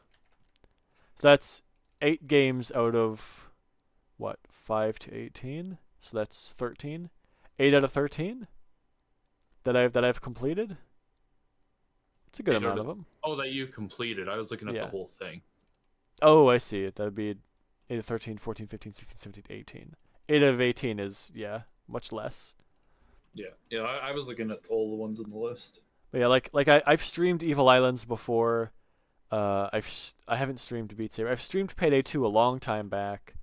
So that's 8 games out of what? 5 to 18. So that's 13. 8 out of 13 that I've completed. It's a good amount of them. Oh, that you completed. I was looking at the whole thing. Oh, I see it. That'd be 8 of 13, 14, 15, 16, 17, 18. 8 out of 18 is, much less. Yeah. I was looking at all the ones on the list. But yeah, I've streamed Evil Islands before. I haven't streamed Beat Saber. I've streamed Payday 2 a long time back.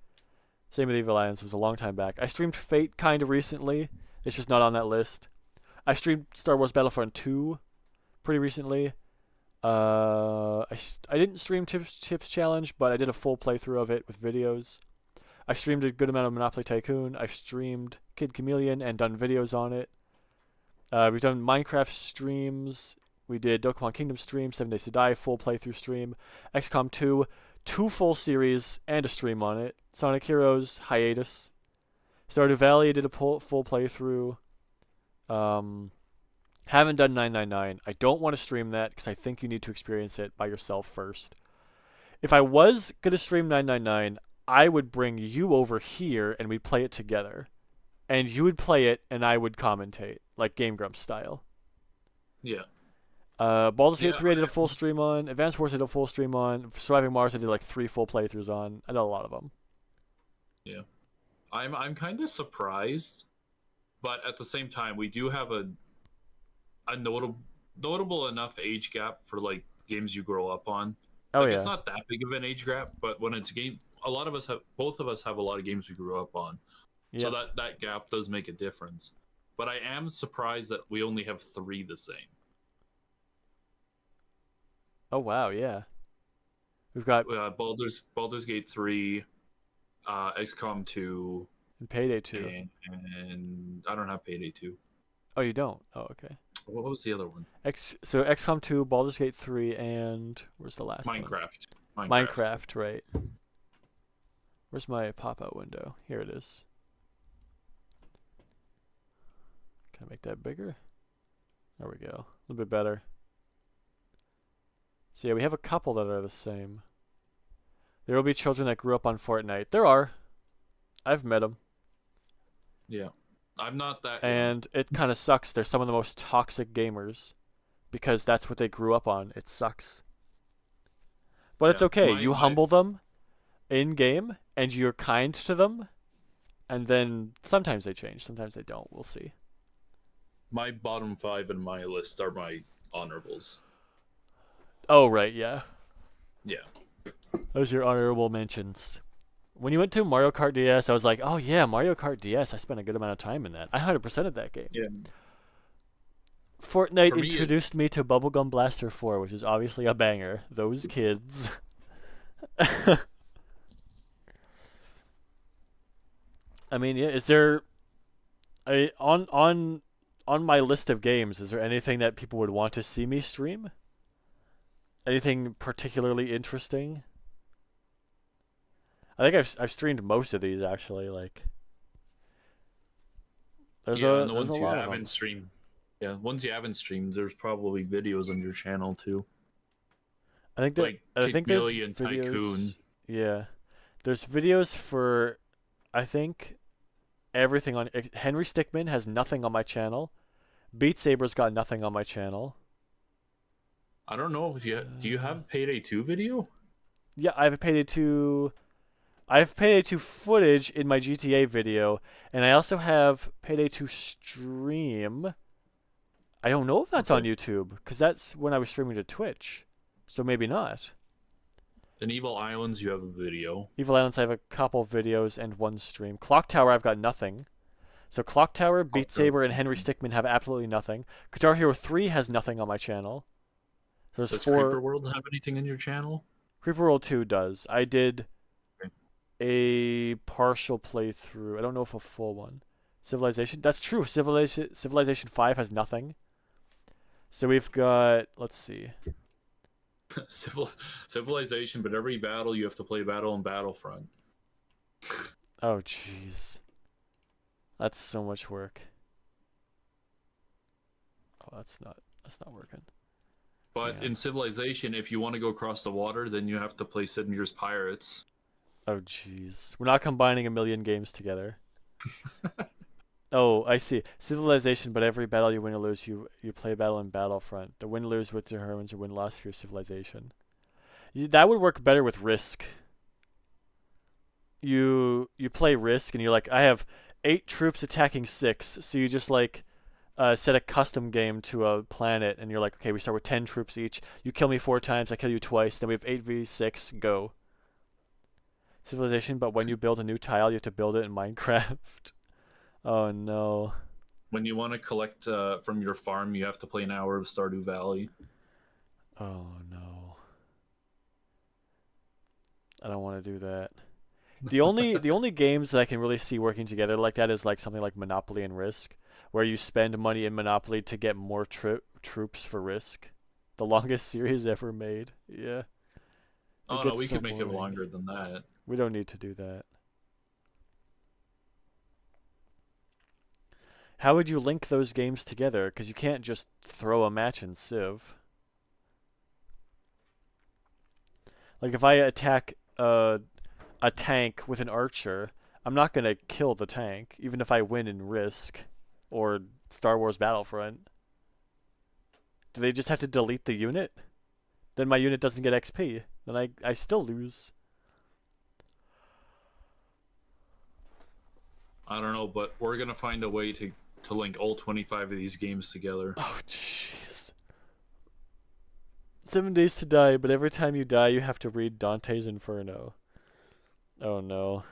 Same with Evil Islands, was a long time back. I streamed Fate kind of recently. It's just not on that list. I streamed Star Wars Battlefront 2 pretty recently. I didn't stream Chips Challenge, but I did a full playthrough of it with videos. I streamed a good amount of Monopoly Tycoon. I've streamed Kid Chameleon and done videos on it. We've done Minecraft streams. We did Dokkan Kingdom stream, 7 Days to Die, full playthrough stream. XCOM 2, 2 full series and a stream on it. Sonic Heroes, hiatus. Stardew Valley did a full playthrough. Haven't done 999. I don't want to stream that because I think you need to experience it by yourself first. If I was going to stream 999, I would bring you over here and we'd play it together. And you would play it and I would commentate, like Game Grumps style. Yeah. Baldur's Gate 3 I did a full stream on. Advance Wars I did a full stream on. Surviving Mars I did like 3 full playthroughs on. I did a lot of them. Yeah. I'm kind of surprised, but at the same time, we do have a notable enough age gap for like games you grow up on. Oh, Like, yeah. It's not that big of an age gap, but when it's both of us have a lot of games we grew up on. Yeah. So that gap does make a difference. But I am surprised that we only have 3 the same. Oh, wow, yeah. We've got Baldur's Gate 3, XCOM 2, and Payday 2. and I don't have Payday 2. Oh, you don't? Oh, okay. What was the other one? So XCOM 2, Baldur's Gate 3, and where's the last one? Minecraft, right. Where's my pop-out window? Here it is. Can I make that bigger? There we go. A little bit better. So yeah, we have a couple that are the same. There will be children that grew up on Fortnite. There are. I've met them. Yeah. I'm not that young. And it kind of sucks. They're some of the most toxic gamers because that's what they grew up on. It sucks. But it's Yeah. okay. My- You my- humble them in game and you're kind to them. And then sometimes they change, sometimes they don't. We'll see. My bottom 5 in my list are my honorables. Oh, right, yeah. Yeah. Those are your honorable mentions. When you went to Mario Kart DS, I was like, oh yeah, Mario Kart DS. I spent a good amount of time in that. I 100%ed that game. Yeah. Fortnite For me, introduced me to Bubblegum Blaster 4, which is obviously a banger. Those kids. I mean, yeah, is there on my list of games, is there anything that people would want to see me stream? Anything particularly interesting? I think I've streamed most of these actually. Like, there's and the there's ones a you lot of haven't them. streamed. Yeah, ones you haven't streamed, there's probably videos on your channel too. I think that Like I think there's Chameleon, videos. Tycoon. Yeah, there's videos for I think everything on Henry Stickmin has nothing on my channel. Beat Saber's got nothing on my channel. I don't know if do you have Payday 2 video? Yeah, I have Payday 2 footage in my GTA video, and I also have Payday 2 stream. I don't know if that's on Okay. YouTube, because that's when I was streaming to Twitch. So maybe not. In Evil Islands, you have a video. Evil Islands, I have a couple videos and one stream. Clock Tower, I've got nothing. So Clock Tower, Beat Tower. Saber, and Henry Stickmin have absolutely nothing. Guitar Hero 3 has nothing on my channel. So there's Does 4. Creeper World have anything in your channel? Creeper World 2 does. I did Okay. a partial playthrough. I don't know if a full one. Civilization. That's true. Civilization 5 has nothing. So we've got, let's see. Civilization, but every battle you have to play Battle on Battlefront. Oh jeez. That's so much work. Oh, that's not working. But Yeah. in Civilization, if you want to go across the water, then you have to play Sid Meier's Pirates. Oh jeez. We're not combining a million games together. Oh, I see. Civilization, but every battle you win or lose, you play battle in Battlefront. The win-lose determines your win-loss for your civilization. That would work better with Risk. You play Risk, and you're like, I have 8 troops attacking 6, so you just like set a custom game to a planet, and you're like, okay, we start with 10 troops each. You kill me 4 times, I kill you twice. Then we have 8v6, go. Civilization, but when you build a new tile, you have to build it in Minecraft. Oh no. When you want to collect from your farm, you have to play an hour of Stardew Valley. Oh no. I don't want to do that. The only games that I can really see working together like that is like something like Monopoly and Risk, where you spend money in Monopoly to get more troops for Risk. The longest series ever made. Yeah. Oh no, gets we so could make it boring. longer than that. We don't need to do that. How would you link those games together? Because you can't just throw a match in Civ. Like if I attack a tank with an archer, I'm not gonna kill the tank, even if I win in Risk or Star Wars Battlefront. Do they just have to delete the unit? Then my unit doesn't get XP. Then I still lose. I don't know, but we're gonna find a way to link all 25 of these games together. Oh jeez. 7 Days to Die, but every time you die, you have to read Dante's Inferno. Oh no.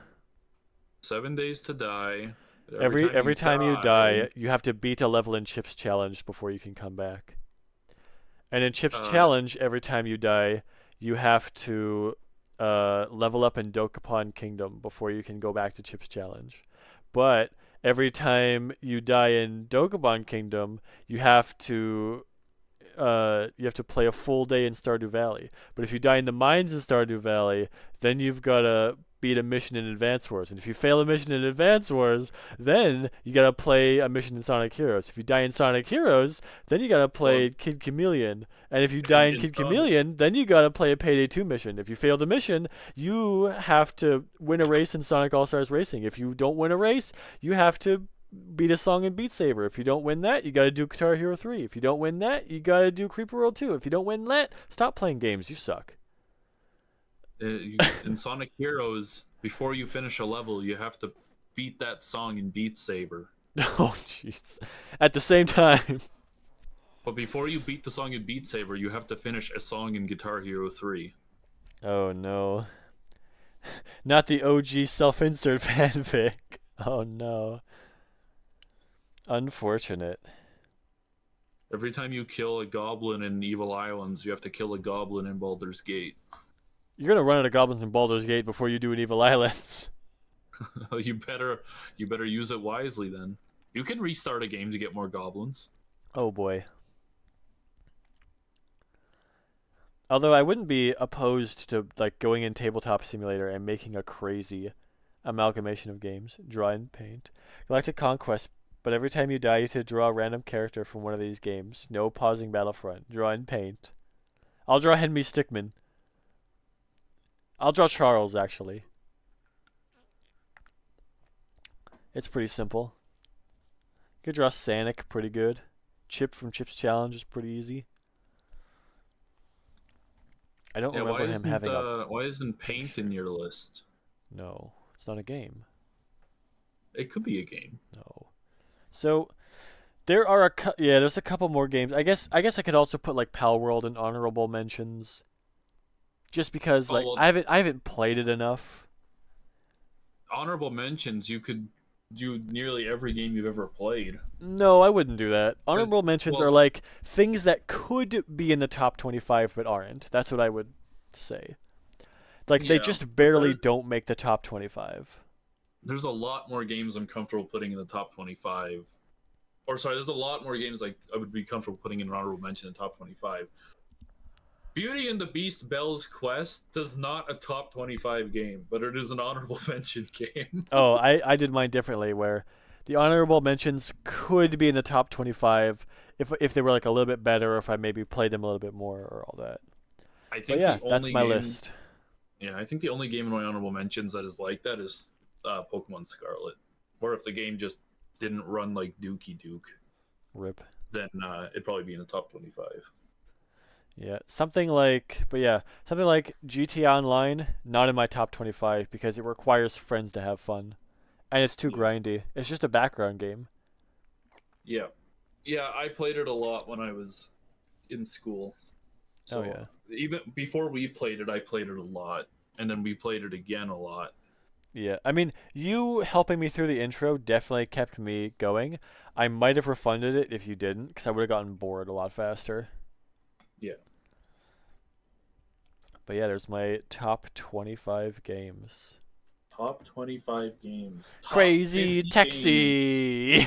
7 Days to Die. but Every time you die, you have to beat a level in Chip's Challenge before you can come back. And in Chip's Challenge, every time you die, you have to level up in Dokapon Kingdom before you can go back to Chip's Challenge. But every time you die in Dokapon Kingdom, you have to play a full day in Stardew Valley. But if you die in the mines in Stardew Valley, then you've got to beat a mission in Advance Wars. And if you fail a mission in Advance Wars, then you got to play a mission in Sonic Heroes. If you die in Sonic Heroes, then you got to play Kid Chameleon. And if you die in Kid Chameleon, then you got to play a Payday 2 mission. If you fail the mission, you have to win a race in Sonic All-Stars Racing. If you don't win a race, you have to beat a song in Beat Saber. If you don't win that, you gotta do Guitar Hero 3. If you don't win that, you gotta do Creeper World 2. If you don't win that, stop playing games. You suck. In Sonic Heroes, before you finish a level, you have to beat that song in Beat Saber. Oh, jeez. At the same time. But before you beat the song in Beat Saber, you have to finish a song in Guitar Hero 3. Oh, no. Not the OG self-insert fanfic. Oh, no. Unfortunate. Every time you kill a goblin in Evil Islands, you have to kill a goblin in Baldur's Gate. You're gonna run out of goblins in Baldur's Gate before you do an Evil Islands. you better use it wisely then. You can restart a game to get more goblins. Oh boy. Although I wouldn't be opposed to like going in Tabletop Simulator and making a crazy amalgamation of games. Draw and paint. Galactic Conquest. But every time you die, you have to draw a random character from one of these games. No pausing Battlefront. Draw and paint. I'll draw Henry Stickmin. I'll draw Charles, actually. It's pretty simple. You could draw Sanic pretty good. Chip from Chip's Challenge is pretty easy. I don't remember him having a... Why isn't Paint in your list? No, it's not a game. It could be a game. No. So there are there's a couple more games. I guess I could also put like Pal World in honorable mentions, just because like I haven't played it enough. Honorable mentions, you could do nearly every game you've ever played. No, I wouldn't do that. Honorable mentions are like things that could be in the top 25 but aren't. That's what I would say. Like they just barely don't make the top 25. There's a lot more games I'm comfortable putting in the top 25. Or sorry, there's a lot more games like I would be comfortable putting in an honorable mention in the top 25. Beauty and the Beast Belle's Quest is not a top 25 game, but it is an honorable mention game. Oh, I did mine differently, where the honorable mentions could be in the top 25 if they were like a little bit better, or if I maybe played them a little bit more, or all that. I think that's my list. Yeah, I think the only game in my honorable mentions that is like that is Pokemon Scarlet. Or if the game just didn't run like Dookie Duke, RIP, then it'd probably be in the top 25. Yeah, something like GTA Online, not in my top 25 because it requires friends to have fun, and it's too grindy. It's just a background game. Yeah. Yeah, I played it a lot when I was in school. Oh So yeah. even before we played it, I played it a lot, and then we played it again a lot. Yeah, I mean, you helping me through the intro definitely kept me going. I might have refunded it if you didn't, because I would have gotten bored a lot faster. Yeah. But yeah, there's my top 25 games. Top 25 games. Top Crazy 50 games. Taxi!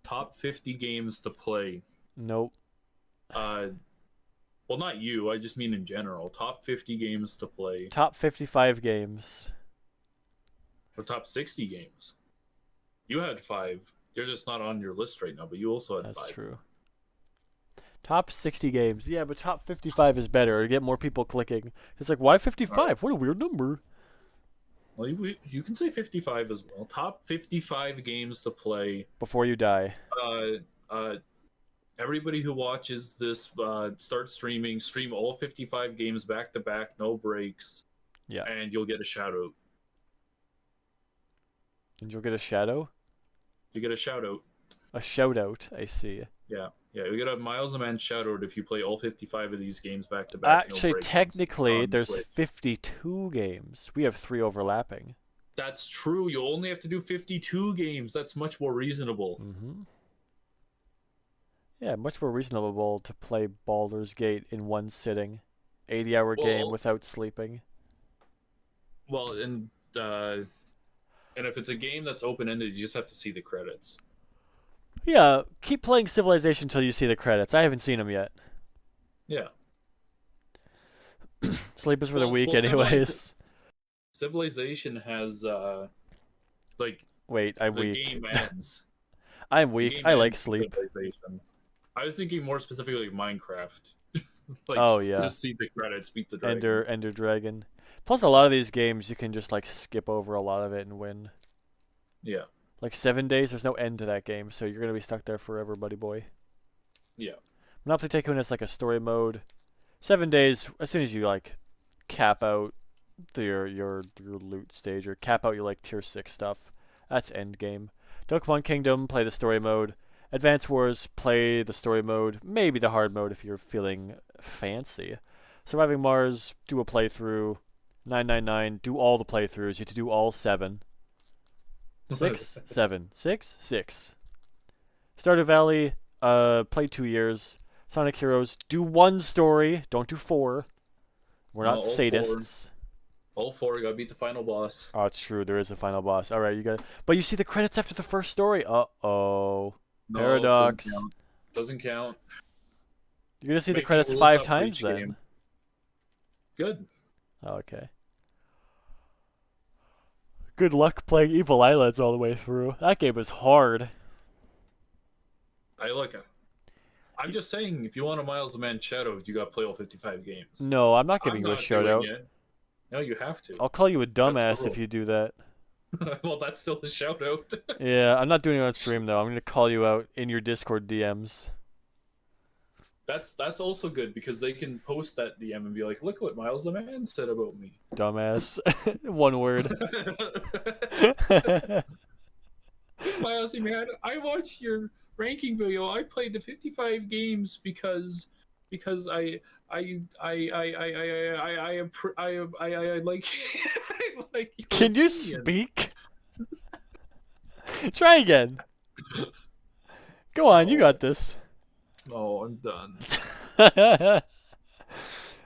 Top 50 games to play. Nope. Uh, well, not you. I just mean in general. Top 50 games to play. Top 55 games. Or top 60 games. You had 5. You're just not on your list right now, but you also had That's 5. true. Top 60 games. Yeah, but top 55 is better to get more people clicking. It's like, why 55? What a weird number. Well, you can say 55 as well. Top 55 games to play. Before you die. Uh, uh, everybody who watches this, start streaming. Stream all 55 games back to back, no breaks, Yeah. and you'll get a shout out. And you'll get a shadow? You get a shout out. A shout out, I see. Yeah, you get a Miles the Man shout out if you play all 55 of these games back to back. No Actually, breaks, technically, on there's Twitch. 52 games. We have 3 overlapping. That's true. You only have to do 52 games. That's much more reasonable. Mm-hmm. Yeah, much more reasonable to play Baldur's Gate in one sitting. 80-hour game Well, without sleeping. well, and if it's a game that's open ended, you just have to see the credits. Yeah, keep playing Civilization until you see the credits. I haven't seen them yet. Yeah. Sleepers for the week, Well, anyways. Civilization has like Wait, I'm the weak. game ends. I'm The weak. game I like ends in sleep. Civilization. I was thinking more specifically like Minecraft. Like, Oh yeah, just see the credits, beat the dragon. Ender Dragon. Plus, a lot of these games you can just like skip over a lot of it and win. Yeah, Like 7 days, there's no end to that game, so you're gonna be stuck there forever, buddy boy. yeah. Monopoly Tycoon is like a story mode. 7 days, as soon as you like cap out your loot stage or cap out your like tier 6 stuff, that's end game. Dokapon Kingdom, play the story mode. Advance Wars, play the story mode, maybe the hard mode if you're feeling fancy. Surviving Mars, do a playthrough. 999, do all the playthroughs. You have to do all 7. 6, 7, 6, 6. Stardew Valley, play 2 years. Sonic Heroes, do 1 story, don't do 4. We're No, not all 4. sadists. All 4, gotta beat the final boss. Oh, it's true. There is a final boss. All right, you got it. But you see the credits after the first story. Uh-oh. No, Paradox. Doesn't count. You're gonna see the Making credits rules 5 up for times each then. game. Good. Oh, okay. Good luck playing Evil Islands all the way through. That game is hard. I'm just saying, if you want a Miles the Man shadow, you gotta play all 55 games. No, I'm not I'm giving you a not shout doing out. it. No, you have to. I'll call you a the dumbass if rule. you do that. Well, that's still a shout out. Yeah, I'm not doing it on stream though. I'm gonna call you out in your Discord DMs. That's also good because they can post that DM and be like, "Look what Miles the Man said about me." Dumbass. One word. Miles the Man, I watched your ranking video. I played the 55 games because I like I like your Can you opinions. speak? Try again. Go on, you got this. Oh, I'm done.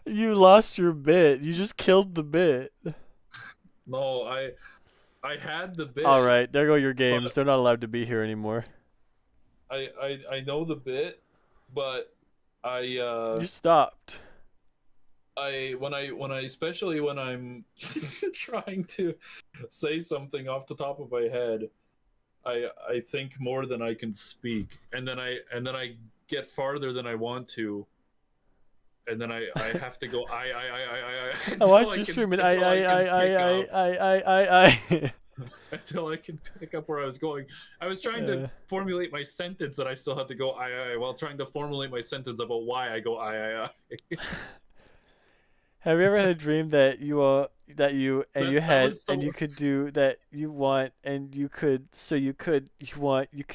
You lost your bit. You just killed the bit. No, I had the bit. All right, there go your games. They're not allowed to be here anymore. I know the bit, but You stopped. when I especially when I'm trying to say something off the top of my head, I think more than I can speak, and then I get farther than I want to, and then I have to go I until watched I your can- stream and until I. until I can pick up where I was going. I was trying to formulate my sentence, and I still had to go while trying to formulate my sentence about why I go I. Have you ever had a dream that you and That- you that had was the and you one- could do that you want and you could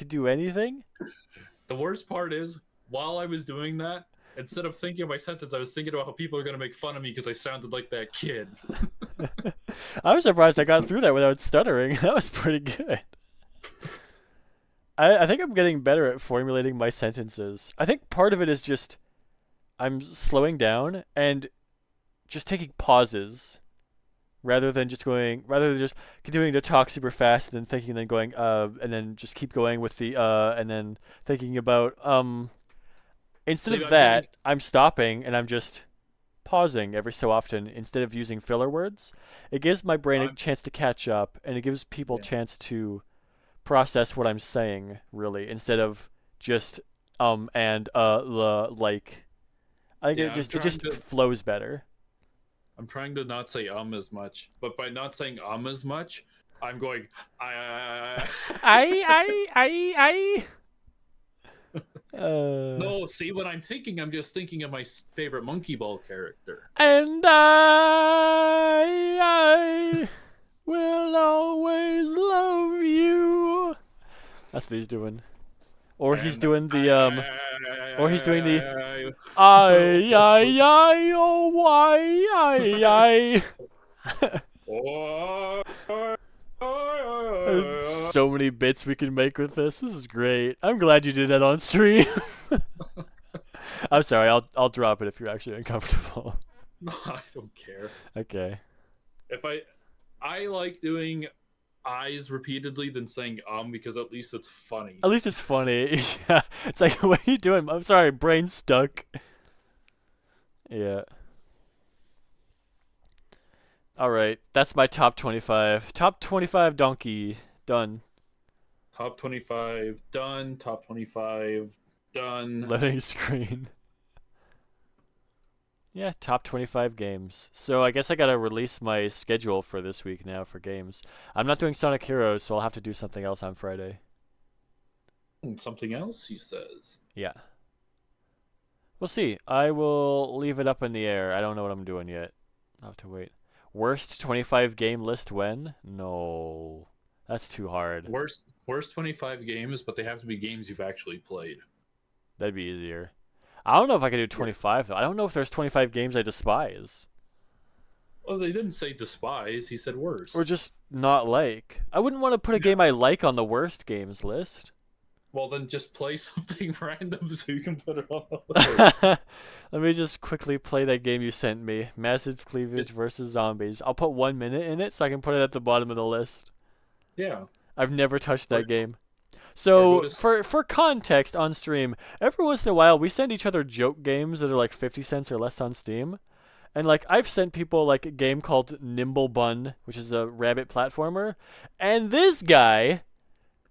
do anything? The worst part is, while I was doing that, instead of thinking of my sentence, I was thinking about how people are gonna make fun of me because I sounded like that kid. I was surprised I got through that without stuttering. That was pretty good. I think I'm getting better at formulating my sentences. I think part of it is just I'm slowing down and just taking pauses rather than just continuing to talk super fast and then thinking and then going and then just keep going with the and then thinking about instead See, of that I'm stopping and I'm just pausing every so often instead of using filler words. It gives my brain a I'm chance to catch up and it gives people a yeah. chance to process what I'm saying really instead of just and like I think Yeah, it just flows better. I'm trying to not say as much, but by not saying as much, I'm going I. I No, see, when I'm thinking, I'm just thinking of my favorite Monkey Ball character. and I will always love you. That's what he's doing. Or he's And doing the or he's doing the oh, I oh why I. So many bits we can make with this. This is great. I'm glad you did that on stream. I'm sorry. I'll drop it if you're actually uncomfortable. I don't care. Okay. If I like doing eyes repeatedly than saying because at least it's funny. At least it's funny. Yeah. It's like, what are you doing? I'm sorry. Brain stuck. Yeah. All right. That's my top 25. Top 25 donkey. Done. Top 25 done. Top 25 done. Loading screen. Yeah, top 25 games. So I guess I gotta release my schedule for this week now for games. I'm not doing Sonic Heroes, so I'll have to do something else on Friday. Something else, he says. Yeah. We'll see. I will leave it up in the air. I don't know what I'm doing yet. I'll have to wait. Worst 25 game list when? No. That's too hard. Worst 25 games, but they have to be games you've actually played. That'd be easier. I don't know if I could do Yeah. 25 though. I don't know if there's 25 games I despise. Well, they didn't say despise. He said worst. Or just not like. I wouldn't want to put a game I like on the worst games list. Well, then just play something random so you can put it on the list. Let me just quickly play that game you sent me. Massive Cleavage versus Zombies. I'll put 1 minute in it so I can put it at the bottom of the list. Yeah. I've never touched Or- that game. or So go to for context on stream, every once in a while we send each other joke games that are like 50 cents or less on Steam. And like I've sent people like a game called Nimble Bun, which is a rabbit platformer, and this guy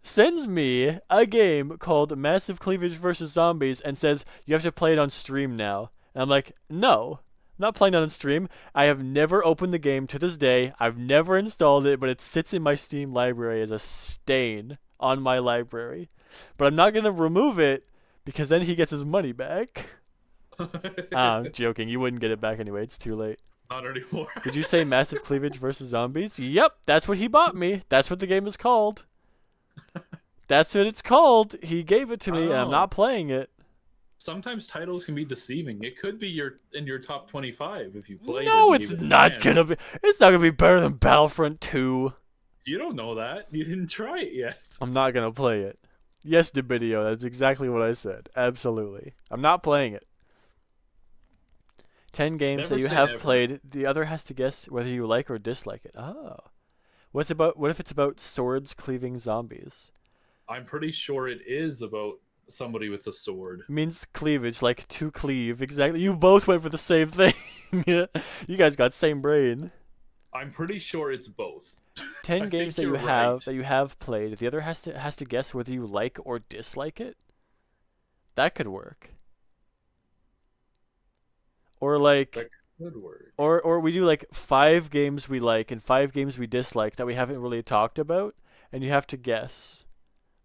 sends me a game called Massive Cleavage versus Zombies and says you have to play it on stream now. And I'm like, "No. I'm not playing that on stream. I have never opened the game to this day. I've never installed it, but it sits in my Steam library as a stain on my library. But I'm not going to remove it because then he gets his money back." I'm joking. You wouldn't get it back anyway. It's too late. Not anymore. Did you say Massive Cleavage versus Zombies? Yep, that's what he bought me. That's what the game is called. That's what it's called. He gave it to me, and I'm Oh. not playing it. Sometimes titles can be deceiving. It could be in your top 25 if you play. No, it's not gonna be. It's not gonna be better than Battlefront 2. You don't know that. You didn't try it yet. I'm not gonna play it. Yes, Debidio, that's exactly what I said. Absolutely. I'm not playing it. 10 games Never that you say have never. played. The other has to guess whether you like or dislike it. Oh. What if it's about swords cleaving zombies? I'm pretty sure it is about somebody with a sword. It means cleavage, like to cleave. Exactly. You both went for the same thing. You guys got same brain. I'm pretty sure it's both. 10 I games that think you you're have right. that you have played. The other has to guess whether you like or dislike it. That could work. Or like That could work. or we do like 5 games we like and 5 games we dislike that we haven't really talked about, and you have to guess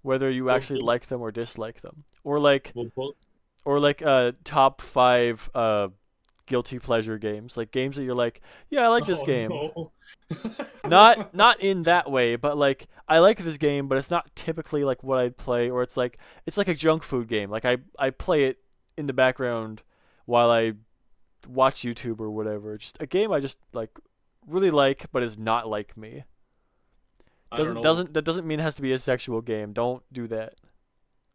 whether you actually both- like them or dislike them. Or like Well, both. top 5 guilty pleasure games, like games that you're like, yeah, I like this Oh game. no. Not in that way, but like I like this game, but it's not typically like what I'd play, or it's like a junk food game. Like I play it in the background while I watch YouTube or whatever. Just a game I just like really like, but is not like me. I don't Doesn't know. doesn't that doesn't mean it has to be a sexual game. Don't do that.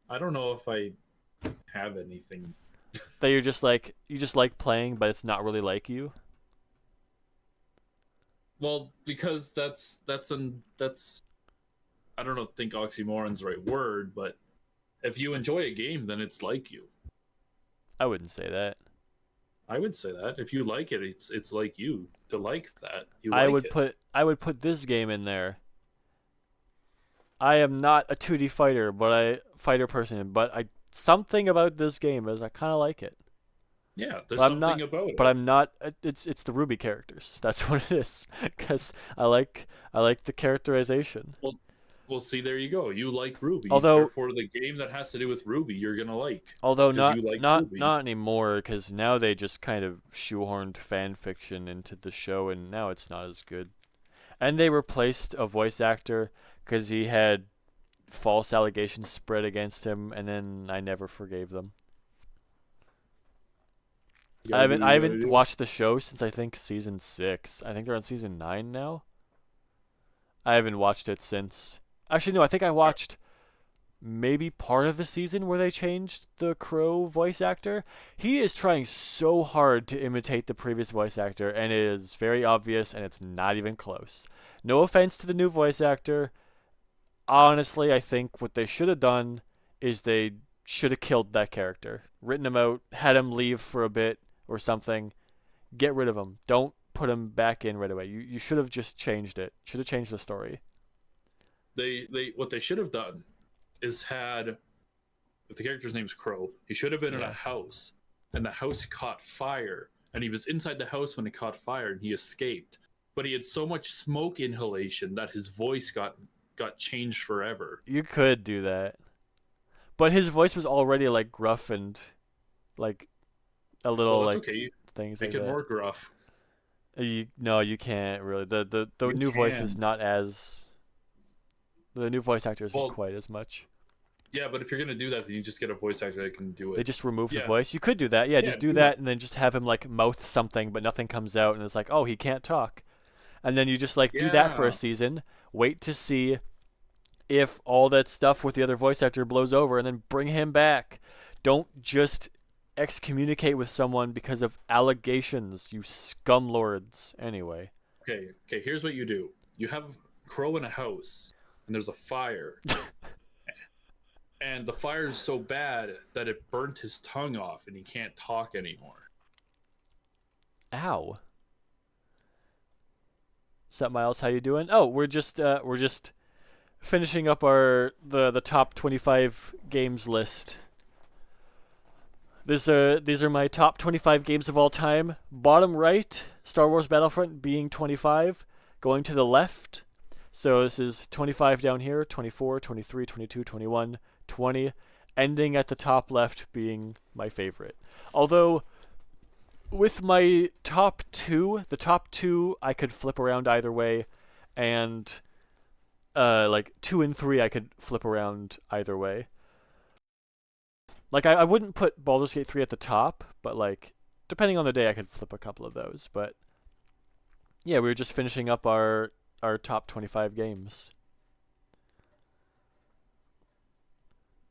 I don't know if I have anything. That you're just like you just like playing, but it's not really like you. Well, because that's I don't know, think oxymoron's the right word, but if you enjoy a game, then it's like you. I wouldn't say that. I would say that if you like it, it's like you to like that. You I like would it. put this game in there. I am not a 2D fighter person, but I something about this game is I kind of like it. Yeah, there's But I'm something not. about But it. I'm not. It's the Ruby characters. That's what it is. Because I like the characterization. Well, well, see, there you go. You like Ruby, Although therefore the game that has to do with Ruby, you're gonna like although because not you like not Ruby. not anymore. Because now they just kind of shoehorned fan fiction into the show, and now it's not as good. And they replaced a voice actor because he had false allegations spread against him, and then I never forgave them. You gotta do what I you gotta haven't do. watched the show since I think season 6. I think they're on season 9 now. I haven't watched it since. Actually, no. I think I watched maybe part of the season where they changed the Crow voice actor. He is trying so hard to imitate the previous voice actor, and it is very obvious, and it's not even close. No offense to the new voice actor. Honestly, I think what they should have done is they should have killed that character, written him out, had him leave for a bit or something. Get rid of him. Don't put him back in right away. You should have just changed it. Should have changed the story. They what they should have done is had if the character's name's Crow, he should have been in a Yeah. house, and the house caught fire, and he was inside the house when it caught fire, and he escaped. But he had so much smoke inhalation that his voice got changed forever. You could do that. But his voice was already like gruff and like a Well, little that's like okay. things like Make it that. more gruff. No, you can't really. The You new voice is can. not as the new voice actor isn't Well, quite as much. yeah, but if you're gonna do that, then you just get a voice actor that can do They it. just remove the Yeah, voice. You could do that. Yeah, yeah, just do do it. that and then just have him like mouth something but nothing comes out and it's like, "Oh, he can't talk." And then you just like do that for a Yeah, season, wait to see if all that stuff with the other voice actor blows over and then bring him back. Don't just excommunicate with someone because of allegations, you scumlords. Anyway. okay, okay, here's what you do. You have Crow in a house, and there's a fire, and the fire is so bad that it burnt his tongue off, and he can't talk anymore. Ow. Sup, Miles? How you doing? Oh, we're just finishing up the top 25 games list. These are my top 25 games of all time. Bottom right, Star Wars Battlefront being 25. Going to the left, so this is 25 down here, 24, 23, 22, 21, 20. Ending at the top left being my favorite. Although with my top two, the top two I could flip around either way, and like 2 and 3 I could flip around either way. Like I wouldn't put Baldur's Gate 3 at the top, but like depending on the day I could flip a couple of those. But yeah, we were just finishing up our top 25 games.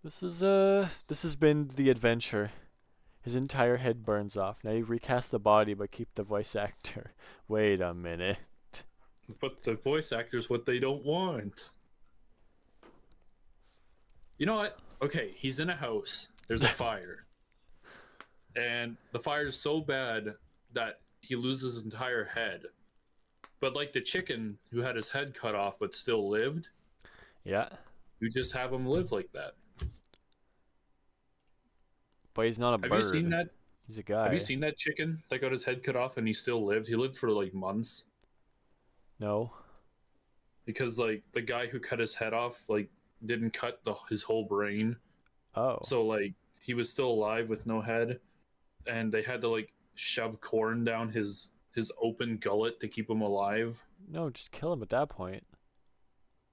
This has been the adventure. His entire head burns off. Now you recast the body but keep the voice actor. Wait a minute. But the voice actors what they don't want. You know what? Okay, he's in a house. There's a fire, and the fire is so bad that he loses his entire head. But like the chicken who had his head cut off but still lived, Yeah, you just have him live like that. but he's not a Have you seen bird. that? He's a Have you guy. seen that chicken that got his head cut off and he still lived? He lived for like months No. because like the guy who cut his head off like didn't cut his whole brain, Oh. so like he was still alive with no head, and they had to like shove corn down his open gullet to keep him alive. No, just kill him at that point.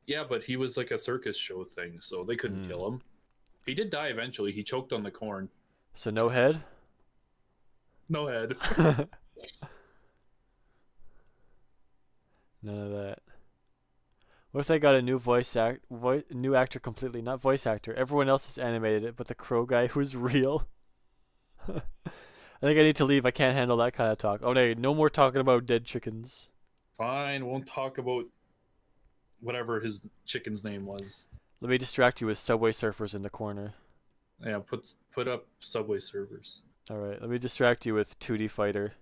Yeah, but he was like a circus show thing, so they couldn't kill him. He did die eventually. He choked on the corn. So no head? No head. None of that. What if they got a new new actor completely, not voice actor. Everyone else is animated it, but the crow guy who's real. I think I need to leave. I can't handle that kind of talk. Oh, no more talking about dead chickens. Fine, won't talk about whatever his chicken's name was. Let me distract you with Subway Surfers in the corner. Yeah, put up Subway servers. Alright, let me distract you with 2D Fighter.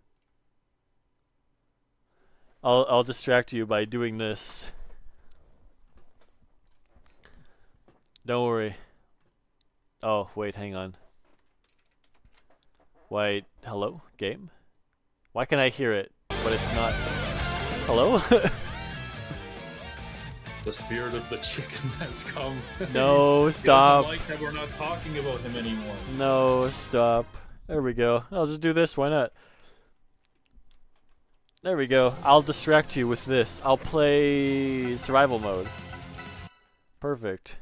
I'll distract you by doing this. Don't worry. Oh, wait, hang on. Wait, hello? Game? Why can I hear it, but it's not... Hello? The spirit of the chicken has come. No, stop. He doesn't like that we're not talking about him anymore. No, stop. There we go. I'll just do this, why not? There we go. I'll distract you with this. I'll play survival mode. Perfect.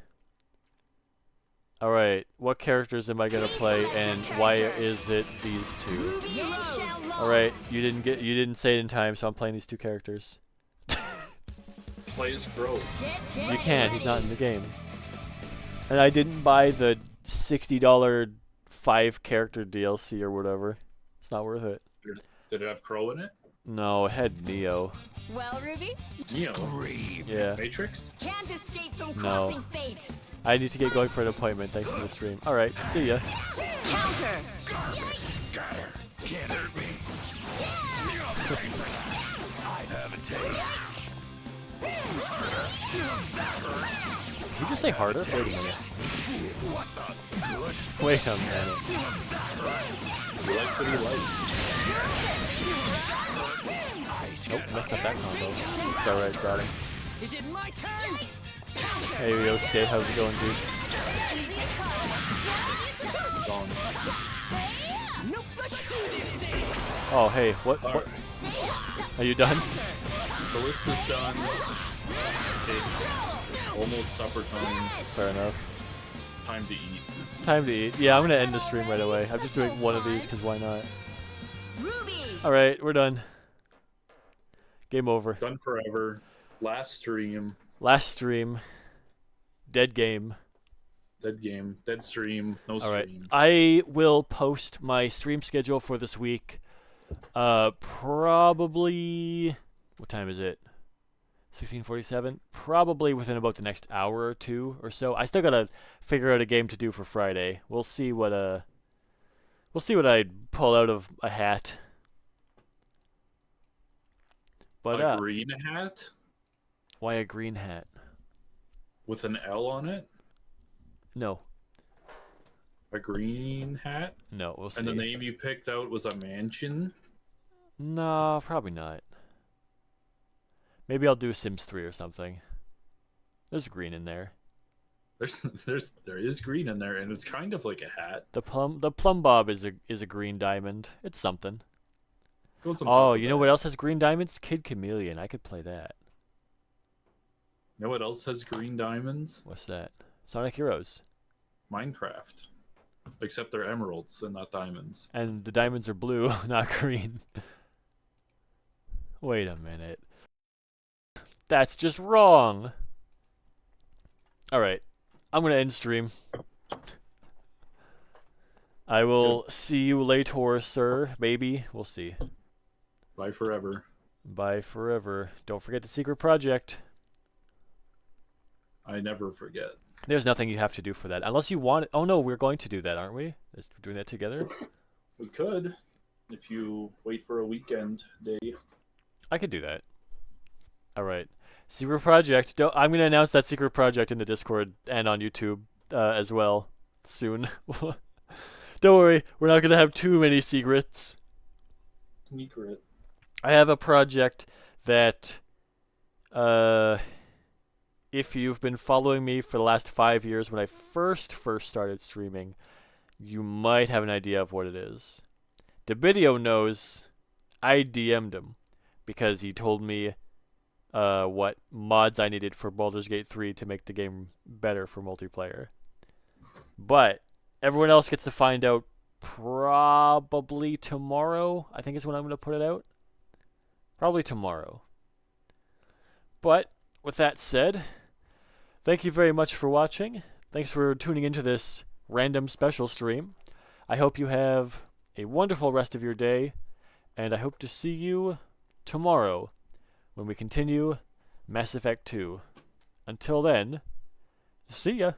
Alright, what characters am I gonna play and why is it these two? Alright, you didn't say it in time, so I'm playing these two characters. Play as Crow. You can't, he's not in the game. And I didn't buy the $60 5-character DLC or whatever. It's not worth it. Did it have Crow in it? No, it had Neo. Well, Ruby? Neo. Yeah. Matrix? Can't escape from No. crossing fate. I need to get going for an appointment thanks to the stream. Alright, see ya. Counter. Scatter. Can't hurt me. I have a taste. Did you just say harder? Wait a minute. What the good? Wait a minute. You like what he likes. Nope, messed up that combo. It's alright, got him. Is it my turn? Hey Yosuke, how's it going, dude? Gone. Nope. Let's do this thing. Oh, hey, what? Are you done? The list is done. It's almost supper time. Fair enough. Time to eat. Time to eat. Yeah, I'm gonna end the stream right away. I'm just doing one of these, because why not? Ruby. Alright, we're done. Game over. Done forever. Last stream. Last stream. Dead game. Dead game. Dead stream. No Alright. stream. I will post my stream schedule for this week. Probably... What time is it? 16:47? Probably within about the next hour or two or so. I still gotta figure out a game to do for Friday. We'll see what I pull out of a hat. But A green hat why a green hat? with an L on it. No. A green hat. No, we'll see. And the name you picked out was a mansion. No, probably not. Maybe I'll do Sims 3 or something. There's green in there. There is green in there, and it's kind of like a hat. The plum bob is a green diamond. It's something. Goes on top Oh, of you know that. what else has green diamonds? Kid Chameleon. I could play that. You know what else has green diamonds? What's that? Sonic Heroes. Minecraft. Except they're emeralds and not diamonds. And the diamonds are blue, not green. Wait a minute. That's just wrong. Alright. I'm gonna end stream. I will see you later, sir. Maybe. We'll see. Bye forever. Bye forever. Don't forget the secret project. I never forget. There's nothing you have to do for that. Unless you want it. Oh no, we're going to do that, aren't we? We're doing that together? We could, if you wait for a weekend day. I could do that. Alright. Secret project. I'm going to announce that secret project in the Discord and on YouTube as well soon. Don't worry, we're not going to have too many secrets. Secret. I have a project that, if you've been following me for the last 5 years when I first started streaming, you might have an idea of what it is. Debidio knows I DM'd him because he told me what mods I needed for Baldur's Gate 3 to make the game better for multiplayer. But everyone else gets to find out probably tomorrow. I think is when I'm going to put it out. Probably tomorrow. But with that said, thank you very much for watching. Thanks for tuning into this random special stream. I hope you have a wonderful rest of your day, and I hope to see you tomorrow when we continue Mass Effect 2. Until then, see ya!